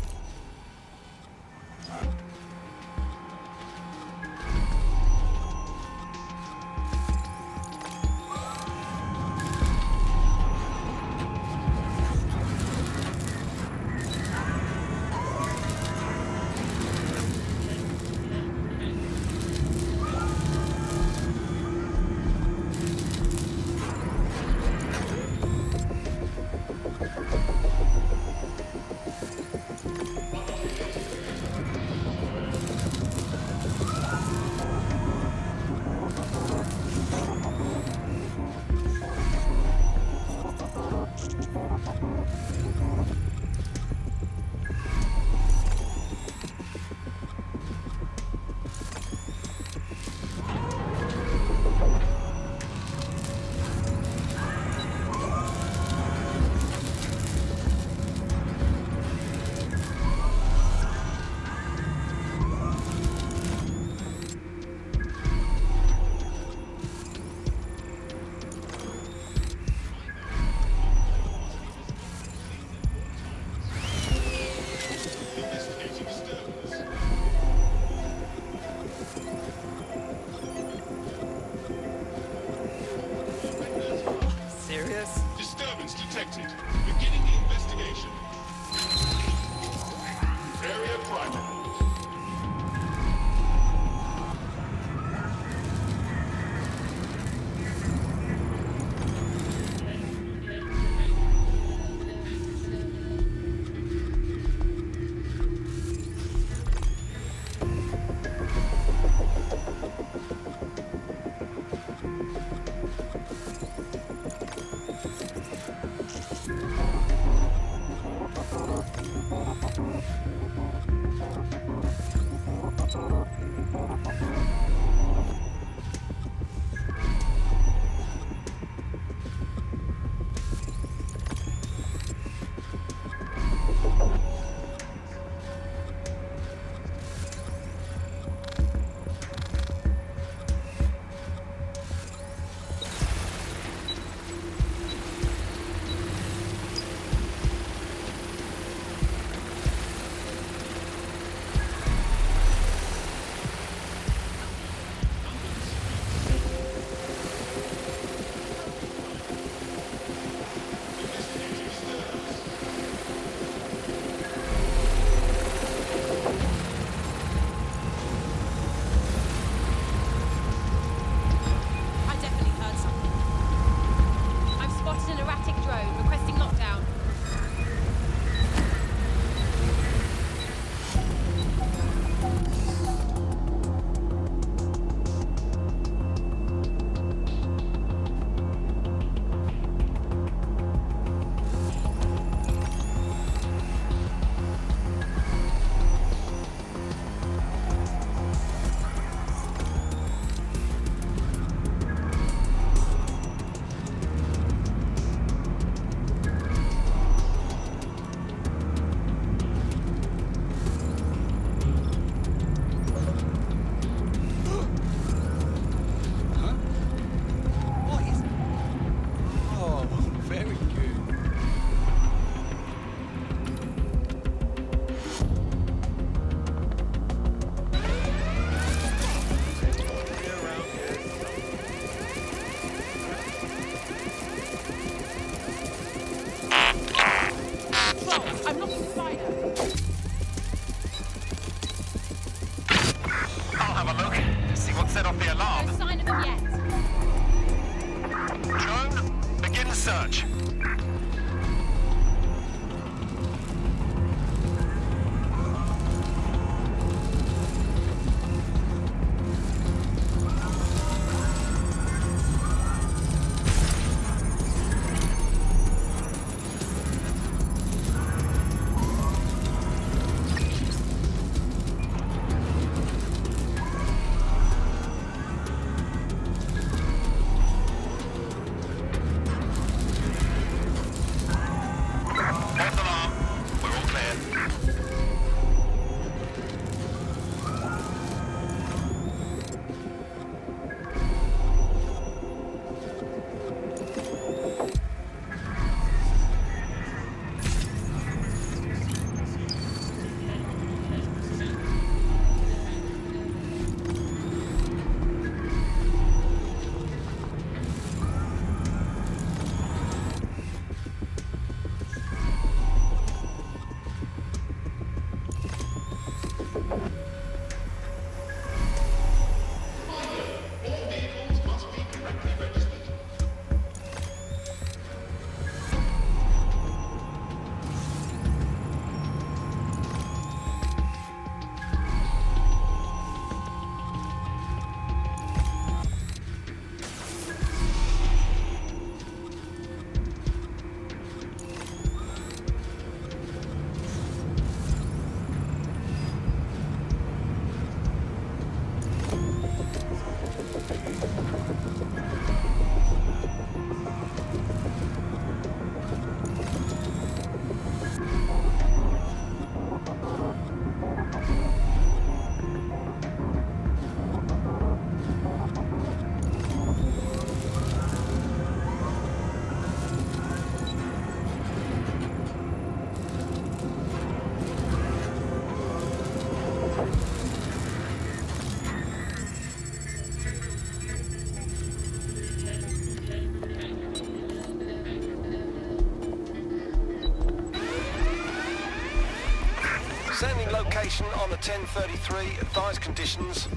Sending location on the 1033. Advised conditions.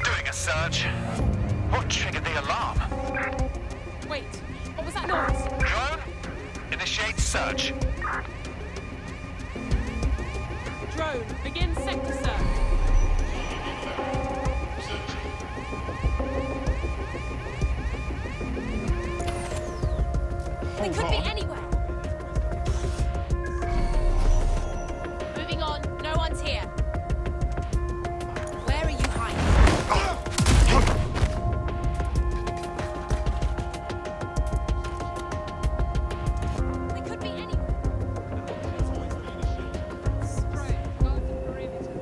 Doing a search. What triggered the alarm? Wait, what was that noise? Drone, initiate search. Drone, begin sector search. We could be anywhere. Moving on, no one's here. Where are you hiding? We could be anywhere. Spray, go to the perimeter.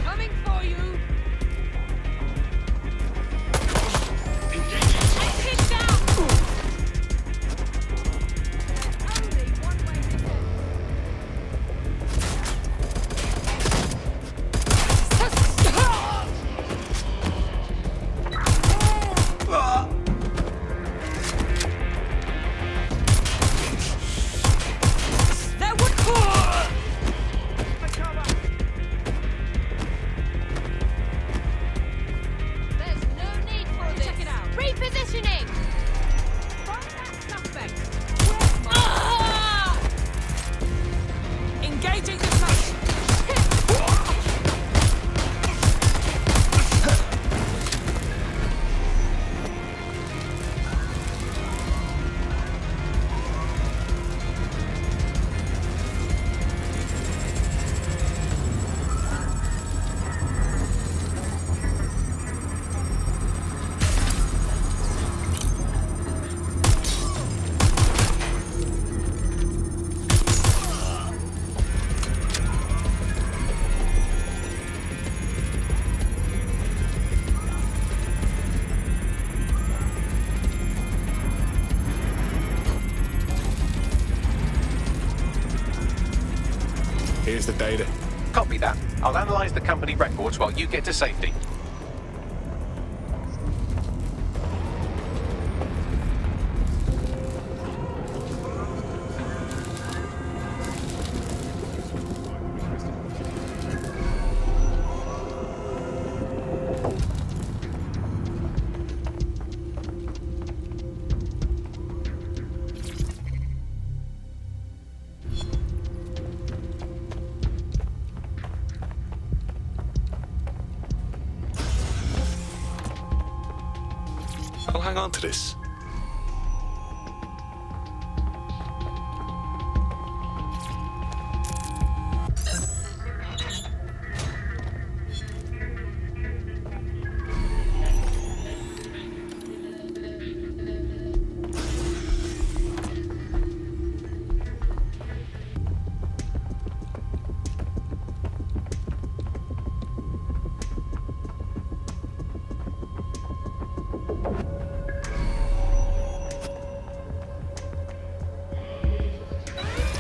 Coming for you. I kicked out. Only one way to go. There would There's no need for this. Check it out. Repositioning. Find that suspect. Where's my... Engaging the suspect. Here's the data. Copy that. I'll analyze the company records while you get to safety. I'll hang on to this.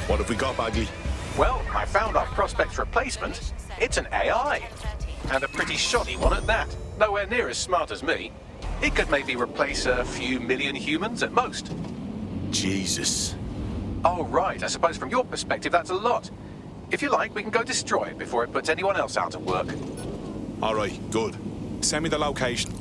What have we got, Bagley? Well, I found our prospect's replacement. It's an AI. And a pretty shoddy one at that. Nowhere near as smart as me. It could maybe replace a few million humans at most. Jesus. Oh, right. I suppose from your perspective that's a lot. If you like, we can go destroy it before it puts anyone else out of work. All right, good. Send me the location.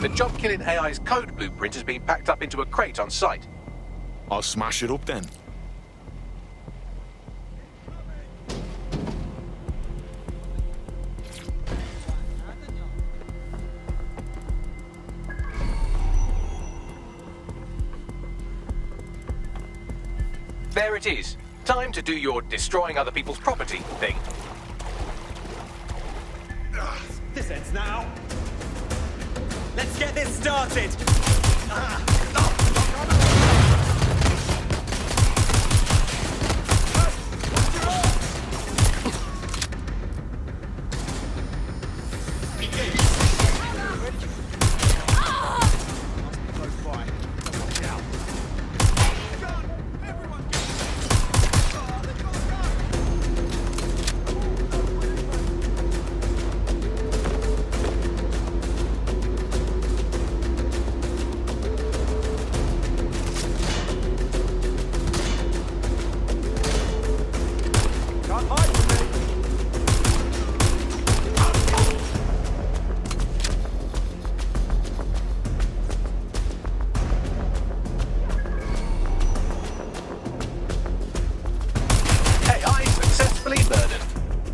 The job-killing AI's code blueprint has been packed up into a crate on site. I'll smash it up then. There it is. Time to do your destroying other people's property thing. This ends now. Let's get this started.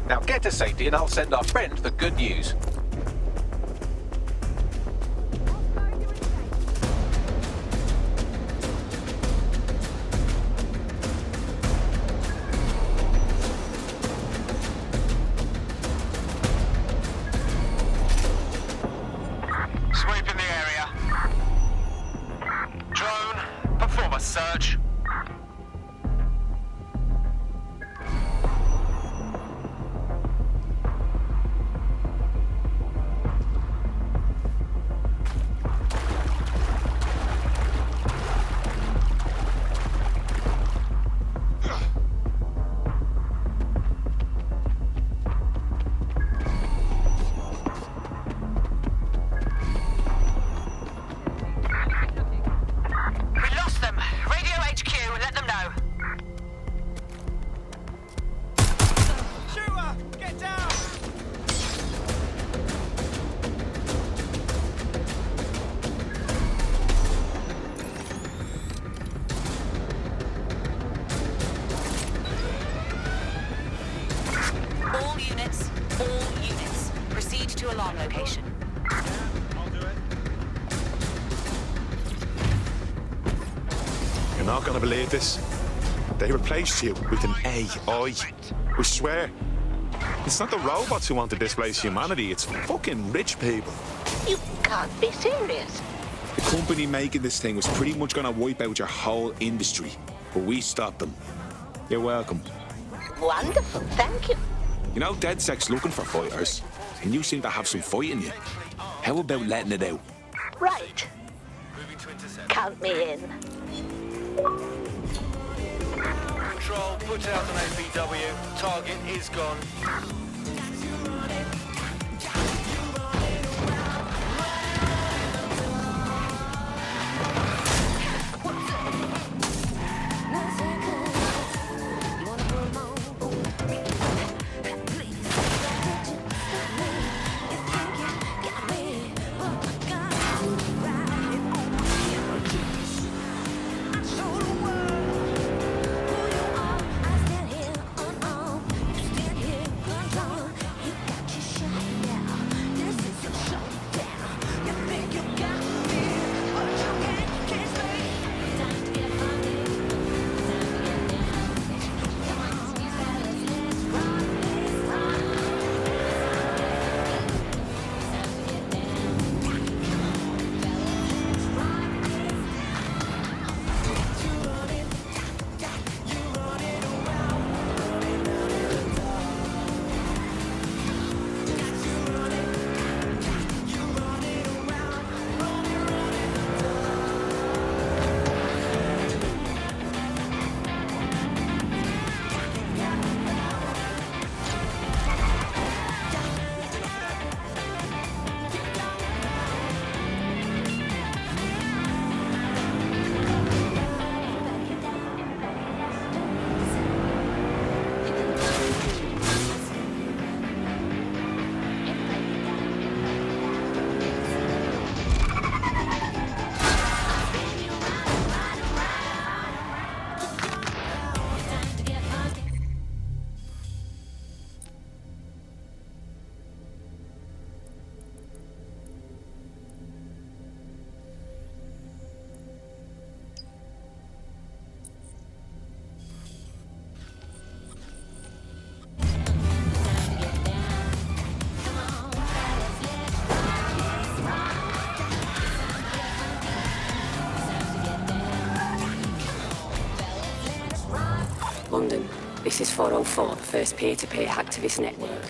Now get to safety and I'll send our friend the good news. Sweep in the area. Drone, perform a search. All units, proceed to alarm location. I'll do it. You're not gonna believe this. They replaced you with an AI. We swear. It's not the robots who want to displace humanity, it's fucking rich people. You can't be serious. The company making this thing was pretty much gonna wipe out your whole industry, but we stopped them. You're welcome. Wonderful, thank you. You know, DedSec's looking for fighters, and you seem to have some fight in you. How about letting it out? Right. Count me in. Control, put out an APW. Target is gone. London. This is 404, the first peer-to-peer hacktivist network.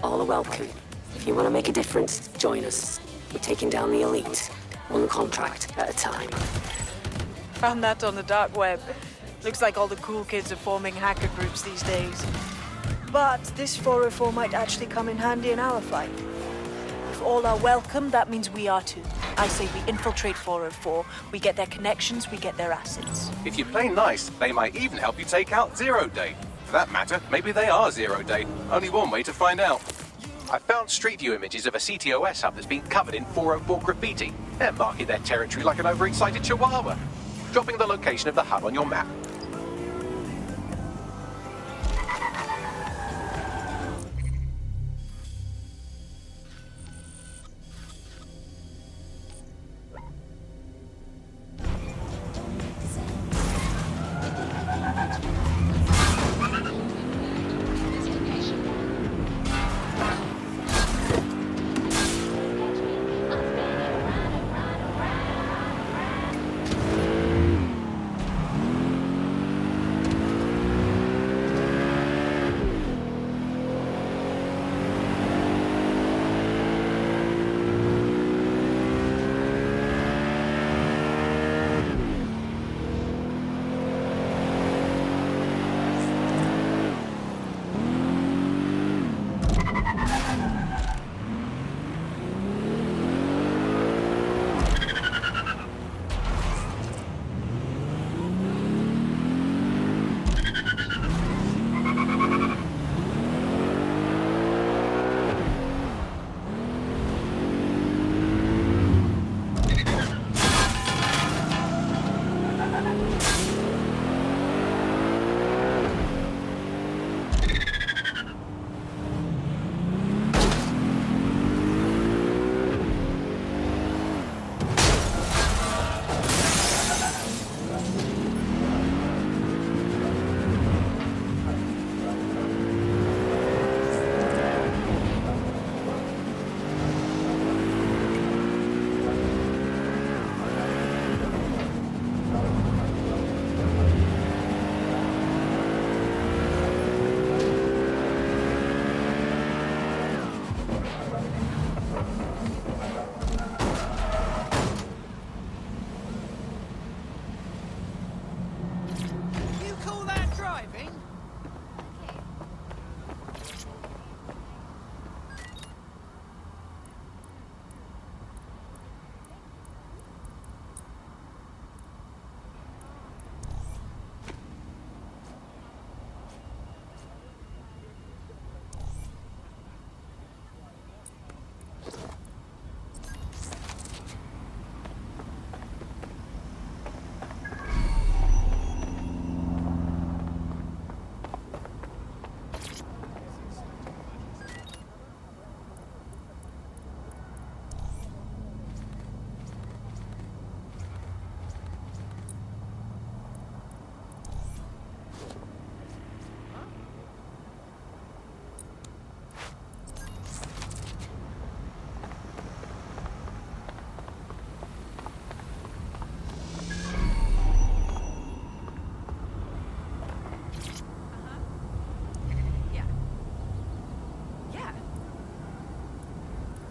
All are welcome. If you want to make a difference, join us. We're taking down the elite, one contract at a time. Found that on the dark web. Looks like all the cool kids are forming hacker groups these days. But this 404 might actually come in handy in our fight. If all are welcome, that means we are too. I say we infiltrate 404, we get their connections, we get their assets. If you play nice, they might even help you take out Zero Day. For that matter, maybe they are Zero Day. Only one way to find out. I found Street View images of a CTOS hub that's been covered in 404 graffiti. They're marking their territory like an overexcited chihuahua. Dropping the location of the hub on your map.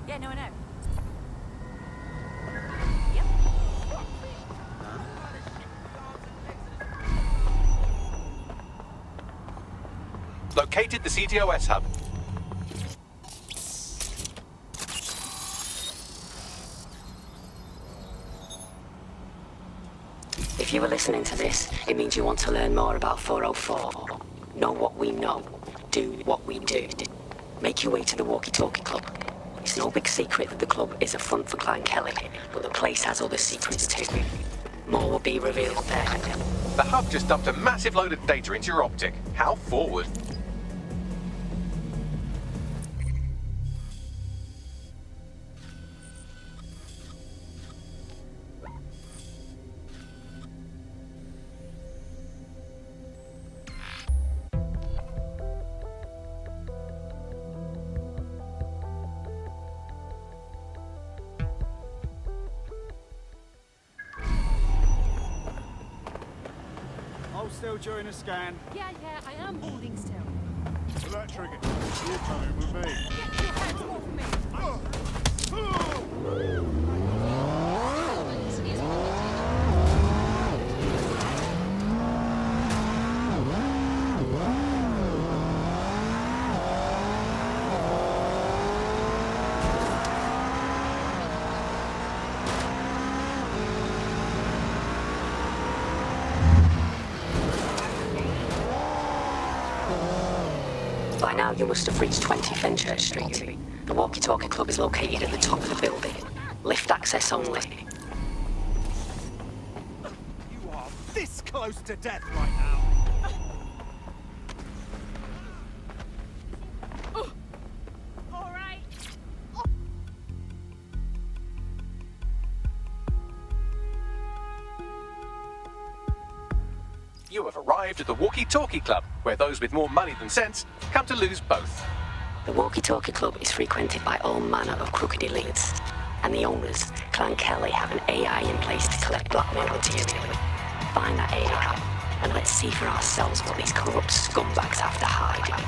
Yeah, no, I know. Located the CTOS hub. If you were listening to this, it means you want to learn more about 404. Know what we know. Do what we do. Make your way to the Walkie Talkie Club. It's no big secret that the club is a front for Clan Kelly, but the place has other secrets too. More will be revealed there. The hub just dumped a massive load of data into your optic. How forward? still during a scan? Yeah, I am holding still. Electric, you're coming with me. Get your hands off me! By now, you must have reached 20 Fenchurch Street. The walkie-talkie club is located at the top of the building. Lift access only. You are this close to death right now. All right. You have arrived at the Walkie-Talkie Club, where those with more money than sense come to lose both. The walkie-talkie club is frequented by all manner of crooked elites, and the owners, Clan Kelly, have an AI in place to collect blackmail material. Find that AI, and let's see for ourselves what these corrupt scumbags have to hide.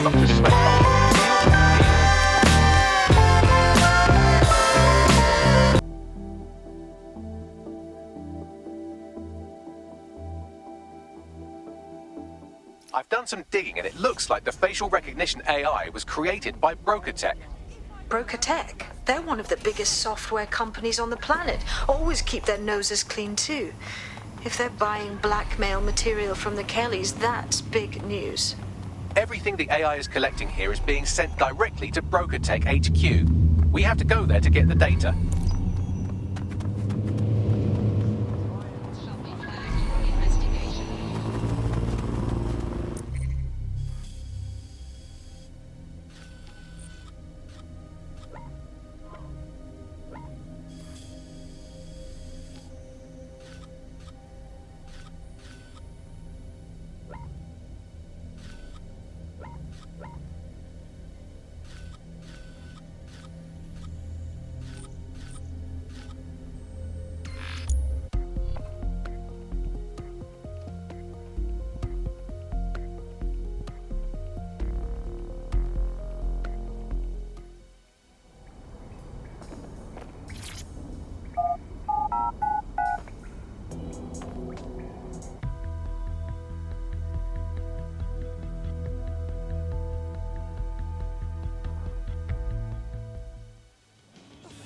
not to sweat. I've done some digging and it looks like the facial recognition AI was created by Broker Tech. Broker Tech? They're one of the biggest software companies on the planet. Always keep their noses clean too. If they're buying blackmail material from the Kellys, that's big news. Everything the AI is collecting here is being sent directly to Broker Tech HQ. We have to go there to get the data.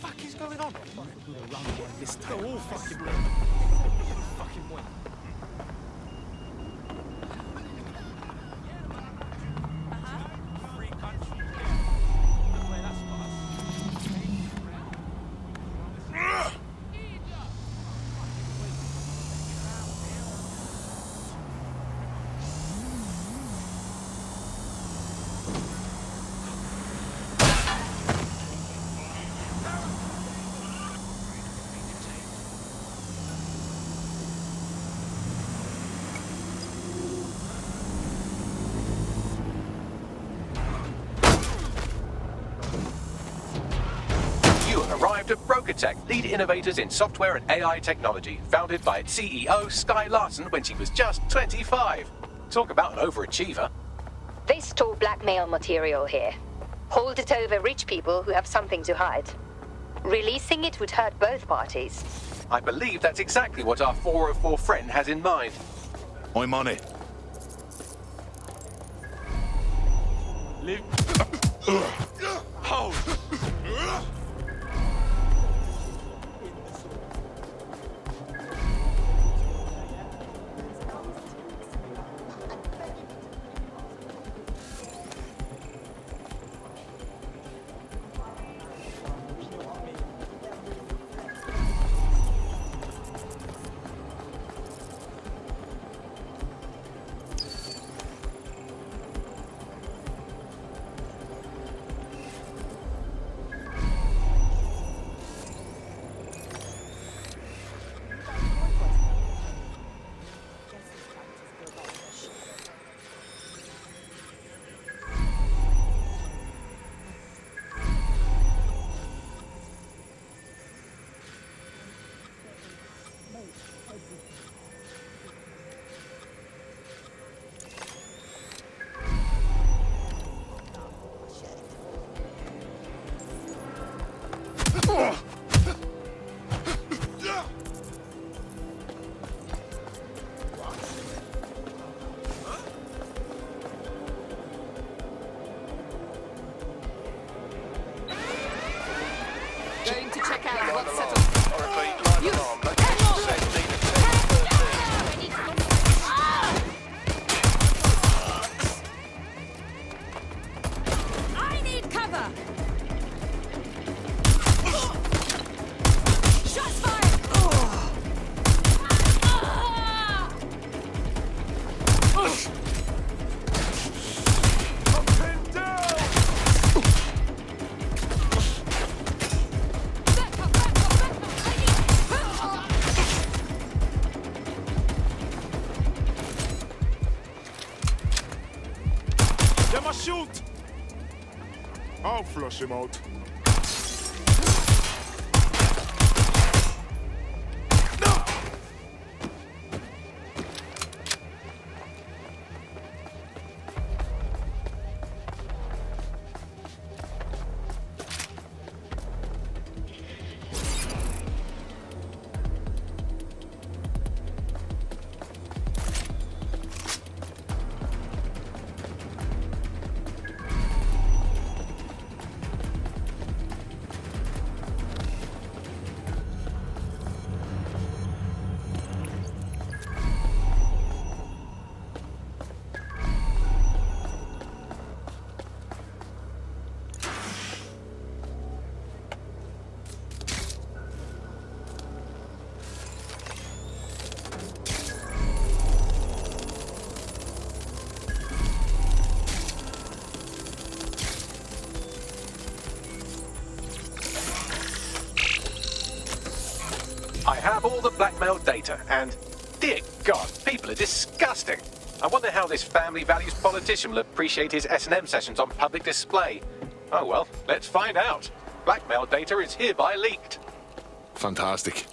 What is going on? They're all fucking fucking way. Arrived at Broker Tech, lead innovators in software and AI technology, founded by its CEO, Sky Larson, when she was just 25. Talk about an overachiever. They store blackmail material here. Hold it over rich people who have something to hide. Releasing it would hurt both parties. I believe that's exactly what our 404 friend has in mind. I'm on it. Live. Hold. Going to check out what's settled. You I need cover. Shots fired. I'm pinned down. Shoot! I'll flush him out. have all the blackmail data, and dear God, people are disgusting. I wonder how this family values politician will appreciate his S&M sessions on public display. Oh well, let's find out. Blackmail data is hereby leaked. Fantastic.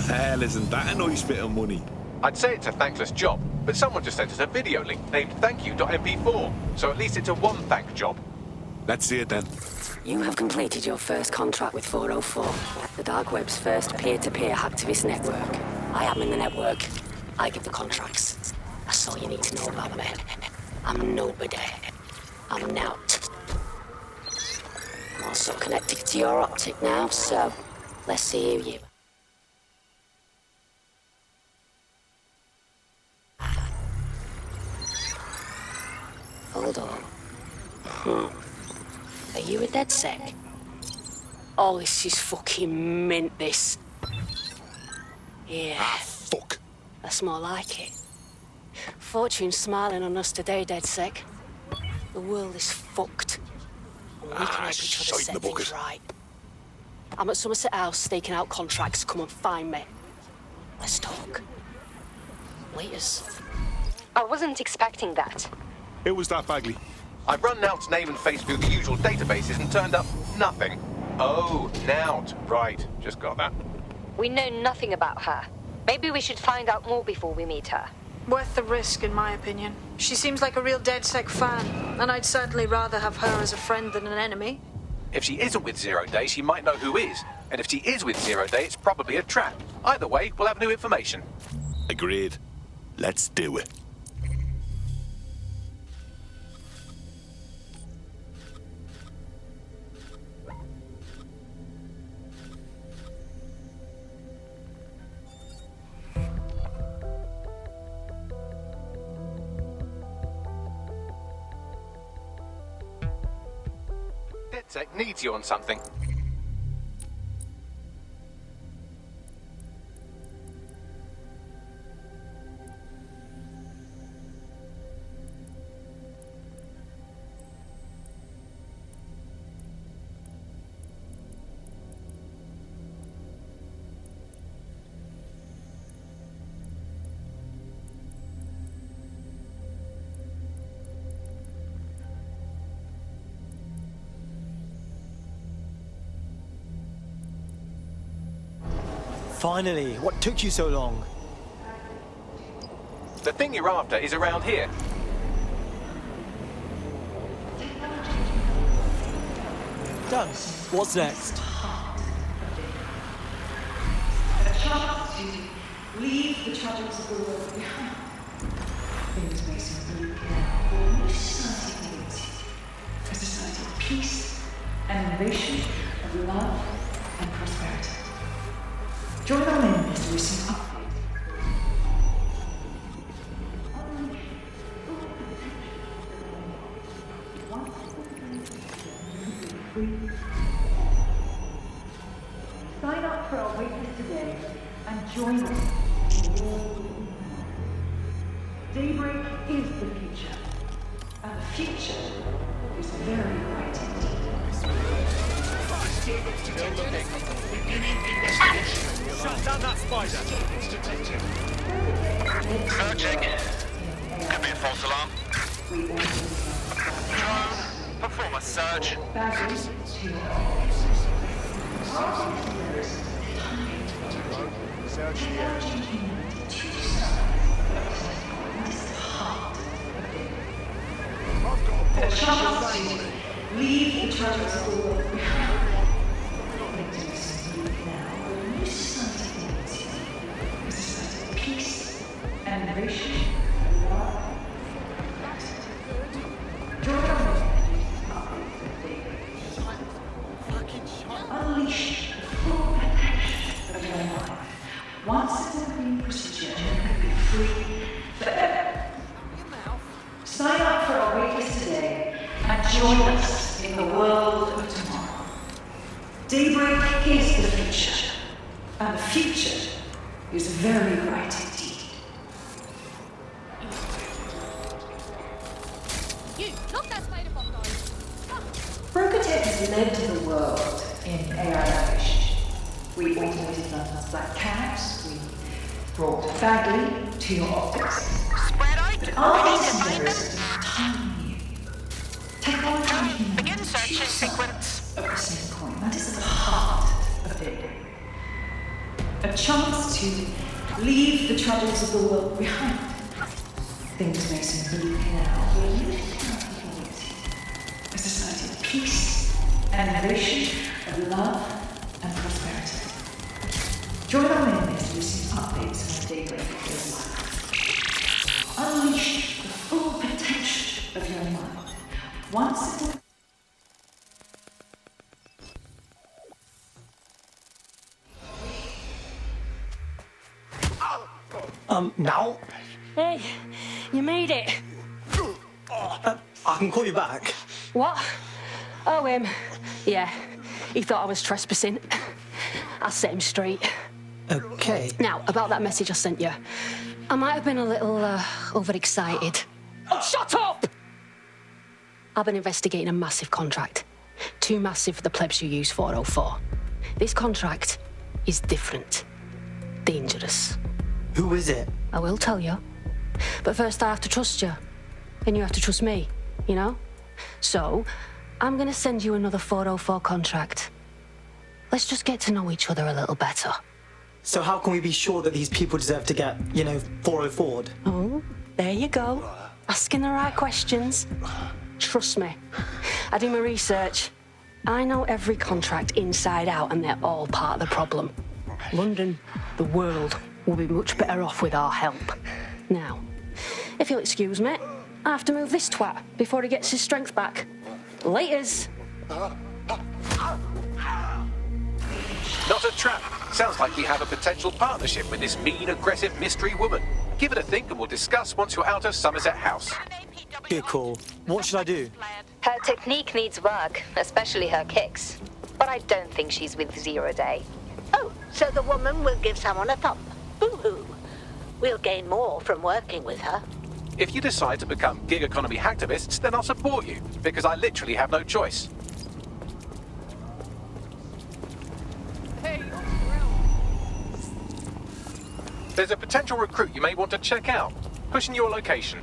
Hell, isn't that a nice bit of money? I'd say it's a thankless job, but someone just sent us a video link named thankyou.mp4, so at least it's a one-thank job. Let's see it then. You have completed your first contract with 404, the dark web's first peer-to-peer hacktivist network. I am in the network. I give the contracts. That's all you need to know about me. I'm nobody. I'm Nout. I'm also connected to your optic now, so let's see who you... Hold on. Are you a DedSec? Oh, this is fucking mint, this. Yeah. Ah, fuck. That's more like it. Fortune's smiling on us today, DedSec. The world is fucked. And we can help each other set things right. I'm at Somerset House staking out contracts. Come and find me. Let's talk. Laters. I wasn't expecting that. Who was that, Bagley? I've run Nout's name and face through the usual databases and turned up nothing. Oh, Nout. Right, just got that. We know nothing about her. Maybe we should find out more before we meet her. Worth the risk, in my opinion. She seems like a real DedSec fan, and I'd certainly rather have her as a friend than an enemy. If she isn't with Zero Day, she might know who is. And if she is with Zero Day, it's probably a trap. Either way, we'll have new information. Agreed. Let's do it. DedSec needs you on something. Finally, what took you so long? The thing you're after is around here. Done. What's next? A chance to leave the troubles of the world behind. Things may seem bleak now, but which society needs a society of peace and innovation, of love and prosperity. Join on in as we see update. Sign up for our waitlist today and join us. Daybreak is the future, and the future is very bright indeed. Shut down that spider! Searching. Could be a false alarm. Drone, perform a search. Search the area. The chance to leave the troubles of the world behind. Now, a new society awaits you. A society of peace and innovation and love. Unleash the full potential of your life. Once it's been procedure, you can be free forever. Sign up for our waitlist today and join us in the world of tomorrow. Daybreak is the future, and the future is very bright indeed. You, knock that spider bomb down. Brokotech has led the world in AI innovation. We automated London's Black Cabs, we brought Bagley to your office. Spread out. Our passengers are entirely new. Technology Begin searching sequence. of the same coin. That is at the heart of it. A chance to leave the troubles of the world behind. Things may seem bleak now, but you can a society of peace and innovation, of love and prosperity. Join our mailing list to receive updates on Daybreak of your life. Unleash the full potential of your mind. Once it now? Hey, you made it. I can call you back. What? Oh, him. Yeah, he thought I was trespassing. I'll set him straight. Okay. Now, about that message I sent you. I might have been a little overexcited. Oh, shut up! I've been investigating a massive contract. Too massive for the plebs who use 404. This contract is different. Dangerous. Who is it? I will tell you. But first I have to trust you. And you have to trust me, you know? So, I'm gonna send you another 404 contract. Let's just get to know each other a little better. So how can we be sure that these people deserve to get, 404'd? Oh, there you go. Asking the right questions. Trust me. I do my research. I know every contract inside out, and they're all part of the problem. London, the world, will be much better off with our help. Now, if you'll excuse me, I have to move this twat before he gets his strength back. Laters. Not a trap. Sounds like we have a potential partnership with this mean, aggressive mystery woman. Give it a think and we'll discuss once you're out of Somerset House. Good call. What should I do? Her technique needs work, especially her kicks. But I don't think she's with Zero Day. Oh, so the woman will give someone a thump. Boo-hoo. We'll gain more from working with her. If you decide to become gig economy hacktivists, then I'll support you, because I literally have no choice. Hey, There's a potential recruit you may want to check out. Pushing your location.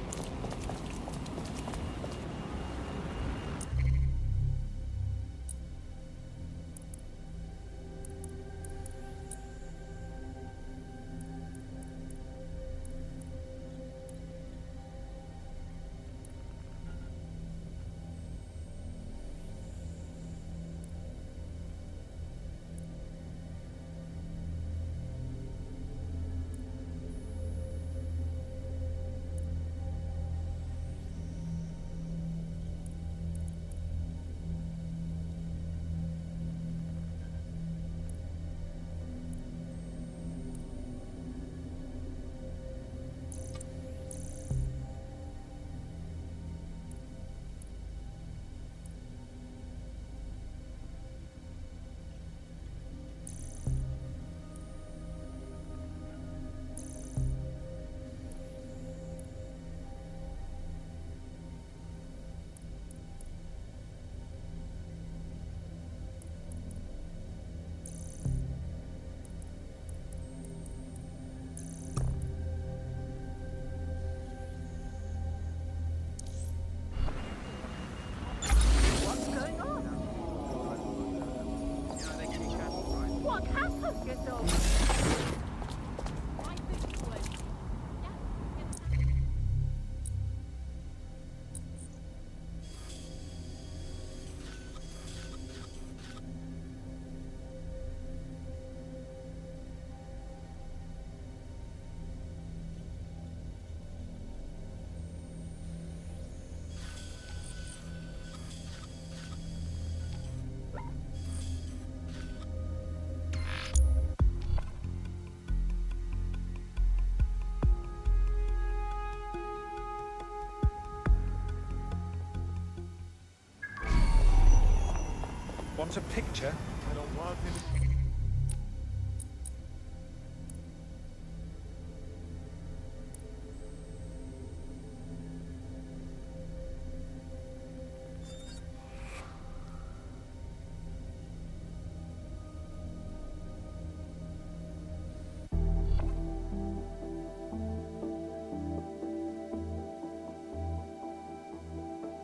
Want a picture? I don't want him.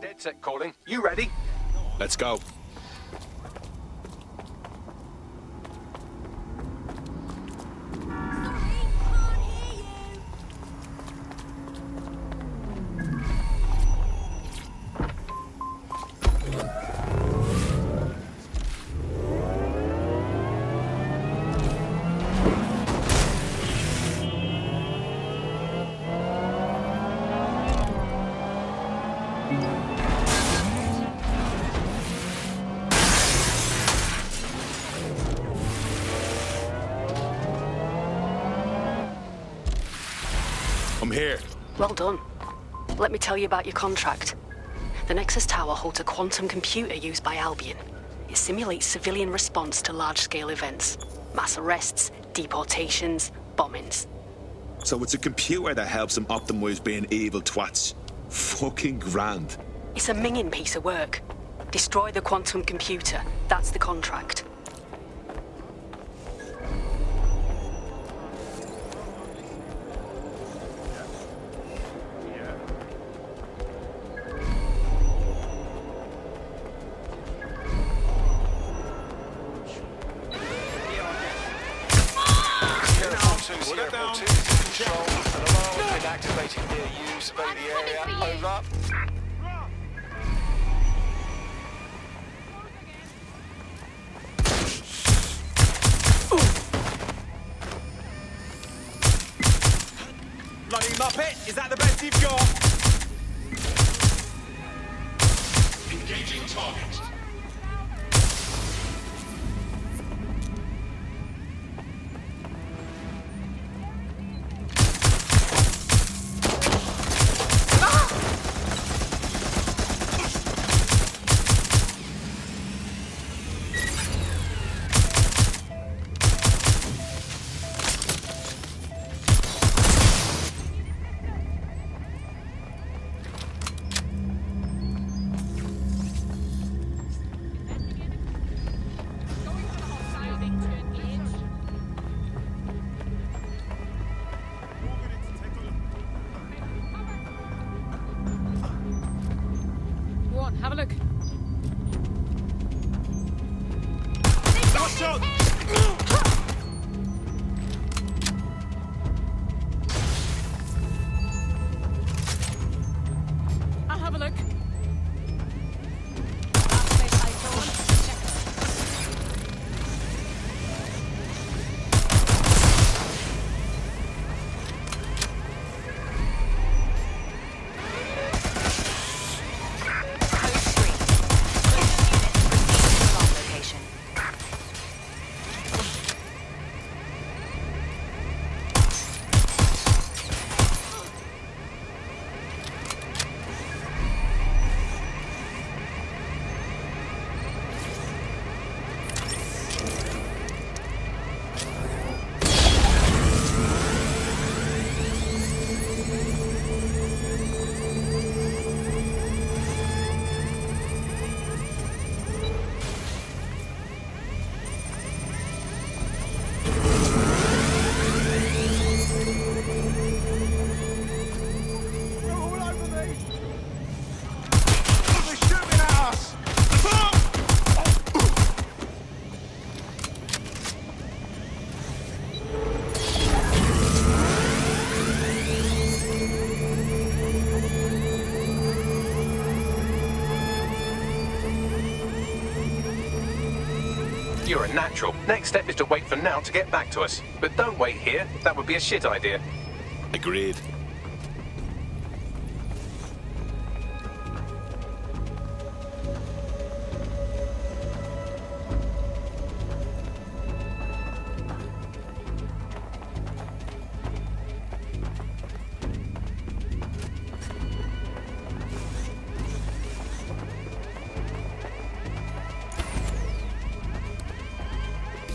DedSec calling. You ready? Let's go. I'm here. Well done. Let me tell you about your contract. The Nexus Tower holds a quantum computer used by Albion. It simulates civilian response to large-scale events. Mass arrests, deportations, bombings. So it's a computer that helps them optimize being evil twats. Fucking grand. It's a minging piece of work. Destroy the quantum computer. That's the contract. Activated near you, survey the area, over. Bloody Muppet, is that the best you've got? Engaging target. Have a look. Watch out! I'll have a look. You're a natural. Next step is to wait for Now to get back to us. But don't wait here. That would be a shit idea. Agreed.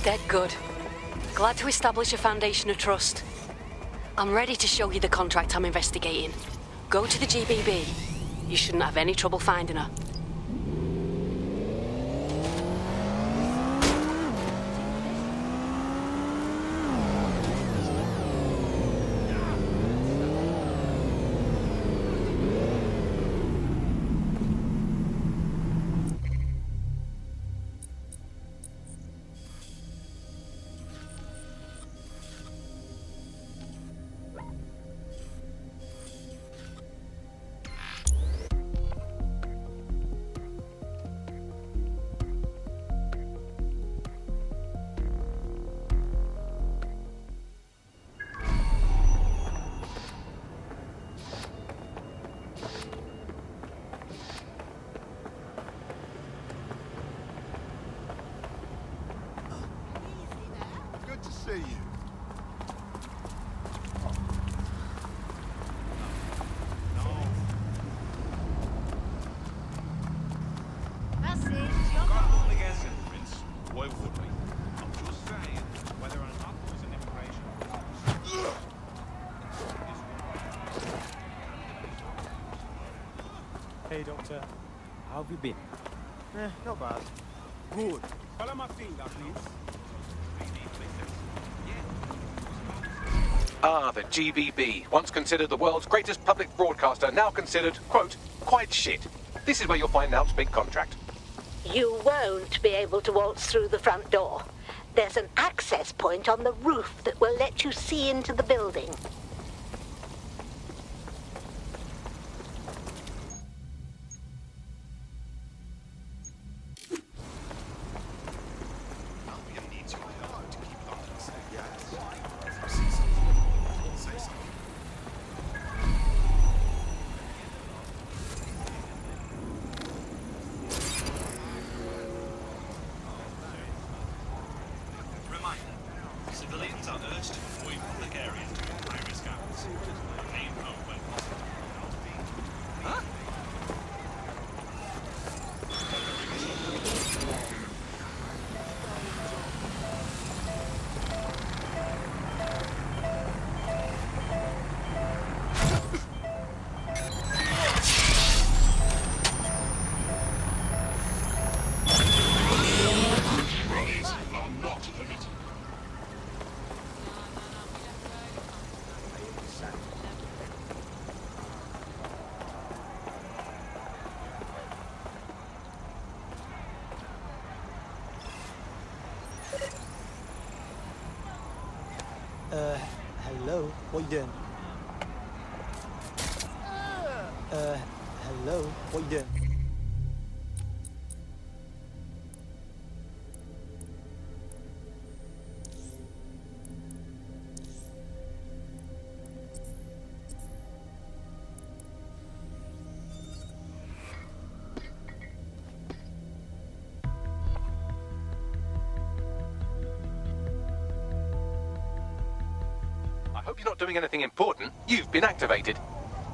Dead good. Glad to establish a foundation of trust. I'm ready to show you the contract I'm investigating. Go to the GBB. You shouldn't have any trouble finding her. Hey, Doctor. How have you been? Not bad. Good. Follow my finger, please. Ah, the GBB, once considered the world's greatest public broadcaster, now considered, quote, quite shit. This is where you'll find Alp's big contract. You won't be able to waltz through the front door. There's an access point on the roof that will let you see into the building. Albion needs your help to keep it under the same. Reminder, civilians are urged to avoid public areas during high-risk hours. Remain home when possible. Huh? Hello? What you doing? Hello? What you doing? I hope you're not doing anything important. You've been activated.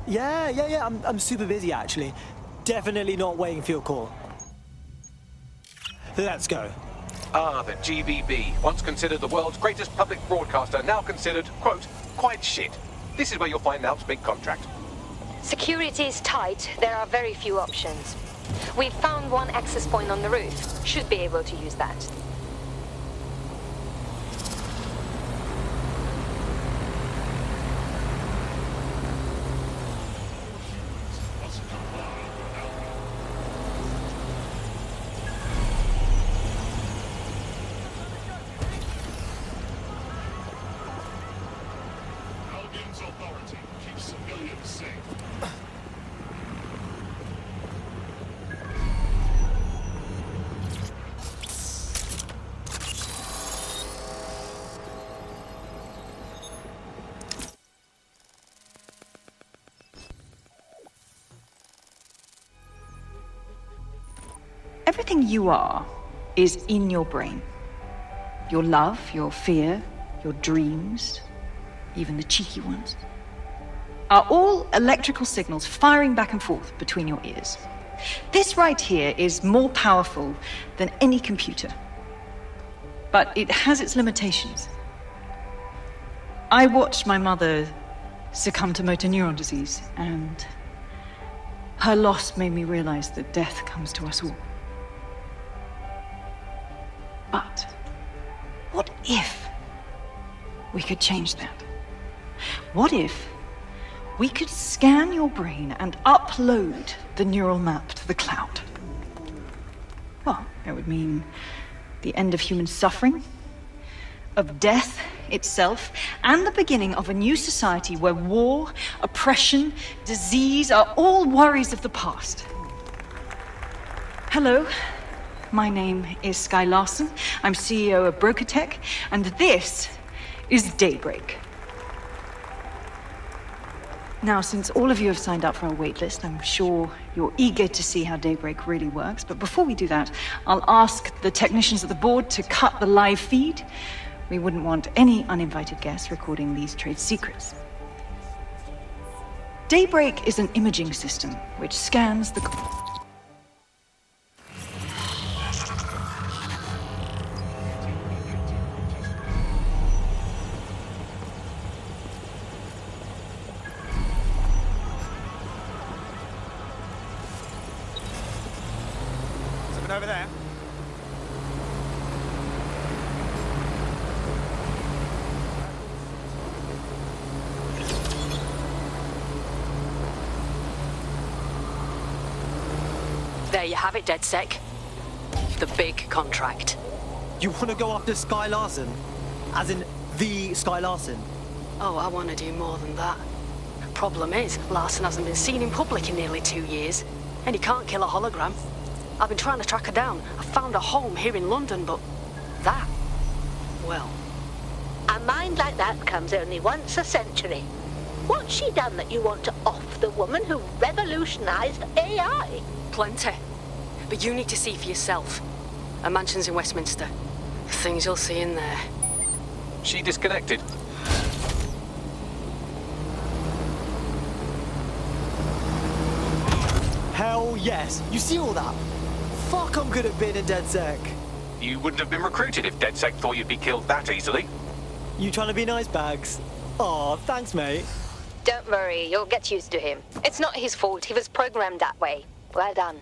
Yeah. I'm super busy, actually. Definitely not waiting for your call. Let's go. Ah, the GBB, once considered the world's greatest public broadcaster, now considered, quote, quite shit. This is where you'll find Alp's big contract. Security is tight. There are very few options. We've found one access point on the roof. Should be able to use that. Albion's authority keeps civilians safe. Everything you are is in your brain. Your love, your fear, your dreams, even the cheeky ones, are all electrical signals firing back and forth between your ears. This right here is more powerful than any computer. but it has its limitations. I watched my mother succumb to motor neuron disease, and her loss made me realize that death comes to us all. But what if we could change that? What if we could scan your brain and upload the neural map to the cloud? Well, it would mean the end of human suffering, of death itself, and the beginning of a new society where war, oppression, disease are all worries of the past. Hello, my name is Sky Larson. I'm CEO of BrokerTech, and this is Daybreak. Now, since all of you have signed up for our waitlist, I'm sure you're eager to see how Daybreak really works. But before we do that, I'll ask the technicians at the board to cut the live feed. We wouldn't want any uninvited guests recording these trade secrets. Daybreak is an imaging system which scans the... Something over there. There you have it, DedSec. The big contract. You want to go after Sky Larson? As in, the Sky Larson? Oh, I want to do more than that. Problem is, Larson hasn't been seen in public in nearly 2 years, and he can't kill a hologram. I've been trying to track her down. I found a home here in London, but that, well... A mind like that comes only once a century. What's she done that you want to off the woman who revolutionized AI? Plenty. But you need to see for yourself. Her mansion's in Westminster. The things you'll see in there. She disconnected. Hell yes. You see all that? Fuck, I'm good at being in DedSec. You wouldn't have been recruited if DedSec thought you'd be killed that easily. You trying to be nice, Bags? Aw, thanks, mate. Don't worry, you'll get used to him. It's not his fault, he was programmed that way. Well done.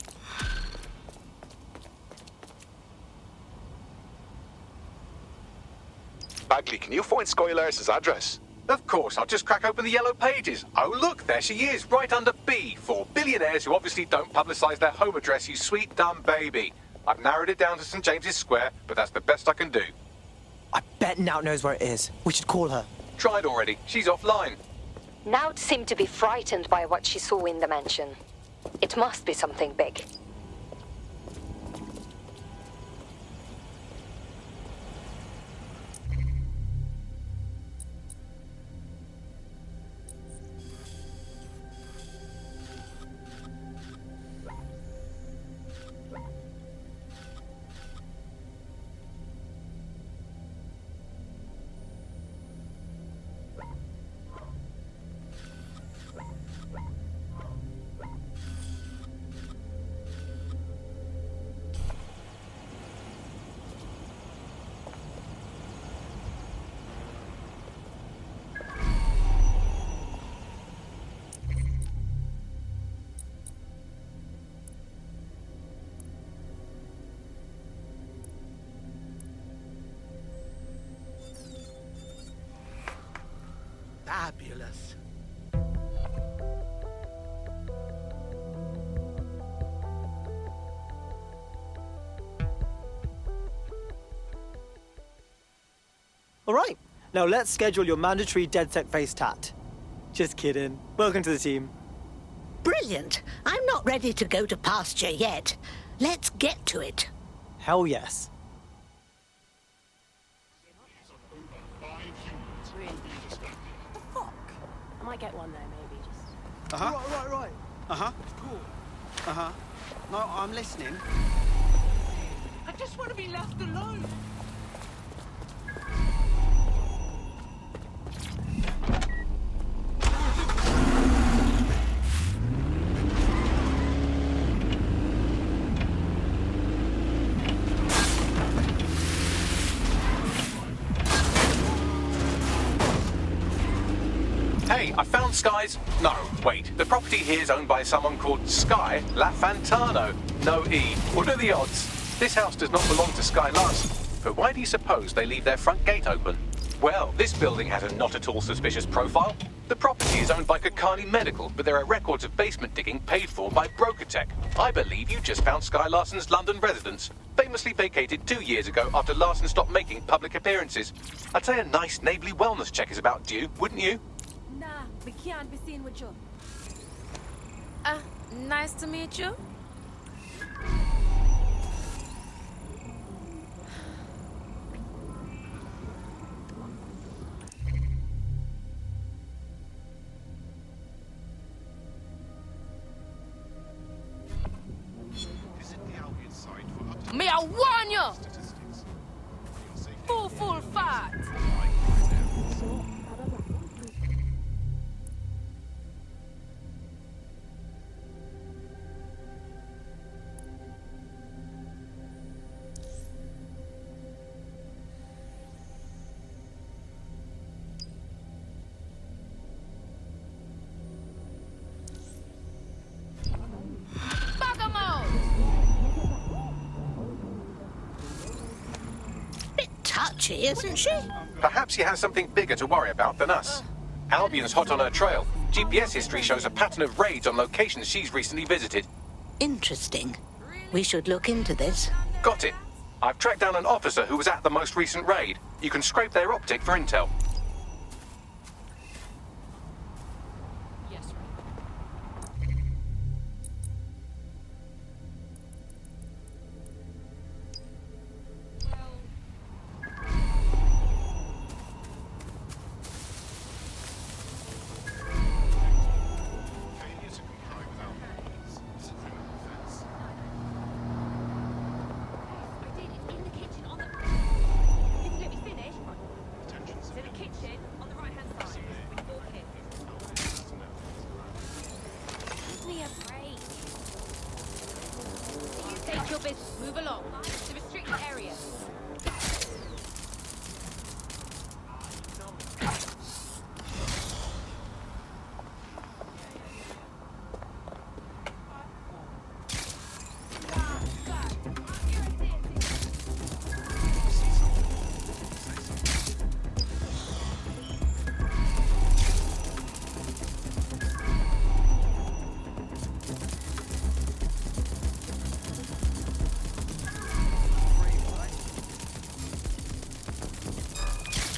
Bagley, can you find Sky Larson's address? Of course, I'll just crack open the yellow pages. Oh look, there she is, right under B, for billionaires who obviously don't publicise their home address, you sweet dumb baby. I've narrowed it down to St James's Square, but that's the best I can do. I bet Nout knows where it is. We should call her. Tried already, she's offline. Nout seemed to be frightened by what she saw in the mansion. It must be something big. Fabulous. All right, now let's schedule your mandatory DedSec face tat. Just kidding. Welcome to the team. Brilliant. I'm not ready to go to pasture yet. Let's get to it. Hell yes. I might get one there, maybe, just... Uh-huh. Right. Uh-huh. Cool. Uh-huh. No, I'm listening. I just want to be left alone. Hey, I found Sky's... No, wait. The property here is owned by someone called Sky LaFantano. No E. What are the odds? This house does not belong to Sky Larson. But why do you suppose they leave their front gate open? Well, this building has a not at all suspicious profile. The property is owned by Kakani Medical, but there are records of basement digging paid for by Brokertech. I believe you just found Sky Larson's London residence, famously vacated 2 years ago after Larson stopped making public appearances. I'd say a nice neighbourly wellness check is about due, wouldn't you? Nah, we can't be seen with you. Nice to meet you. May I warn you? Full fat. Touchy, isn't she? Perhaps she has something bigger to worry about than us. Albion's hot on her trail. GPS history shows a pattern of raids on locations she's recently visited. Interesting. We should look into this. Got it. I've tracked down an officer who was at the most recent raid. You can scrape their optic for intel. Move along. The restricted area.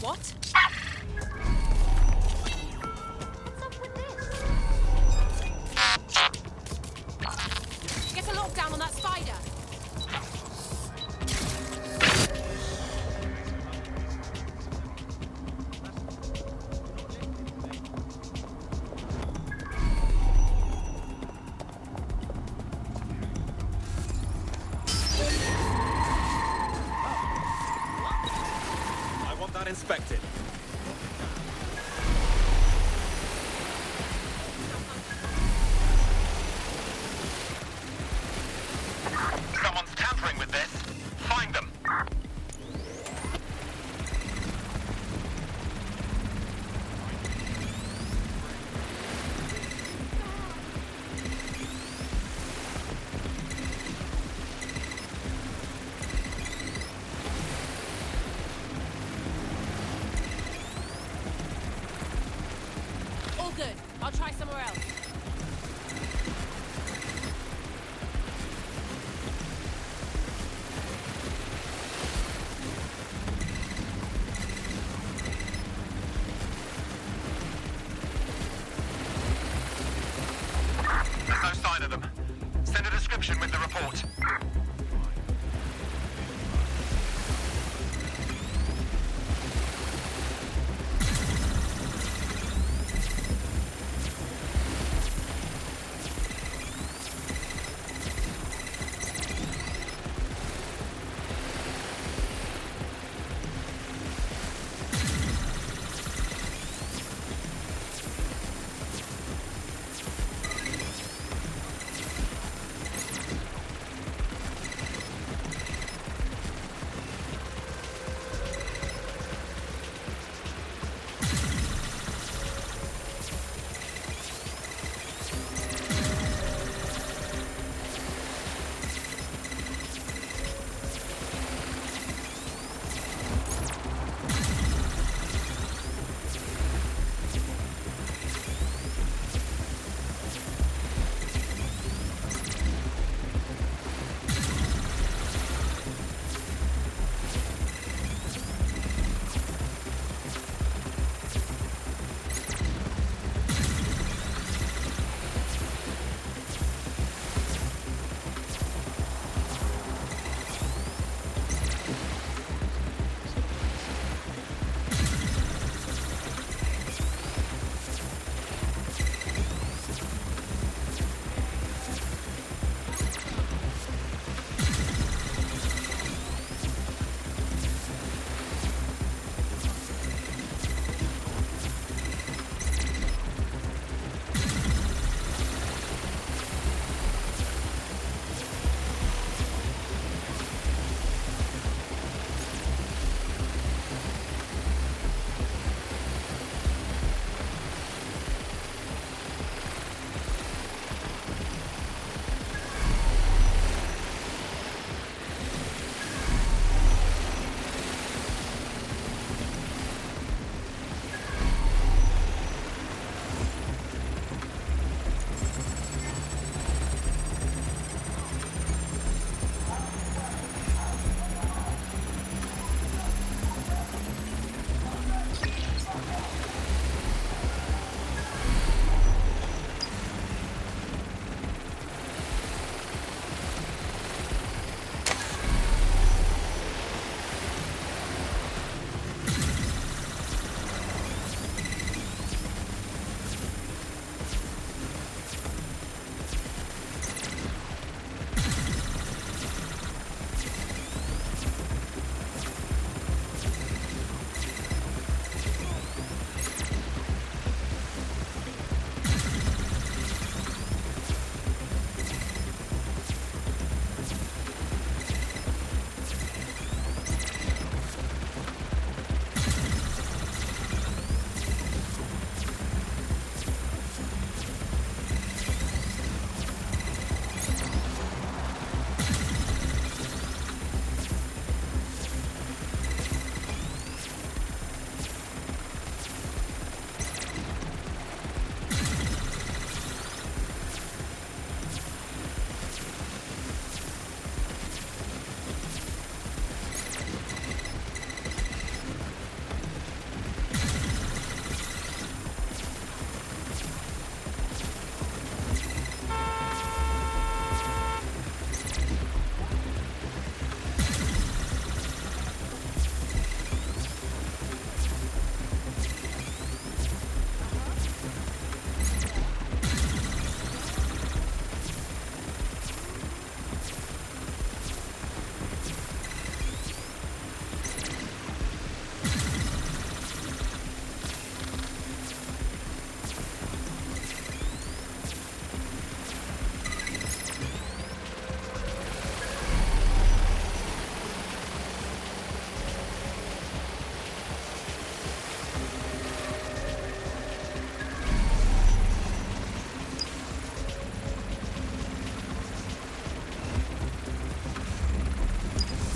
What? Get a lockdown on that spider. I want that inspected. Someone's tampering with this. Find them. All good. I'll try somewhere else. There's no sign of them. Send a description with the report.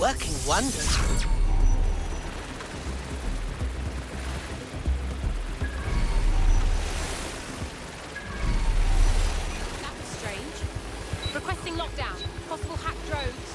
working wonders. That was strange. Requesting lockdown. Possible hack drones.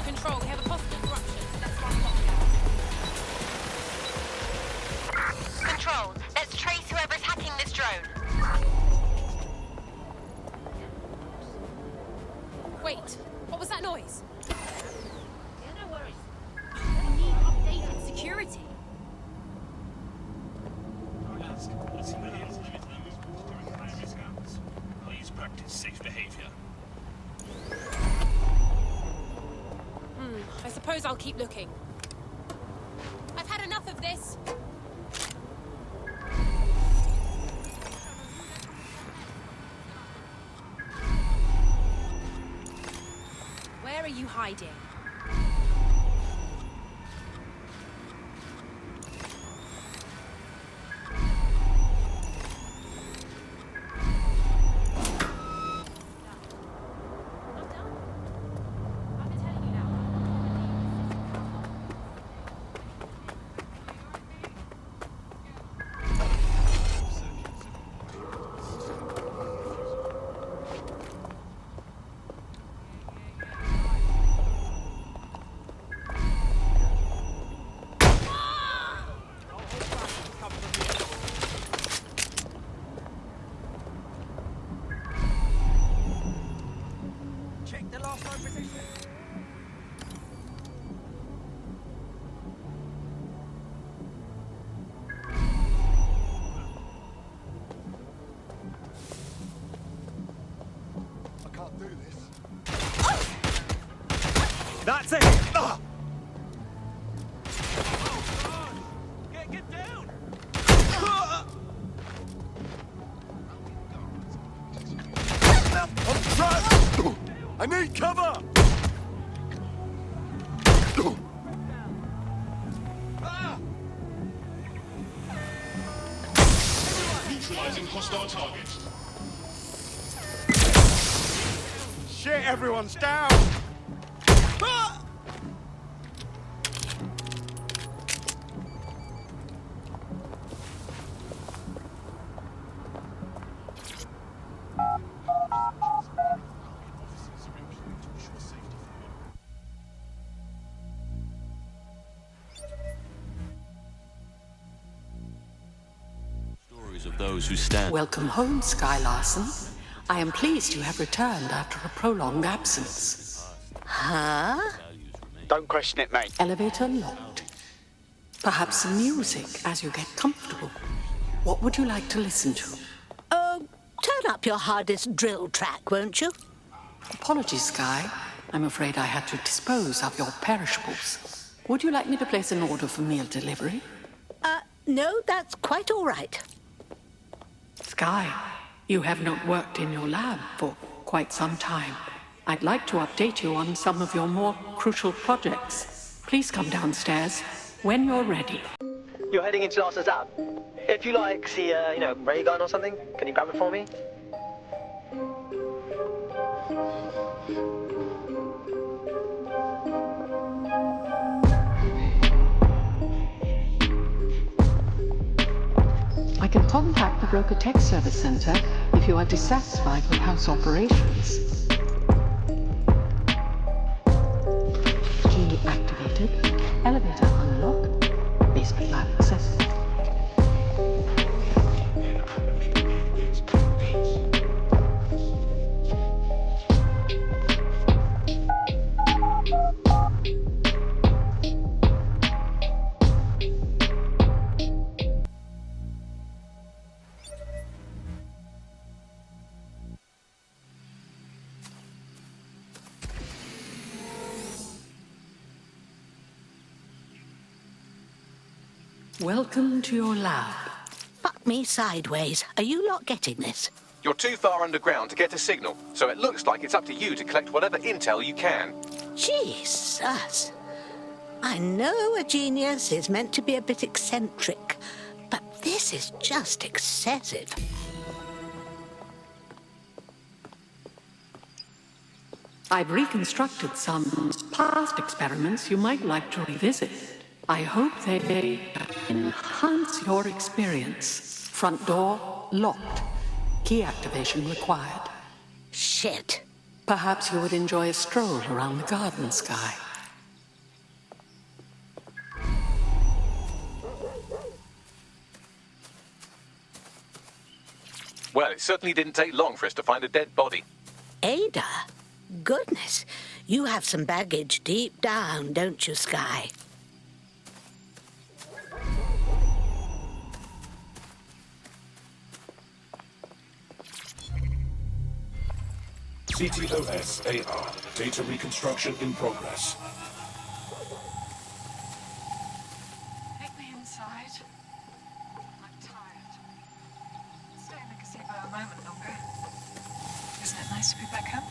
Control, we have a possible corruption. Let's run lockdown. Control, let's trace whoever's hacking this drone. Wait, what was that noise? No worries. We need updated security. Please practice safe behavior. I suppose I'll keep looking. I've had enough of this. Where are you hiding? Check the last line position. I can't do this. That's it! Ah! Get down! I'm trapped! I need cover! Neutralizing hostile target. Shit, everyone's down! Stories of those who stand. Welcome home, Sky Larson. I am pleased you have returned after a prolonged absence. Huh? Don't question it, mate. Elevator locked. Perhaps some music as you get comfortable. What would you like to listen to? Turn up your hardest drill track, won't you? Apologies, Sky. I'm afraid I had to dispose of your perishables. Would you like me to place an order for meal delivery? No, that's quite all right. Sky, you have not worked in your lab for quite some time. I'd like to update you on some of your more crucial projects. Please come downstairs when you're ready. You're heading into Larson's lab. If you see a, ray gun or something, can you grab it for me? I can contact the Broker Tech Service Center if you are dissatisfied with house operations. Key activated. Elevator unlocked. Basement lab accessible. Welcome to your lab. Fuck me sideways. Are you lot getting this? You're too far underground to get a signal, so it looks like it's up to you to collect whatever intel you can. Jesus. I know a genius is meant to be a bit eccentric, but this is just excessive. I've reconstructed some past experiments you might like to revisit. I hope they enhance your experience. Front door locked. Key activation required. Shit. Perhaps you would enjoy a stroll around the garden sky. Well, it certainly didn't take long for us to find a dead body. Ada? Goodness, you have some baggage deep down, don't you, Sky? CTOS-AR. Data reconstruction in progress. Take me inside. I'm tired. Stay in the gazebo a moment longer. Isn't it nice to be back home?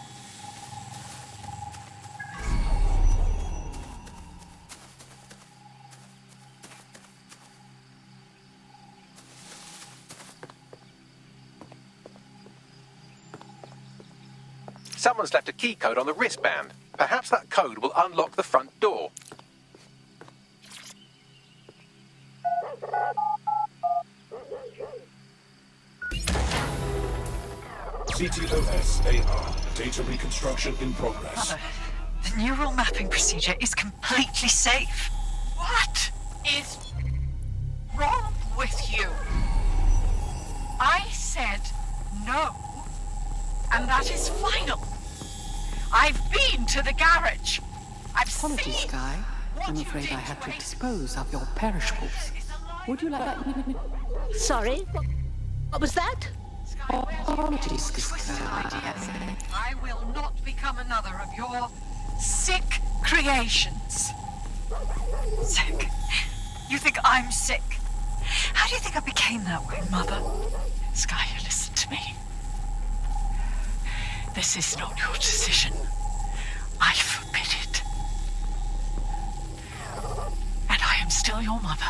Someone's left a key code on the wristband. Perhaps that code will unlock the front door. CTOS-AR. Data reconstruction in progress. Mother, the neural mapping procedure is completely safe. What is wrong with you? I said no, and that is final. I've been to the garage. I've Apologies, seen Sky. I'm afraid I have to dispose of your perishables. Would you like that? Sorry? What was that? Apologies, twisted Sky. ideas. I will not become another of your sick creations. Sick? You think I'm sick? How do you think I became that way, Mother? Sky, you listen to me. This is not your decision. I forbid it. And I am still your mother.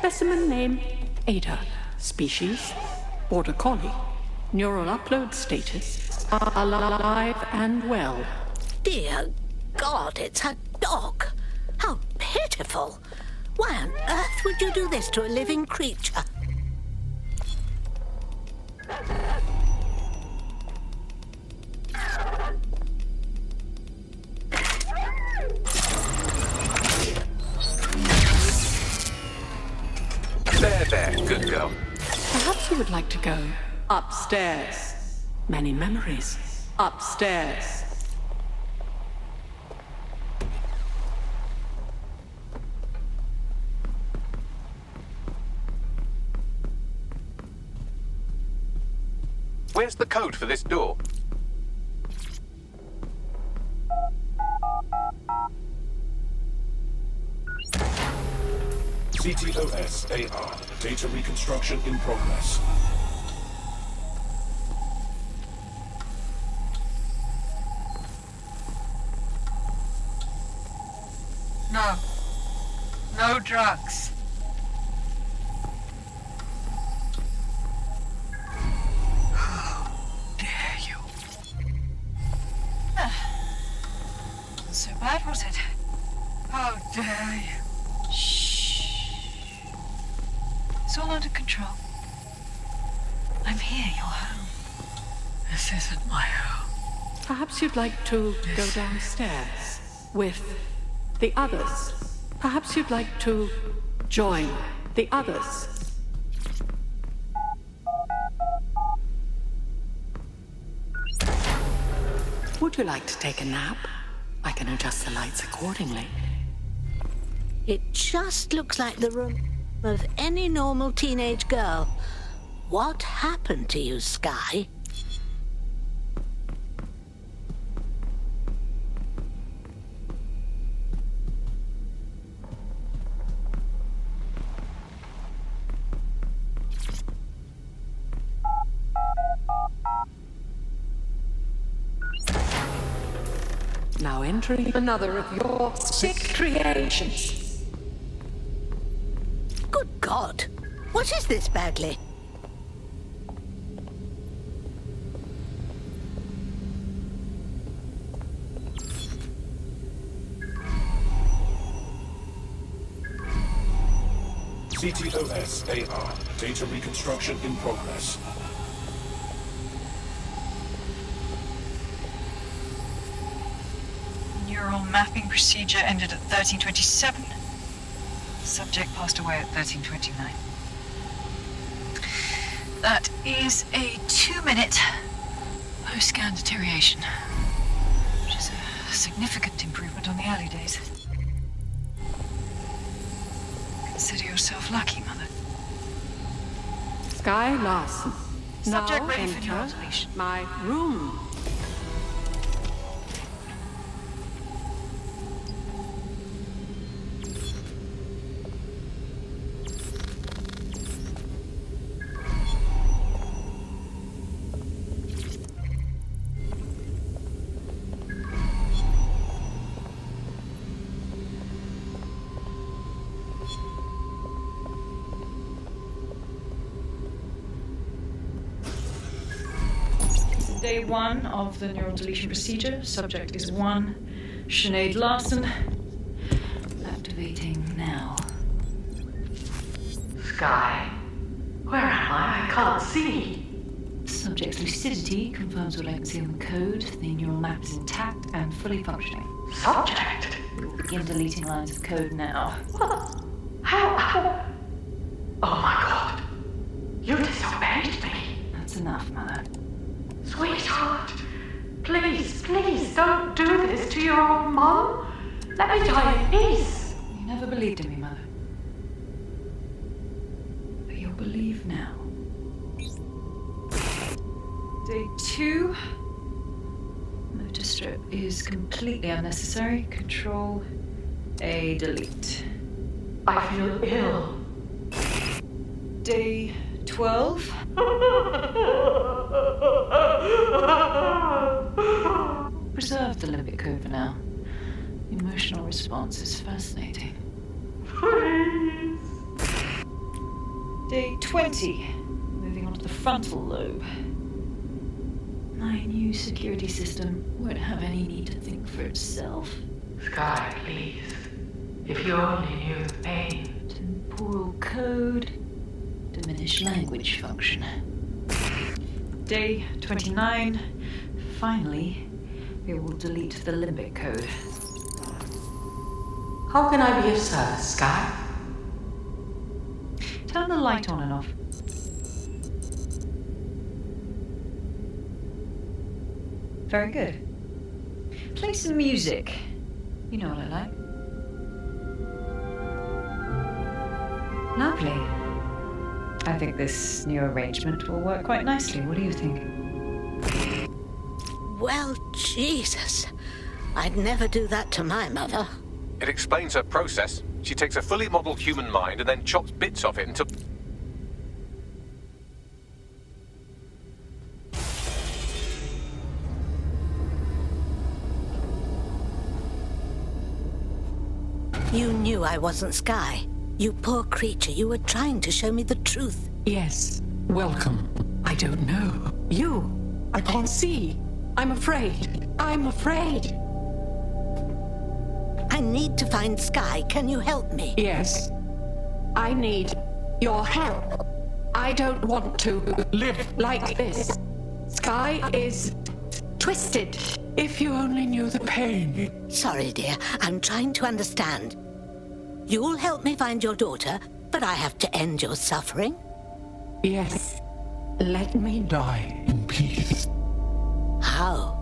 Specimen name, Ada. Species, Border Collie. Neural upload status, alive and well. Dear God, it's a dog. How pitiful. Why on earth would you do this to a living creature? There, good girl. Perhaps you would like to go upstairs. Many memories. Upstairs. Where's the code for this door? CTOS-AR. Data reconstruction in progress. No. No drugs. How dare you? Not so bad, was it? How dare you? Shh. It's all under control. I'm here, you're home. This isn't my home. Perhaps you'd like to go downstairs with the others. Perhaps you'd like to join the others. Would you like to take a nap? I can adjust the lights accordingly. It just looks like the room of any normal teenage girl. What happened to you, Sky? Now entering another of your sick creations. Good God! What is this, Bagley? CTOS AR. Data reconstruction in progress. Neural mapping procedure ended at 1327. Subject passed away at 1329. That is a 2-minute post-scan deterioration, which is a significant improvement on the early days. Consider yourself lucky, Mother. Sky Larson. Subject Now ready for enter neural deletion. my room. Day 1 of the neural deletion procedure. Subject is 1. Sinead Larson. Activating now. Sky. Where am I? I can't see. Subject's lucidity confirms what I can see on the code. The neural map is intact and fully functioning. Subject? We'll begin deleting lines of code now. What? How? Oh my God. You disobeyed me. That's enough, Mother. Sweetheart, please, please don't do this to your own mom. Let me die in peace. You never believed in me, Mother. But you'll believe now. Day 2. Motor strip is completely unnecessary. Control A, delete. I feel ill. Day 12. Preserve the limbic code for now. The emotional response is fascinating. Please. Day 20. Moving on to the frontal lobe. My new security system won't have any need to think for itself. Sky, please. If you only knew the pain. Temporal code. Diminish language function. Day 29. Finally, we will delete the limbic code. How can I be of service, Sky? Turn the light on and off. Very good. Play some music. You know what I like. Lovely. I think this new arrangement will work quite nicely. What do you think? Well, Jesus. I'd never do that to my mother. It explains her process. She takes a fully modeled human mind and then chops bits of it until... You knew I wasn't Sky. You poor creature, you were trying to show me the truth. Yes, welcome. I don't know. You, I can't see. I'm afraid. I'm afraid. I need to find Sky. Can you help me? Yes. I need your help. I don't want to live like this. Sky is twisted. If you only knew the pain. Sorry, dear. I'm trying to understand. You'll help me find your daughter, but I have to end your suffering? Yes. Let me die in peace. How?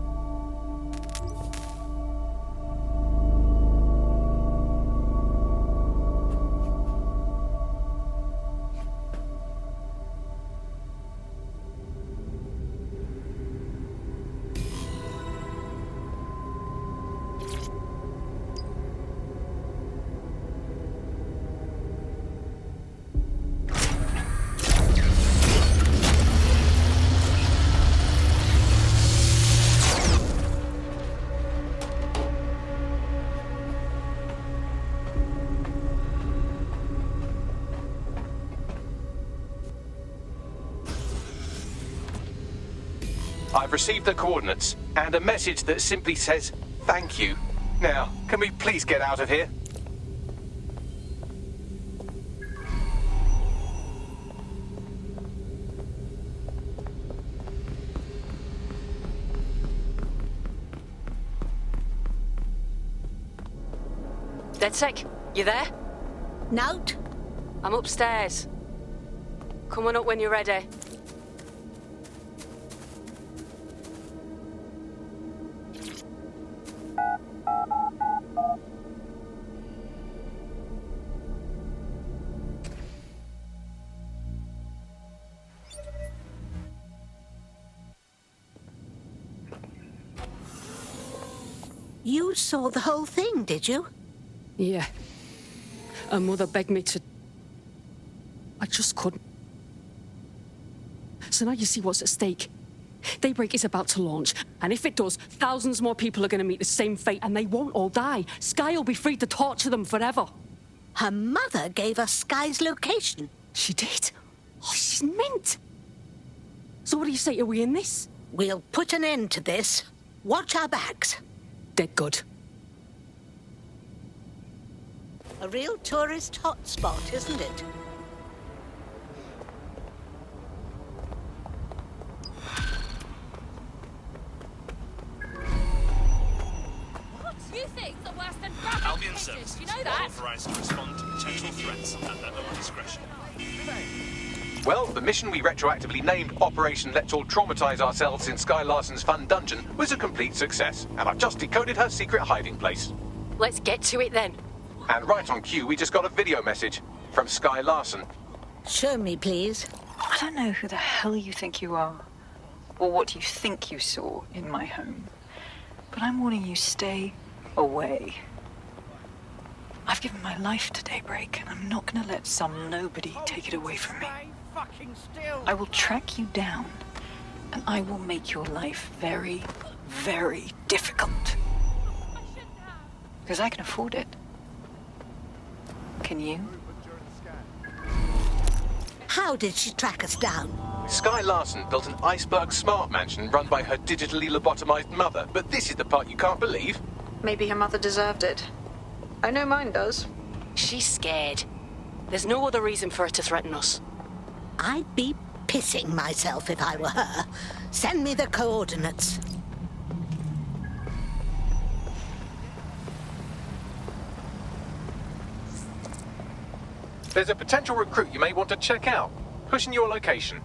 I've received the coordinates and a message that simply says, thank you. Now, can we please get out of here? DedSec, you there? Note? I'm upstairs. Come on up when you're ready. You saw the whole thing, did you? Yeah. Her mother begged me to... I just couldn't. So now you see what's at stake. Daybreak is about to launch, and if it does, thousands more people are going to meet the same fate, and they won't all die. Sky will be free to torture them forever. Her mother gave us Sky's location. She did? Oh, she's mint. So what do you say? Are we in this? We'll put an end to this. Watch our backs. Dead good. A real tourist hotspot, isn't it? What? You think the worse than rabbit Albion cases? services You know are that? authorized to respond to potential threats at their own discretion. Well, the mission we retroactively named Operation Let's All Traumatize Ourselves in Sky Larson's Fun Dungeon was a complete success, and I've just decoded her secret hiding place. Let's get to it then. And right on cue, we just got a video message from Sky Larson. Show me, please. I don't know who the hell you think you are, or what you think you saw in my home, but I'm warning you, stay away. I've given my life to Daybreak, and I'm not gonna let some nobody take it away from me. I will track you down, and I will make your life very, very difficult. Because I can afford it. Can you? How did she track us down? Sky Larson built an iceberg smart mansion run by her digitally lobotomized mother, but this is the part you can't believe. Maybe her mother deserved it. I know mine does. She's scared. There's no other reason for her to threaten us. I'd be pissing myself if I were her. Send me the coordinates. There's a potential recruit you may want to check out. Pushing your location.